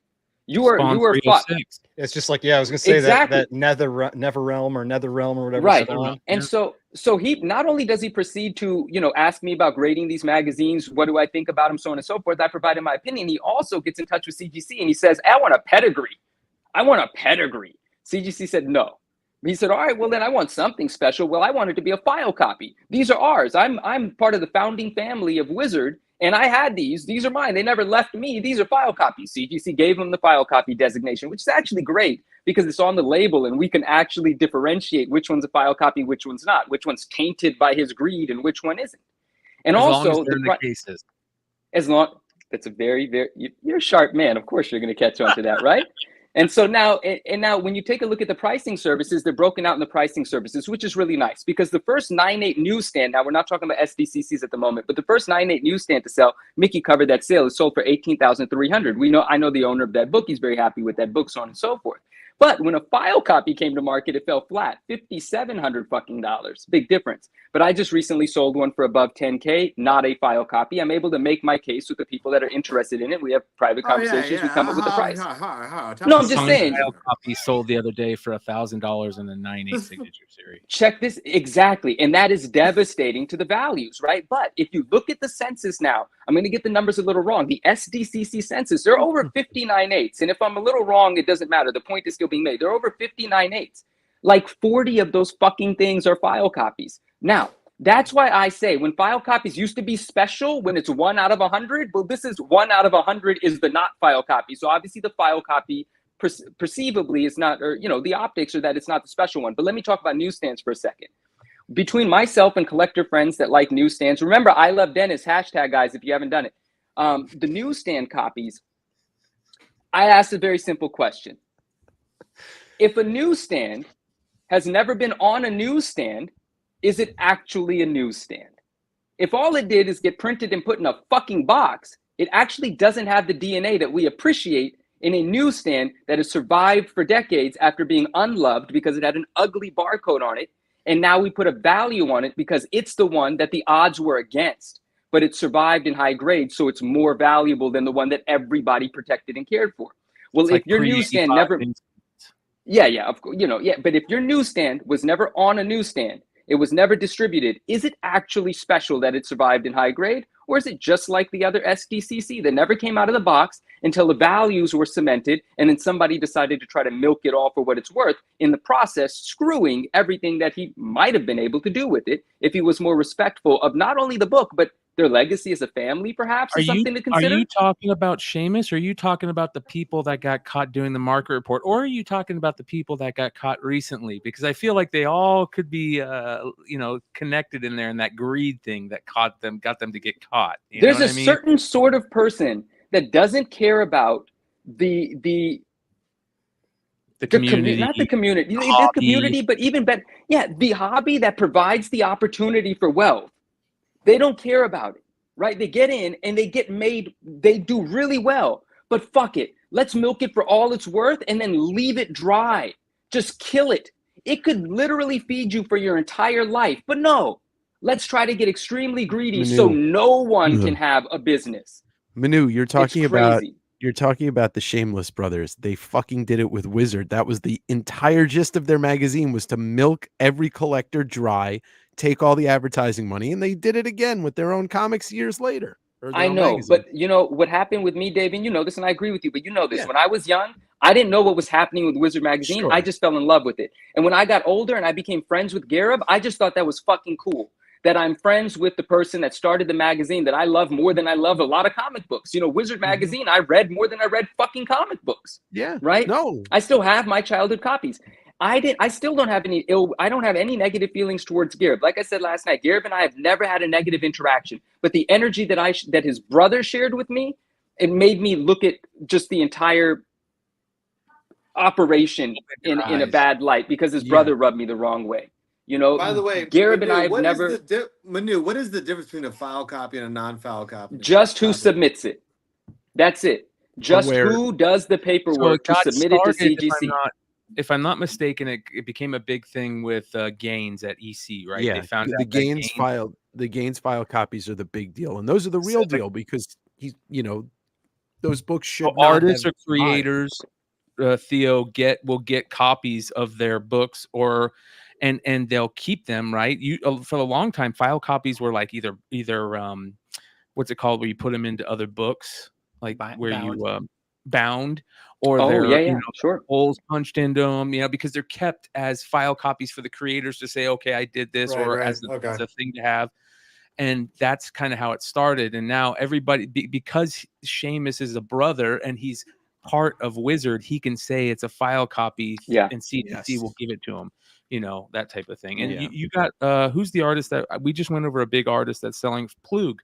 You are fucked. It's just like, I was gonna say exactly. that Nether Realm or whatever. Right. And so he not only does he proceed to, ask me about grading these magazines, what do I think about them, so on and so forth. I provided my opinion. He also gets in touch with CGC and he says, I want a pedigree. CGC said no. He said, all right, well then I want something special. Well, I want it to be a file copy. These are ours. I'm part of the founding family of Wizard. And I had these. These are mine. They never left me. These are file copies. CGC gave him the file copy designation, which is actually great because it's on the label and we can actually differentiate which one's a file copy, which one's not, which one's tainted by his greed and which one isn't. And as also, long as the cases. As long, that's a very, very, you're a sharp man. Of course, you're going to catch on to that, right? And so now, and now when you take a look at the pricing services, they're broken out in the pricing services, which is really nice because the first 9.8 newsstand, now we're not talking about SDCCs at the moment, but the first 9.8 newsstand to sell, Mickey covered that sale, is sold for $18,300. I know the owner of that book. He's very happy with that book, so on and so forth. But when a file copy came to market, it fell flat, $5,700 fucking dollars. Big difference. But I just recently sold one for above 10K, not a file copy. I'm able to make my case with the people that are interested in it. We have private conversations. We come up with the price. No, I'm just saying. File copy sold the other day for $1,000 in the 9.8 signature series. Check this exactly, and that is devastating to the values, right? But if you look at the census now, I'm going to get the numbers a little wrong. The SDCC census, they're over 59.8s, and if I'm a little wrong, it doesn't matter. The point is still being made. They're over 59.8s. Like 40 of those fucking things are file copies. Now, that's why I say when file copies used to be special, when it's 1 out of 100, well, this is 1 out of 100 is the not file copy. So obviously the file copy perceivably is not, or, the optics are that it's not the special one. But let me talk about newsstands for a second. Between myself and collector friends that like newsstands, remember, I love Dennis, hashtag guys, if you haven't done it. The newsstand copies, I asked a very simple question. If a newsstand has never been on a newsstand, is it actually a newsstand? If all it did is get printed and put in a fucking box, it actually doesn't have the DNA that we appreciate in a newsstand that has survived for decades after being unloved because it had an ugly barcode on it. And now we put a value on it because it's the one that the odds were against, but it survived in high grade. So it's more valuable than the one that everybody protected and cared for. Well, it's if like your newsstand never, of course, but if your newsstand was never on a newsstand, it was never distributed, is it actually special that it survived in high grade? Or is it just like the other SDCC that never came out of the box until the values were cemented and then somebody decided to try to milk it all for what it's worth, in the process screwing everything that he might have been able to do with it if he was more respectful of not only the book, but their legacy as a family, perhaps, is something to consider? Are you talking about Seamus? Or are you talking about the people that got caught doing the market report? Or are you talking about the people that got caught recently? Because I feel like they all could be, connected in there in that greed thing that got them to get caught. There's a certain sort of person that doesn't care about the community, not the community, the community, but even better, the hobby that provides the opportunity for wealth. They don't care about it, right? They get in and they get made, they do really well, but fuck it. Let's milk it for all it's worth and then leave it dry. Just kill it. It could literally feed you for your entire life, but no, let's try to get extremely greedy so no one can have a business. Manu, you're talking about the Shameless Brothers. They fucking did it with Wizard. That was the entire gist of their magazine, was to milk every collector dry, take all the advertising money, and they did it again with their own comics years later. I know, magazine. But what happened with me, Dave, and you know this, and I agree with you, but you know this. When I was young, I didn't know what was happening with Wizard magazine. Sure. I just fell in love with it. And when I got older and I became friends with Garib, I just thought that was fucking cool. That I'm friends with the person that started the magazine that I love more than I love a lot of comic books. Wizard magazine, I read more than I read fucking comic books. Yeah. Right? No. I still have my childhood copies. I still don't have any negative feelings towards Garib. Like I said last night, Garib and I have never had a negative interaction. But the energy that his brother shared with me, it made me look at just the entire operation in a bad light because his brother rubbed me the wrong way. By the way, Garib and I have never. Manu, what is the difference between a file copy and a non-file copy? Just who submits it. That's it. Just who does the paperwork to submit it to CGC. If I'm not mistaken, it became a big thing with Gaines at EC, right? Yeah, they found the Gaines file copies are the big deal, and those are the real deal because those books should artists or creators. Theo will get copies of their books and they'll keep them, right? For a long time, file copies were like either what's it called, where you put them into other books, like bound, or holes punched into them, because they're kept as file copies for the creators to say, okay, I did this, as a thing to have. And that's kind of how it started. And now everybody, because Seamus is a brother and he's part of Wizard, he can say it's a file copy, and CGC will give it to him. That type of thing. And you got who's the artist that we just went over, a big artist that's selling Plug,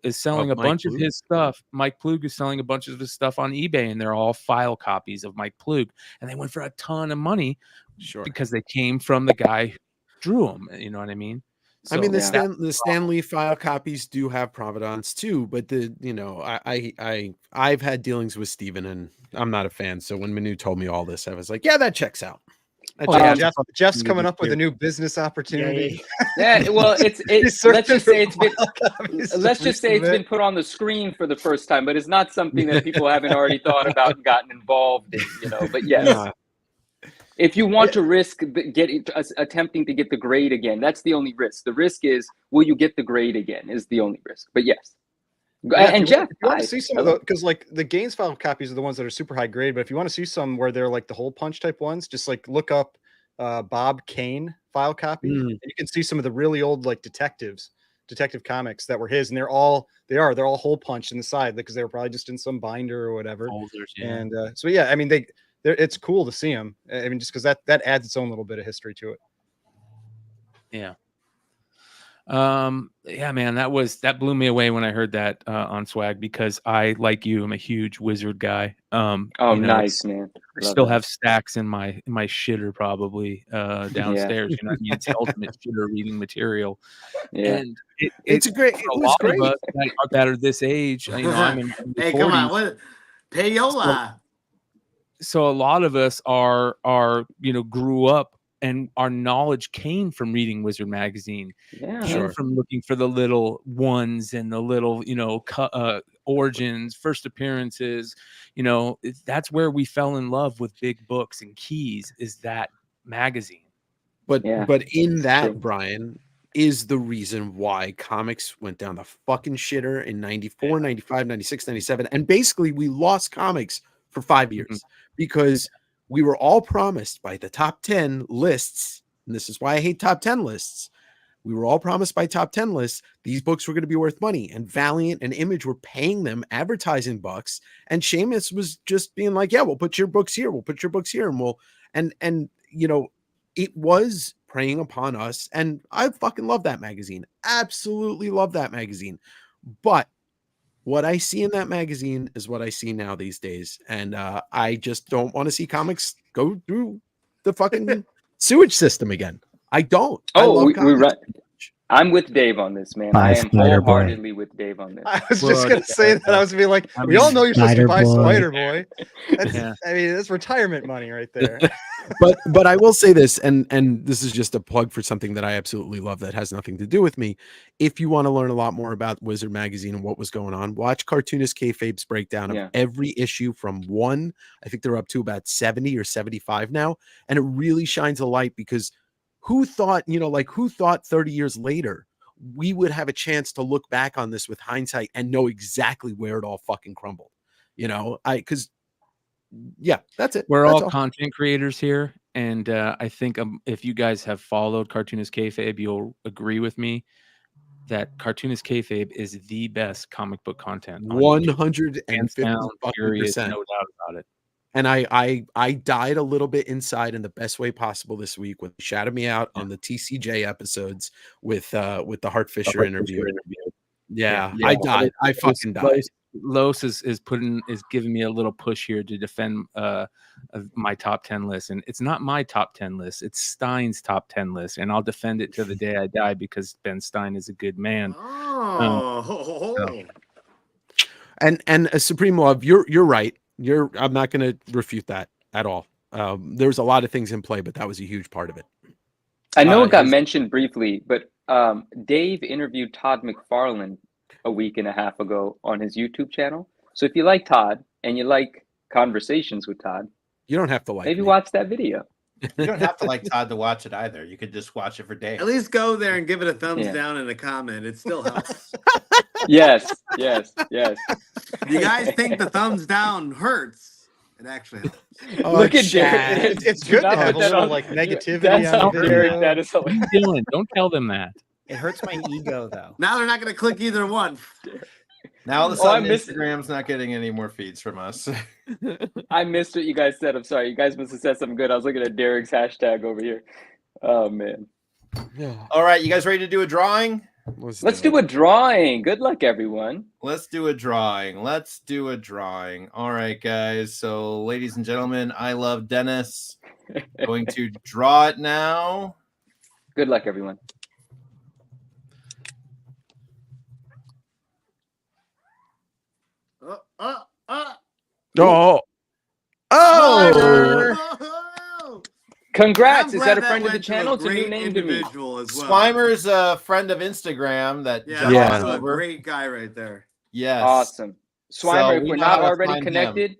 is selling a bunch of his stuff. Mike Plug is selling a bunch of his stuff on eBay, and they're all file copies of Mike Plug, and they went for a ton of money, because they came from the guy who drew them. You know what I mean? So, I mean, the Stan Lee file copies do have provenance too, but I've had dealings with Steven, and I'm not a fan. So when Manu told me all this, I was like, yeah, that checks out. Jeff's coming up with a new business opportunity. Yeah, well, it's let's just say it's been put on the screen for the first time, but it's not something that people haven't already thought about and gotten involved in, But yes, if you want to risk attempting to get the grade again, that's the only risk. The risk is, will you get the grade again? Is the only risk. But yes. And Jeff, if you want to see some of the, because like the Gaines file copies are the ones that are super high grade, but if you want to see some where they're like the hole punch type ones, just like look up Bob Kane file copy, and you can see some of the really old like detective comics that were his, and they're all hole punched in the side because they were probably just in some binder or whatever. Folders, yeah. And so yeah, I mean it's cool to see them. I mean, just because that adds its own little bit of history to it. Yeah. Yeah, man, that blew me away when I heard that on Swag, because I, like you, am a huge Wizard guy. Nice, man. I still have stacks in my shitter probably downstairs. You know what I mean? It's the ultimate shitter reading material. Yeah. And it was great. Of us that are this age, I'm in the 40s. Come on, what payola? So a lot of us are grew up, and our knowledge came from reading Wizard magazine, from looking for the little ones and the little, origins, first appearances. That's where we fell in love with big books and keys, is that magazine. But in that, Bryan, is the reason why comics went down the fucking shitter in 94, 95, 96, 97. And basically we lost comics for 5 years because we were all promised by the top 10 lists, and this is why I hate top 10 lists. We were all promised by top 10 lists these books were going to be worth money, and Valiant and Image were paying them advertising bucks, and Seamus was just being like, yeah, we'll put your books here, and it was preying upon us, and I fucking love that magazine. Absolutely love that magazine. But what I see in that magazine is what I see now these days. And I just don't want to see comics go through the fucking sewage system again. I don't. We're right. I'm with Dave on this, man. I am wholeheartedly with Dave on this. I was just going to say that. I was going to be like, we all know you're supposed to buy Spider Boy. I mean, that's retirement money right there. But I will say this, and this is just a plug for something that I absolutely love that has nothing to do with me. If you want to learn a lot more about Wizard Magazine and what was going on, watch Cartoonist Kayfabe's breakdown of every issue from 1. I think they're up to about 70 or 75 now. And it really shines a light, because who thought 30 years later we would have a chance to look back on this with hindsight and know exactly where it all fucking crumbled? That's it. We're all content creators here, and I think if you guys have followed Cartoonist Kayfabe, you'll agree with me that Cartoonist Kayfabe is the best comic book content. 150%, no doubt about it. And I died a little bit inside in the best way possible this week when they shouted me out on the TCJ episodes with the Hart Fisher interview. Yeah, I died. I fucking died. Los is giving me a little push here to defend my top 10 list, and it's not my top 10 list, it's Stein's top 10 list, and I'll defend it to the day I die, because Ben Stein is a good man. And a Supreme Love, you're right. I'm not going to refute that at all. There's a lot of things in play, but that was a huge part of it. I know it got mentioned briefly, but Dave interviewed Todd McFarlane a week and a half ago on his YouTube channel. So if you like Todd and you like conversations with Todd, you don't have to like maybe watch that video. You don't have to like Todd to watch it either. You could just watch it for Dave. At least go there and give it a thumbs down in a comment. It still helps. Yes. You guys think the thumbs down hurts? It actually helps. Look at Derek. It's good to have a little negativity on the video. That is hilarious. Dylan, don't tell them that. It hurts my ego, though. Now they're not going to click either one. Now all of a sudden, Instagram's not getting any more feeds from us. I missed what you guys said. I'm sorry. You guys must have said something good. I was looking at Derek's hashtag over here. Oh, man. Yeah. All right. You guys ready to do a drawing? Let's do a drawing. Good luck, everyone. Let's do a drawing. All right, guys. So, ladies and gentlemen, I love Dennis. Going to draw it now. Good luck, everyone. Congrats! Is that a friend of the channel? It's a new name to me. Swimer's a friend of Instagram. That a great guy right there. Yes, awesome. Swimer, if we're not already connected,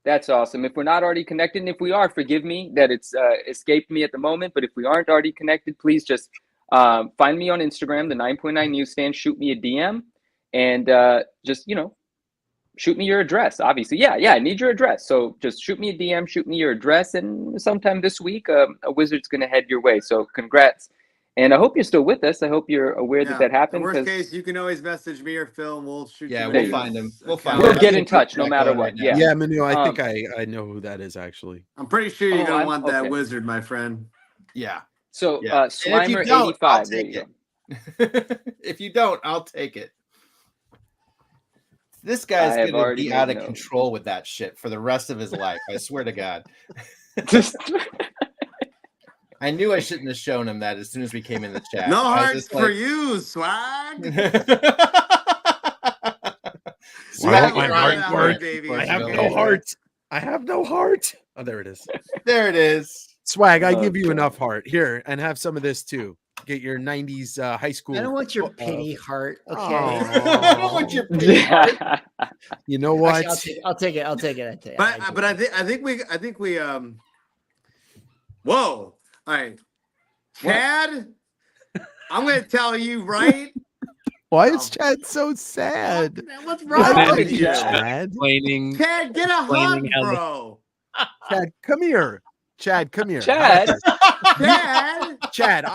that's awesome. If we're not already connected, and if we are, forgive me that it's escaped me at the moment. But if we aren't already connected, please just find me on Instagram, the 9.9 Newsstand. Shoot me a DM, and just shoot me your address. Obviously, yeah, I need your address. So just shoot me a DM, shoot me your address, and sometime this week, a wizard's gonna head your way. So congrats, and I hope you're still with us. I hope you're aware that happened. In worst case, you can always message me or Phil, and we'll shoot. Yeah, you we'll find him. We'll get in touch no matter what. Yeah, Manu, I think I know who that is actually. I'm pretty sure you're gonna want that wizard, my friend. Yeah. So Slimer 85. There you go. If you don't, I'll take it. This guy's gonna be out of control with that shit for the rest of his life. I swear to God. I knew I shouldn't have shown him that as soon as we came in the chat. No hearts for you, Swag. Swag, my heart, baby. I have no heart. I have no heart. Oh, there it is. There it is. Swag, I give you enough heart. Here, and have some of this too. Get your 90s high school. I don't want your pity heart. Okay. I don't want your pity heart. You know what? Actually, I'll take it. But I think we whoa. All right. Chad, I'm gonna tell you right. Why is Chad so sad? What's wrong with you, Chad? Chad, get a hug, bro. Chad, come here. Chad, come here. Chad, Chad,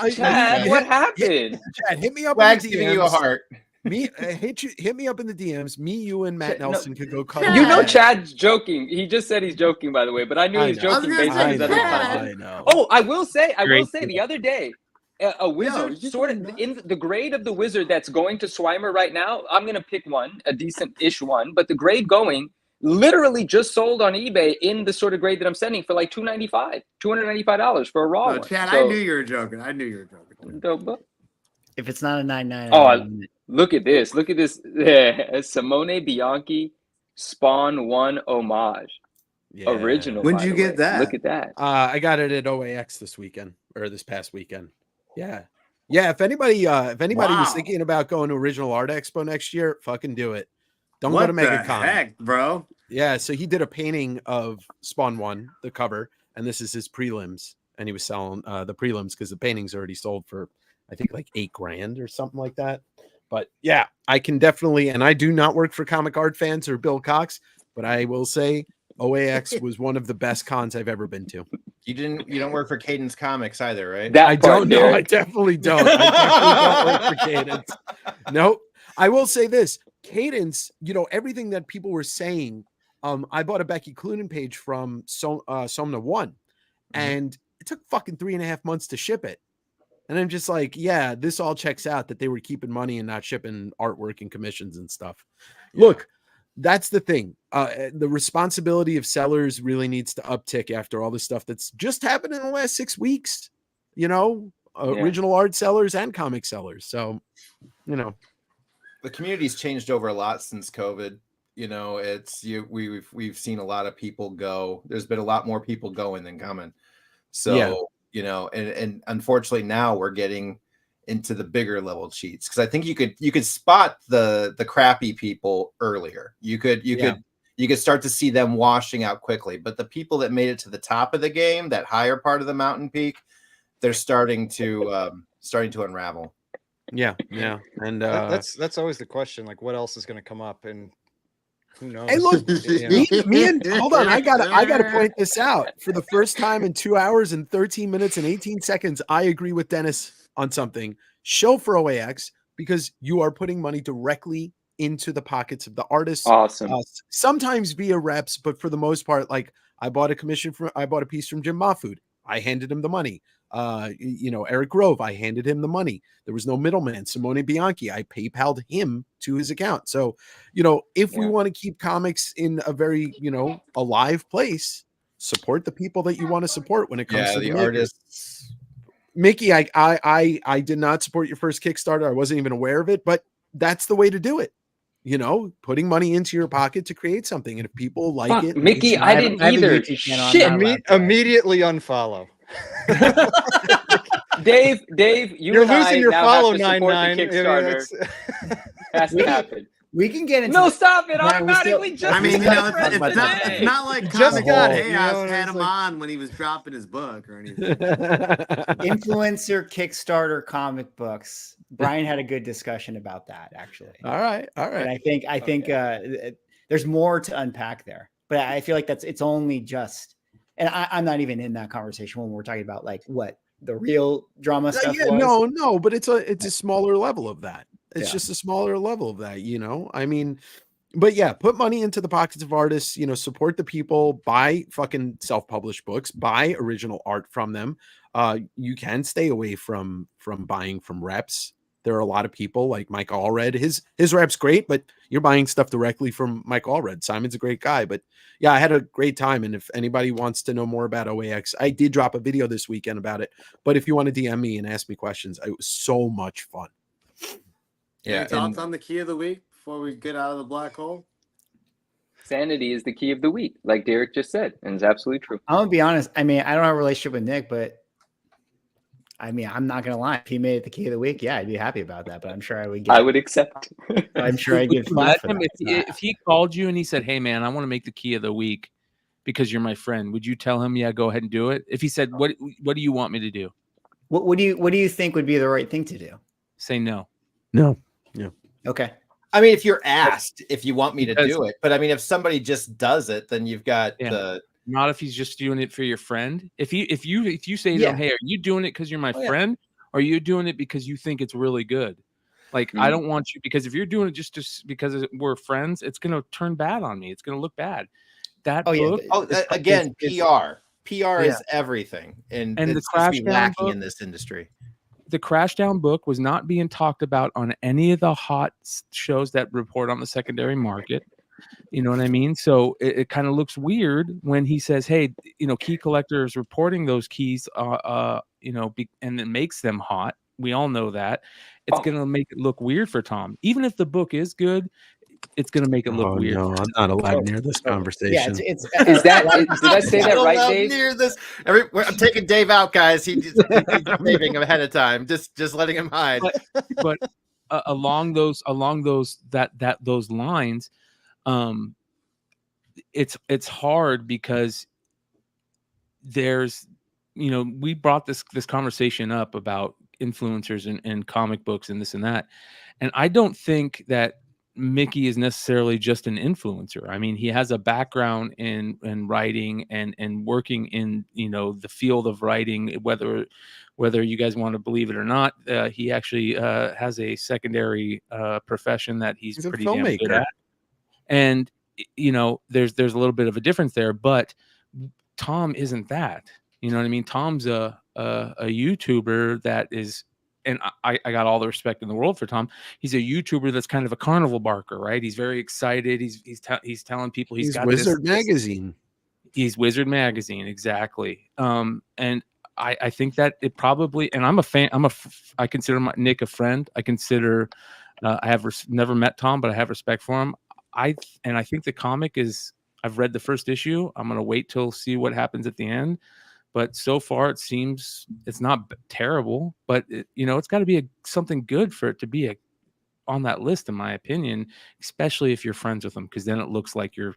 what happened? Chad, hit me up. Swag's giving you a heart. Hit me up in the DMs. Me, you, and Matt Nelson could go cut. You know, Chad's joking. He just said he's joking, by the way, but I knew he was joking based on his other I know. Oh, I will say the other day, a wizard sort of in the grade of the wizard that's going to Swimer right now. I'm gonna pick one, a decent-ish one, but the grade going literally just sold on eBay in the sort of grade that I'm sending for like $295 for a raw one. Chad, so, I knew you were joking. If it's not a 9.9, oh, look at this! Look at this! Simone Bianchi Spawn 1 homage, original. When did you get that? Look at that! I got it at OAX this past weekend. Yeah. If anybody was thinking about going to Original Art Expo next year, fucking do it. Don't go to MegaCon. What the heck, bro? Yeah, so he did a painting of Spawn 1, the cover, and this is his prelims. And he was selling the prelims because the painting's already sold for, I think, like $8,000 or something like that. But yeah, I can definitely, and I do not work for Comic Art Fans or Bill Cox, but I will say OAX was one of the best cons I've ever been to. You don't work for Cadence Comics either, right? I don't know. I definitely don't. I definitely don't work for Cadence. Nope. I will say this. Cadence, everything that people were saying, I bought a Becky Cloonan page from Somna 1, and it took fucking 3.5 months to ship it. And I'm just like, yeah, this all checks out that they were keeping money and not shipping artwork and commissions and stuff. Yeah. Look, that's the thing. The responsibility of sellers really needs to uptick after all the stuff that's just happened in the last 6 weeks, original art sellers and comic sellers. So, the community's changed over a lot since COVID. We've seen a lot of people go. There's been a lot more people going than coming. So, and unfortunately now we're getting into the bigger level cheats, because I think you could spot the crappy people earlier. You could start to see them washing out quickly. But the people that made it to the top of the game, that higher part of the mountain peak, they're starting to unravel. Yeah, and that's always the question. Like, what else is going to come up, and who knows? Hey, look, me and hold on, I gotta point this out. For the first time in 2 hours and 13 minutes and 18 seconds, I agree with Dennis on something. Show for OAX, because you are putting money directly into the pockets of the artists. Awesome. Sometimes via reps, but for the most part, like I bought a piece from Jim Mahfood. I handed him the money. Eric Grove, I handed him the money. There was no middleman. Simone Bianchi, I PayPal'd him to his account. So, if we want to keep comics in a very, alive place, support the people that you want to support when it comes to the the artists. Mickey, I did not support your first Kickstarter. I wasn't even aware of it, but that's the way to do it. Putting money into your pocket to create something. And if people like it, Mickey, I didn't either. Shit. Immediately unfollow. Dave, you're losing your follow 99. Kickstarter. Has to happen. We can get into no, stop it! Automatically, just I mean, it's not like Comic Chaos had him on when he was dropping his book or anything. Influencer Kickstarter comic books. Bryan had a good discussion about that, actually. All right. And I think there's more to unpack there, but I feel like it's only just, and I'm not even in that conversation when we're talking about like what the real drama stuff was. No, but it's a smaller level of that. It's just a smaller level of that, I mean, but yeah, put money into the pockets of artists, support the people, buy fucking self-published books, buy original art from them. You can stay away from buying from reps. There are a lot of people like Mike Allred. His rep's great, but you're buying stuff directly from Mike Allred. Simon's a great guy, but yeah, I had a great time. And if anybody wants to know more about OAX, I did drop a video this weekend about it. But if you want to DM me and ask me questions, it was so much fun. Yeah. Any thoughts on the key of the week before we get out of the black hole? Sanity is the key of the week, like Derek just said, and it's absolutely true. I'm gonna be honest. I mean, I don't have a relationship with Nick, but I mean, I'm not gonna lie. If he made it the key of the week, yeah, I'd be happy about that. But I'm sure I would get. I would accept. I'm sure I'd get flack for that. If he called you and he said, "Hey, man, I want to make the key of the week because you're my friend," would you tell him, "Yeah, go ahead and do it"? If he said, "What do you want me to do?" What do you think would be the right thing to do? Say no. No. Yeah. Okay. I mean, if you're asked if you want me to do it, but I mean, if somebody just does it, then you've got the. Not if he's just doing it for your friend. If you say to him, "Hey, are you doing it because you're my friend, or are you doing it because you think it's really good?" Like, I don't want you, because if you're doing it just because we're friends, it's gonna turn bad on me. It's gonna look bad. That book. Again, PR. PR is everything, and the Crashdown lacking book, in this industry. The Crashdown book was not being talked about on any of the hot shows that report on the secondary market. You know what I mean? So it kind of looks weird when he says, "Hey, Key Collector is reporting those keys, and it makes them hot." We all know that. It's going to make it look weird for Tom. Even if the book is good, it's going to make it look weird. No, I'm not allowed near this conversation. Yeah, did I say that right, Dave? Near this. I'm taking Dave out, guys. He's saving him ahead of time. Just letting him hide. But along those lines, it's hard because there's, we brought this conversation up about influencers and comic books and this and that, and I don't think that Mickey is necessarily just an influencer. I mean, he has a background in writing and working in the field of writing. Whether you guys want to believe it or not, he actually has a secondary profession that he's pretty damn good at. And there's a little bit of a difference there, but Tom isn't that. You know what I mean? Tom's a YouTuber that is. And I got all the respect in the world for Tom. He's a YouTuber that's kind of a carnival barker, right? He's very excited. He's telling people he's got Wizard Magazine. He's Wizard Magazine, exactly. And I think that it probably. And I'm a fan. I consider Nick a friend. I consider. I have never met Tom, but I have respect for him. I think the comic is. I've read the first issue. I'm gonna wait till see what happens at the end. But so far, it seems it's not terrible. But it's got to be something good for it to be on that list, in my opinion. Especially if you're friends with them, because then it looks like you're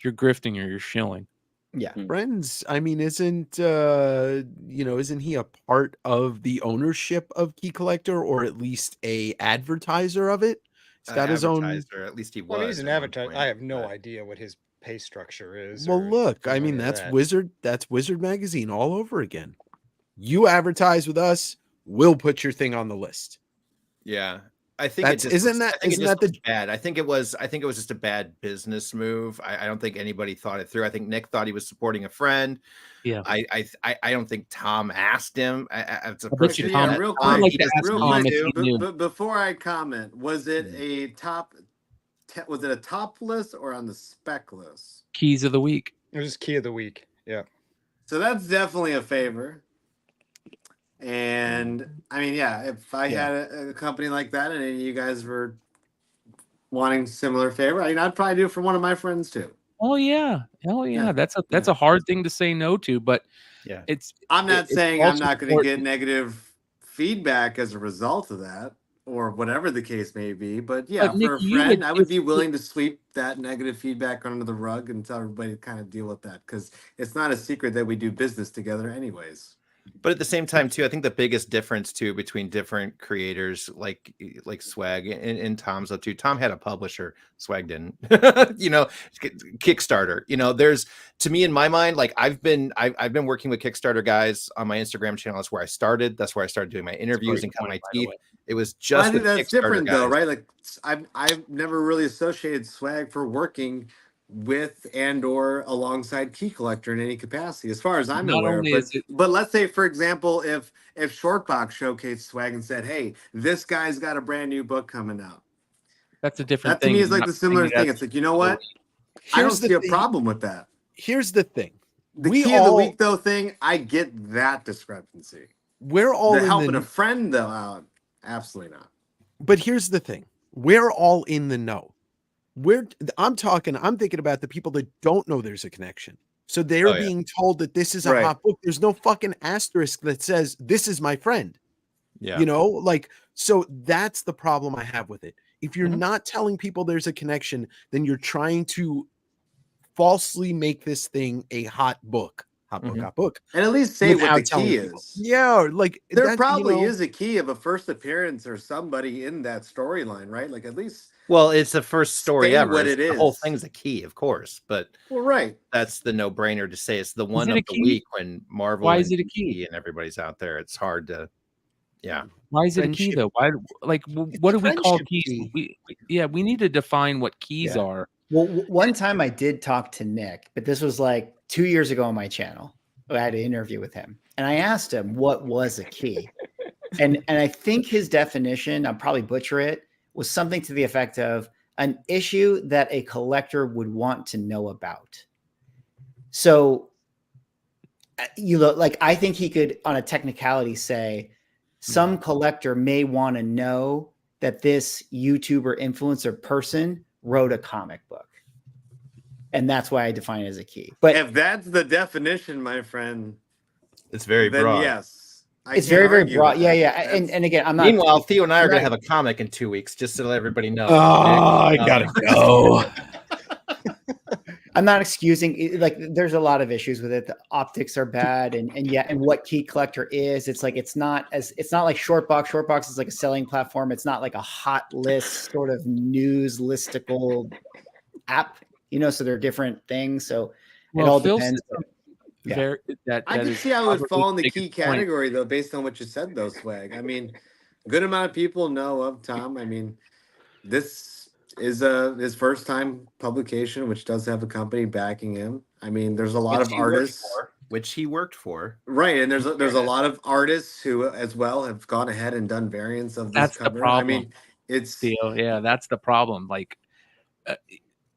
grifting or you're shilling. Yeah, friends. I mean, isn't he a part of the ownership of Key Collector, or at least a advertiser of it? He's got his own. At least he was. Well, he's an advertiser. I have no idea what his pay structure is. Well, look, I mean, that's Wizard Magazine all over again. You advertise with us, we'll put your thing on the list. Yeah. I think That's, it just isn't looks, that I think isn't it just that the looks bad. I think it was just a bad business move. I don't think anybody thought it through. I think Nick thought he was supporting a friend. Yeah. I don't think Tom asked him. It's a I bet you person Tom- that real Tom, quick, he to doesn't ask real Tom need if quick, he knew. but before I comment, was it a was it a top list or on the spec list? Keys of the week. It was key of the week. Yeah. So that's definitely a favor. And I mean, yeah, if I had a company like that and any of you guys were wanting similar favor, I mean, I'd probably do it for one of my friends too. Oh yeah, hell yeah. Yeah. That's a hard thing to say no to, but Yeah. I'm not it's saying I'm also not going to get important. negative feedback as a result of that, or whatever the case may be. But yeah, But Nick, for a you friend, would- I would be willing to sweep that negative feedback under the rug and tell everybody to kind of deal with that, because it's not a secret that we do business together anyways. But at the same time, too, I think the biggest difference too between different creators like Swag and Tom's though too. Tom had a publisher, Swag didn't. Kickstarter. There's, to me, in my mind, like I've been working with Kickstarter guys on my Instagram channel. That's where I started. That's where I started doing my interviews and cut my teeth. It was just I think with that's Kickstarter different though, guys. right? Like I've never really associated Swag for working with and or alongside Key Collector in any capacity, as far as I'm Not aware. only But is it- but let's say, for example, if Shortbox showcased Swag and said, "Hey, this guy's got a brand new book coming out," That's a different that to thing. me is I'm like not the similar saying thing. that's- It's like, you know what? I don't Here's the see a thing. problem with that. Here's the thing. The We key of the all- week though thing, I get that discrepancy. We're all The in helping the a friend though out, absolutely not. But here's the thing. We're all in the know. I'm thinking about the people that don't know there's a connection. So they're being told that this is a Right. hot book. There's no fucking asterisk that says this is my friend. Yeah. So that's the problem I have with it. If you're not telling people there's a connection, then you're trying to falsely make this thing a hot book. Hot book. And at least say what without the telling key people. is. Yeah, like There that, probably is a key of a first appearance or somebody in that storyline, right? Like at least Well, it's the first story say ever. what It's- it The whole is. thing's a key, of course, but well, right. that's the no-brainer to say it's the one it of a the key? week when Marvel Why and is it a key? DC and everybody's out there. It's hard to, yeah. Why is it a key Friendship. though? Why, like, what do we call friendship keys? key. We need to define what keys Yeah. are. Well, one time I did talk to Nick, but this was like 2 years ago on my channel. I had an interview with him, and I asked him what was a key, and I think his definition, I'll probably butcher it, was something to the effect of an issue that a collector would want to know about. So, like I think he could, on a technicality, say some collector may want to know that this YouTuber, influencer person wrote a comic book. And that's why I define it as a key. But if that's the definition, my friend, It's very then broad. yes. I it's can't very, very argue broad. with Yeah, that. yeah. That's- And again, I'm not. Meanwhile, Theo and I are going Right. to have a comic in 2 weeks, just to let everybody know. Oh, I gotta go. I'm not excusing, like there's a lot of issues with it. The optics are bad, and what Key Collector is, it's like it's not like Shortbox. Shortbox is like a selling platform. It's not like a hot list sort of news listicle app, so they're different things. So it all Phil depends. said Yeah. that I can is see how it would probably fall in the the key biggest point. category though, based on what you said though, Swag. I mean, good amount of people know of Tom. I mean, this is his first time publication, which does have a company backing him. I mean, there's a lot Which of he worked artists, for, which he worked for. right? And there's a lot of artists who, as well, have gone ahead and done variants of this That's the cover. I problem. mean, it's Theo, yeah, that's the problem. Like,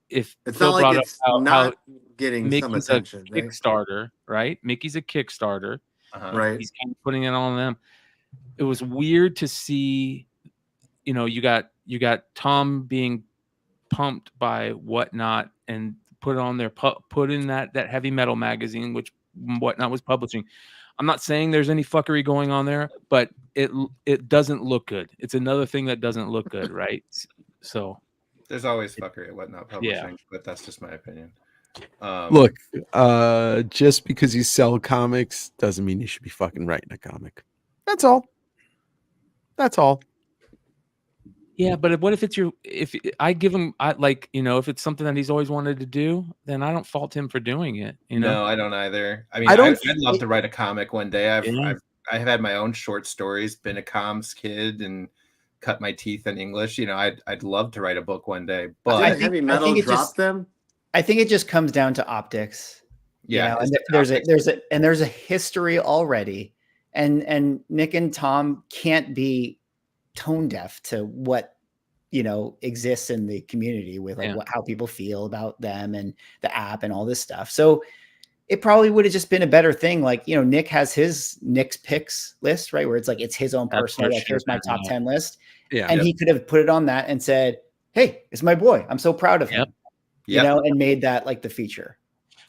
if it's Phil not like brought it's up how not getting some Mickey's attention, a right? Kickstarter, right? Mickey's a Kickstarter. Right. He's kind of putting it on them. It was weird to see, you got Tom being pumped by Whatnot and put on their put in that heavy metal magazine, which Whatnot was publishing. I'm not saying there's any fuckery going on there, but it doesn't look good. It's another thing that doesn't look good, right? So There's always fuckery at Whatnot Publishing, but that's just my opinion. Look, just because you sell comics doesn't mean you should be fucking writing a comic. That's all. That's all. yeah, but what if if I give him, if it's something that he's always wanted to do, then I don't fault him for doing it. No, I don't either. I mean, I don't I'd love to write a comic one day. Yeah. I've had my own short stories, been a comms kid, and cut my teeth in English. You know, I'd love to write a book one day, but I think heavy metal dropped them. I think it just comes down to optics. Yeah, you know, and there's a history already, and Nick and Tom can't be tone deaf to what, you know, exists in the community with like how people feel about them and the app and all this stuff. So it probably would have just been a better thing. Like, you know, Nick has his Nick's picks list, right? Where it's like, it's his own personal, like, here's my top 10 list. Yeah. And he could have put it on that and said, hey, it's my boy. I'm so proud of him, you know, and made that like the feature.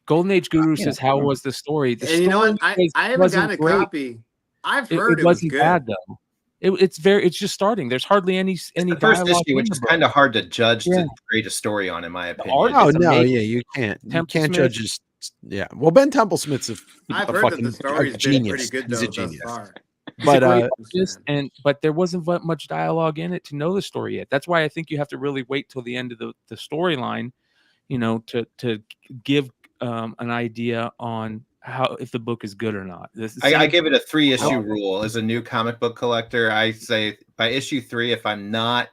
Golden Age Guru says, how was the story? The and you know what? I haven't got a copy. I've heard it wasn't good. Bad though. It's just starting. There's hardly any the first issue, which is kind of hard to judge to create a story on, in my opinion. Oh no, you can't. You can't judge just. Yeah, well, Ben Templesmith's I've heard that the story's been pretty good though, He's a genius. thus far. But there wasn't much dialogue in it to know the story yet. That's why I think you have to really wait till the end of the storyline, you know, to give an idea on how, if the book is good or not. I give it a 3-issue rule. As a new comic book collector, I say by issue 3, if I'm not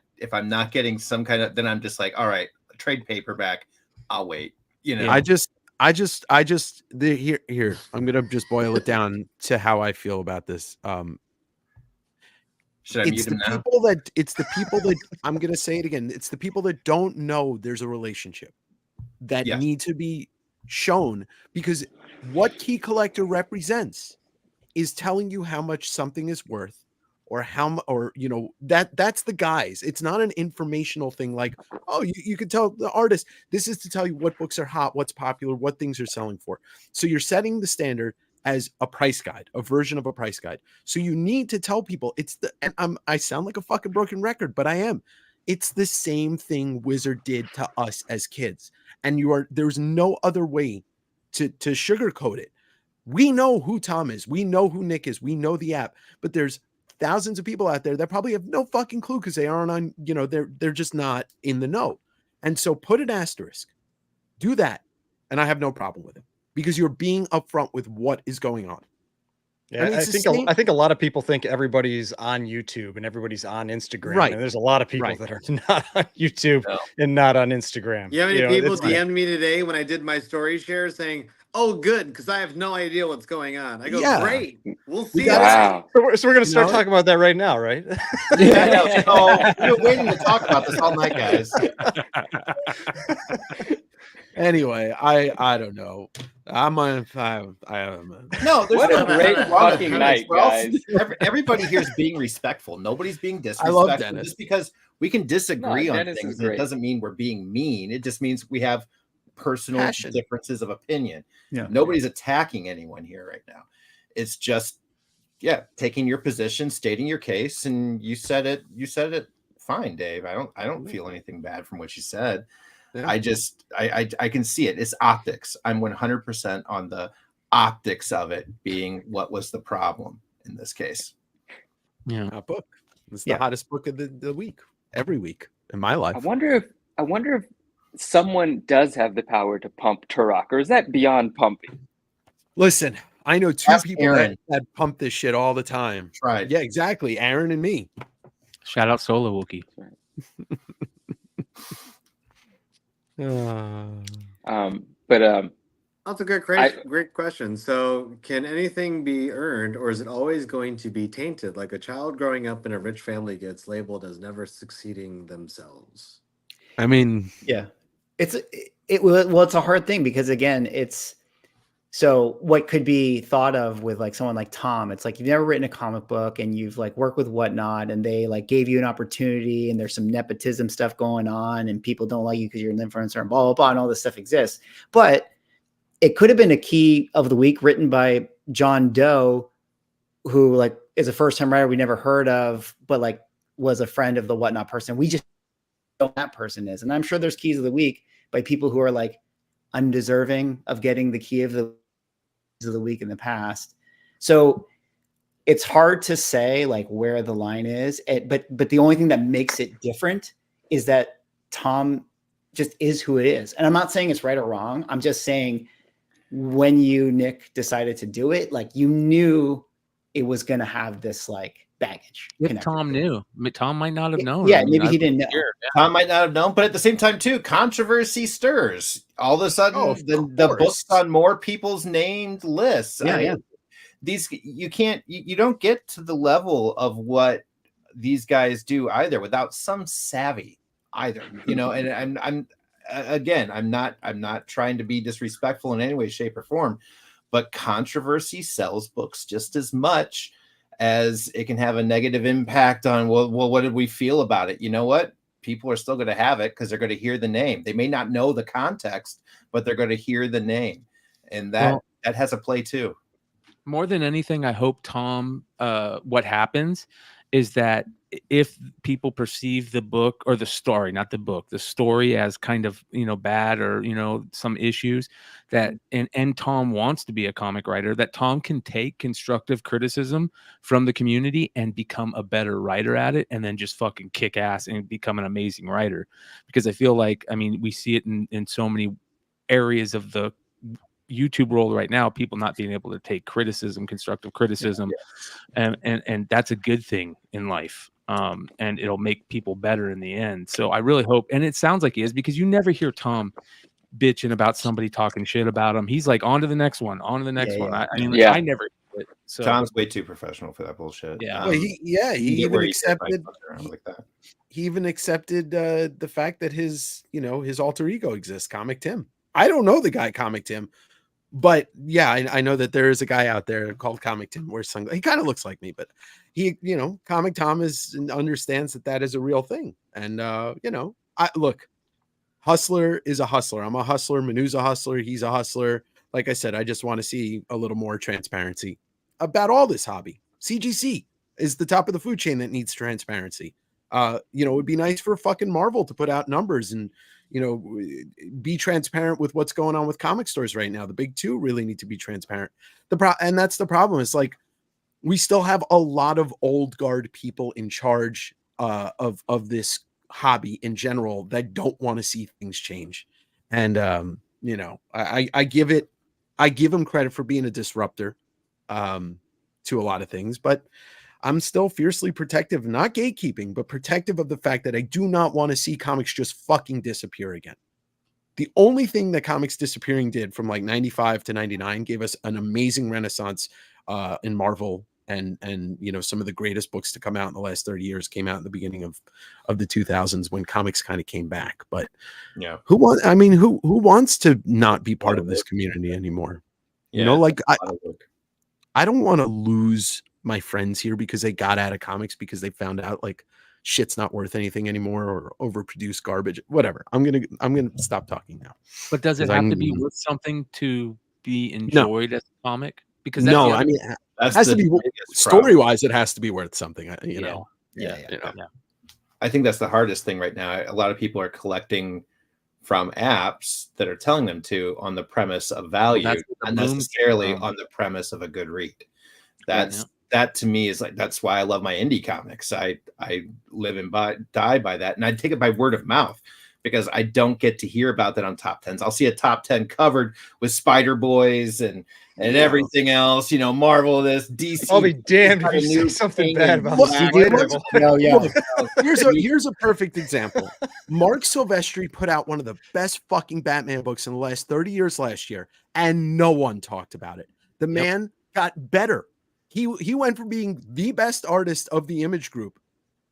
getting some kind of, then I'm just like, all right, trade paperback, I'll wait. You know, here I'm gonna just boil it down to how I feel about this. Should I mute him now? It's the people that I'm gonna say it again. It's the people that don't know there's a relationship that need to be shown, because what Key Collector represents is telling you how much something is worth, or you know, that's the guys. It's not an informational thing like, oh, you could tell the artist. This is to tell you what books are hot, what's popular, what things are selling for. So you're setting the standard as a price guide, a version of a price guide. So you need to tell people I sound like a fucking broken record, but I am. It's the same thing Wizard did to us as kids. And there's no other way to sugarcoat it. We know who Tom is. We know who Nick is. We know the app, but there's thousands of people out there that probably have no fucking clue because they aren't on, you know, they're just not in the know. And so put an asterisk, do that. And I have no problem with it because you're being upfront with what is going on. Yeah, I think a lot of people think everybody's on YouTube and everybody's on Instagram. Right. And there's a lot of people that are not on YouTube and not on Instagram. You know how many people DM'd me today when I did my story share saying, oh, good, because I have no idea what's going on. I go, great. We'll see. Wow. So we're going to start talking about that right now, right? We're waiting to talk about this all night, guys. Anyway, I don't know. No, there's what a great fucking night, guys. Everybody here is being respectful. Nobody's being disrespectful. I love Dennis. Just because we can disagree on Dennis things, it doesn't mean we're being mean. It just means we have personal differences of opinion. Yeah. Nobody's attacking anyone here right now. It's just, taking your position, stating your case, and you said it fine, Dave. I don't feel anything bad from what you said. Yeah. I can see it. It's optics. I'm 100% on the optics of it being what was the problem in this case. Yeah, a book. It's the hottest book of the week, every week in my life. I wonder if someone does have the power to pump Turok, or is that beyond pumping? Listen, I know two people that pump this shit all the time. Right. Yeah, exactly. Aaron and me. Shout out Solo Wookie. That's a great question. So can anything be earned, or is it always going to be tainted? Like a child growing up in a rich family gets labeled as never succeeding themselves. I mean, it's a hard thing because again, so what could be thought of with like someone like Tom, it's like you've never written a comic book and you've like worked with Whatnot and they like gave you an opportunity and there's some nepotism stuff going on and people don't like you because you're an influencer and blah, blah, blah, and all this stuff exists. But it could have been a key of the week written by John Doe, who like is a first time writer we never heard of, but like was a friend of the Whatnot person. We just know who that person is. And I'm sure there's keys of the week by people who are like undeserving of getting the key of the week in the past. So it's hard to say like where the line is, but the only thing that makes it different is that Tom just is who it is. And I'm not saying it's right or wrong. I'm just saying when Nick decided to do it, like you knew it was going to have this like baggage. If Tom knew, Tom might not have known. Yeah, maybe he didn't know. Tom might not have known, but at the same time, too, controversy stirs. All of a sudden, the book's on more people's named lists. These you don't get to the level of what these guys do either without some savvy either. And I'm not trying to be disrespectful in any way, shape, or form, but controversy sells books just as much as it can have a negative impact on, well, what did we feel about it? You know what? People are still going to have it because they're going to hear the name. They may not know the context, but they're going to hear the name. And that has a play too. More than anything, I hope, Tom, what happens is that if people perceive the book or the story, not the book, the story as kind of, bad or, some issues that, and Tom wants to be a comic writer, that Tom can take constructive criticism from the community and become a better writer at it, and then just fucking kick ass and become an amazing writer. Because I feel like, we see it in so many areas of the YouTube world right now, people not being able to take criticism, constructive criticism, and that's a good thing in life. And it'll make people better in the end. So I really hope, and it sounds like he is, because you never hear Tom bitching about somebody talking shit about him. He's like, on to the next one, on to the next one. I never hear it. So Tom's way too professional for that bullshit. He even accepted like that. He even accepted the fact that his alter ego exists, Comic Tim. I don't know the guy Comic Tim, but I know that there is a guy out there called Comic Tim. Wears sunglasses. He kind of looks like me, but he, Comic Tom understands that is a real thing. And look, hustler is a hustler. I'm a hustler. Manu's a hustler. He's a hustler. Like I said, I just want to see a little more transparency about all this hobby. CGC is the top of the food chain that needs transparency. It would be nice for fucking Marvel to put out numbers and, be transparent with what's going on with comic stores right now. The big two really need to be transparent. And that's the problem. It's like, we still have a lot of old guard people in charge of this hobby in general that don't want to see things change. And, I give him credit for being a disruptor to a lot of things, but I'm still fiercely protective, not gatekeeping, but protective of the fact that I do not want to see comics just fucking disappear again. The only thing that comics disappearing did from like 95 to 99 gave us an amazing renaissance in Marvel, and some of the greatest books to come out in the last 30 years came out in the beginning of the 2000s when comics kind of came back. But who wants to not be part of this community anymore? I don't want to lose my friends here because they got out of comics because they found out like shit's not worth anything anymore or overproduced garbage, whatever. I'm gonna stop talking now. But does it have to be worth something to be enjoyed as a comic? Because it has to be story-wise. It has to be worth something. I think that's the hardest thing right now. A lot of people are collecting from apps that are telling them to on the premise of value, not necessarily on the premise of a good read. That to me is like, that's why I love my indie comics. I live and die by that. And I take it by word of mouth because I don't get to hear about that on top 10s. I'll see a top 10 covered with Spider Boys and everything else, Marvel, this DC. I'll be damned if you say something bad about Here's a perfect example. Mark Silvestri put out one of the best fucking Batman books in the last 30 years last year, and no one talked about it. The man got better. He went from being the best artist of the Image Group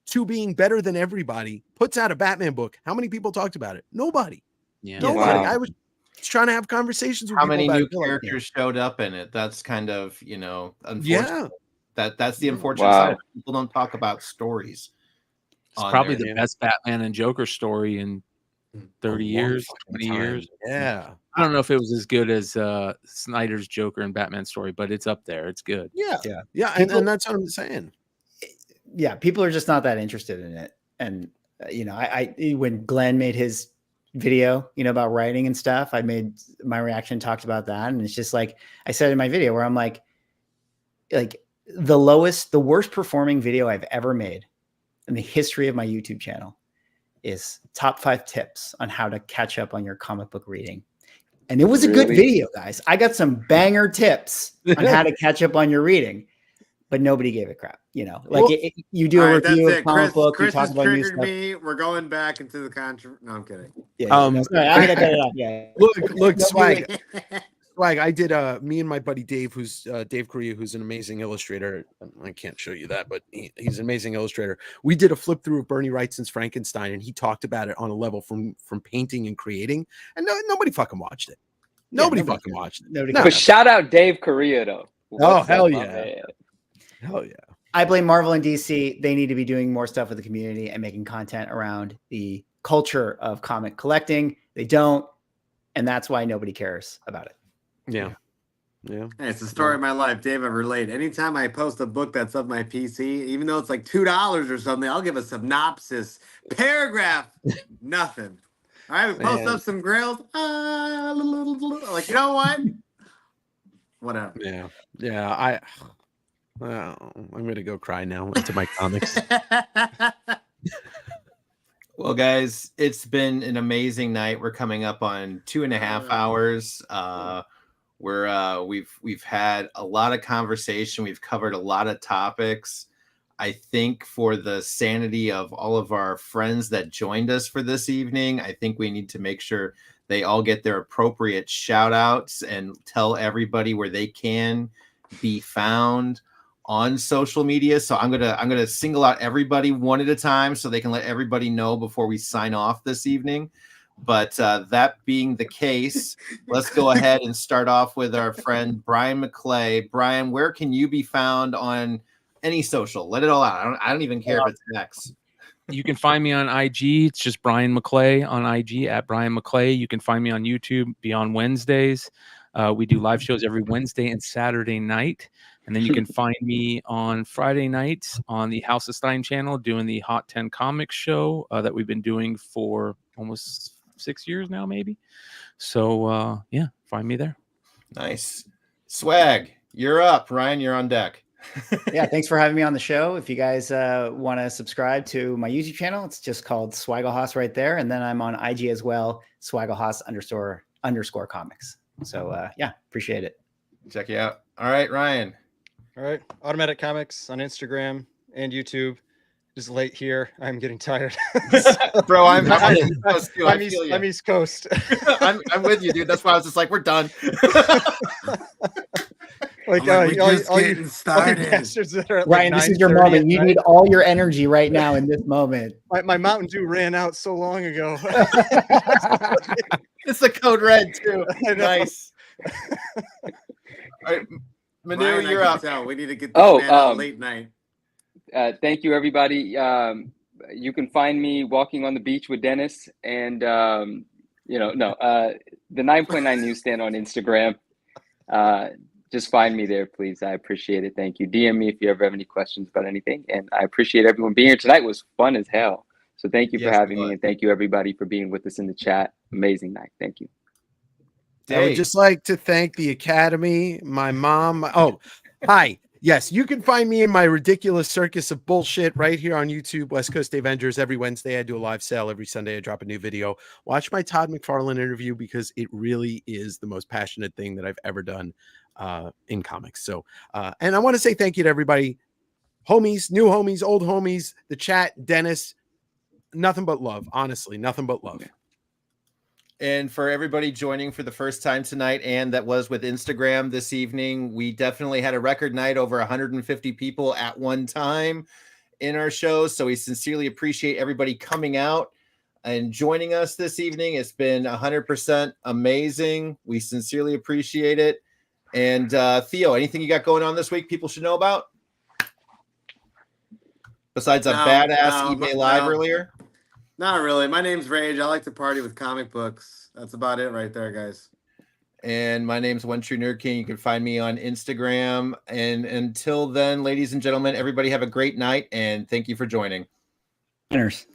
to being better than everybody. Puts out a Batman book. How many people talked about it? Nobody. Nobody. Wow. I was trying to have conversations with how many new characters showed up in it. That's kind of, unfortunate. That's the unfortunate side. People don't talk about stories. It's probably the best Batman and Joker story in 30 years, 20 years. Yeah. I don't know if it was as good as Snyder's Joker and Batman story, but it's up there. It's good. Yeah. And that's what I'm saying. Yeah. People are just not that interested in it. And, I when Glenn made his video, about writing and stuff, I made my reaction, talked about that. And it's just like I said in my video where I'm like the worst performing video I've ever made in the history of my YouTube channel is top 5 tips on how to catch up on your comic book reading. And it was a good video, guys. I got some banger tips on how to catch up on your reading. but nobody gave a crap. You know, like you do a review of comic book, you talk about new stuff. Me. We're going back into the controversy. No, I'm kidding. Yeah, sorry, I'm gonna cut it off. Yeah. Look, Swag. I did me and my buddy Dave, who's Dave Correa, who's an amazing illustrator. I can't show you that, but he's an amazing illustrator. We did a flip through of Bernie Wrightson's Frankenstein, and he talked about it on a level from painting and creating, and nobody fucking watched it. Nobody fucking watched it. But shout out Dave Correa though. Oh hell yeah. Hell yeah. I blame Marvel and DC. They need to be doing more stuff with the community and making content around the culture of comic collecting. They don't, and that's why nobody cares about it. Yeah. Yeah. Hey, it's the story of my life. David, relate. Anytime I post a book that's of my PC, even though it's like $2 or something, I'll give a synopsis, paragraph, nothing. All right, we post up some grills. Like, you know what? Whatever. Yeah. Yeah. I'm gonna go cry now into my comics. Well, guys, it's been an amazing night. We're coming up on 2.5 hours. We've had a lot of conversation. We've covered a lot of topics. I think for the sanity of all of our friends that joined us for this evening, I think we need to make sure they all get their appropriate shout outs and tell everybody where they can be found on social media. So I'm gonna single out everybody one at a time so they can let everybody know before we sign off this evening. But that being the case, let's go ahead and start off with our friend Bryan McClay. Bryan, where can you be found on any social? Let it all out. I don't even care if it's X. You can find me on IG. It's just Bryan McClay on IG at Bryan McClay. You can find me on YouTube Beyond Wednesdays. We do live shows every Wednesday and Saturday night. And then you can find me on Friday nights on the House of Stein channel doing the Hot 10 Comics show that we've been doing for almost 6 years now, maybe. So, yeah, find me there. Nice. Swag, you're up. Ryan, you're on deck. Yeah, thanks for having me on the show. If you guys want to subscribe to my YouTube channel, it's just called Swagglehaus right there. And then I'm on IG as well, Swagglehaus __ comics. So, yeah, appreciate it. Check you out. All right, Ryan. All right. Automatic Comics on Instagram and YouTube. Just late here. I'm getting tired. Bro, I'm East Coast. I'm with you, dude. That's why I was just like, we're done. Like, Ryan, this is your moment. You need all your energy right now in this moment. My Mountain Dew ran out so long ago. It's the code red too. Nice. All right, Manu, Ryan, you're up. We need to get this man out late night. Thank you, everybody. You can find me walking on the beach with Dennis and, the 9.9 Newsstand on Instagram. Just find me there, please. I appreciate it. Thank you. DM me if you ever have any questions about anything. And I appreciate everyone being here tonight. It was fun as hell. So thank you for having me. And thank you, everybody, for being with us in the chat. Amazing night. Thank you. I would just like to thank the Academy, my mom. Hi. Yes, you can find me in my ridiculous circus of bullshit right here on YouTube, West Coast Davengers. Every Wednesday, I do a live sale. Every Sunday, I drop a new video. Watch my Todd McFarlane interview because it really is the most passionate thing that I've ever done in comics. So, and I want to say thank you to everybody, homies, new homies, old homies, the chat, Dennis. Nothing but love, honestly, nothing but love. And for everybody joining for the first time tonight, and that was with Instagram this evening, we definitely had a record night, over 150 people at one time in our show. So we sincerely appreciate everybody coming out and joining us this evening. It's been 100% amazing. We sincerely appreciate it. And Theo, anything you got going on this week people should know about? Besides a badass eBay Live earlier? Not really. My name's Rage. I like to party with comic books. That's about it right there, guys. And my name's One True Nerd King. You can find me on Instagram. And until then, ladies and gentlemen, everybody have a great night. And thank you for joining. Winners.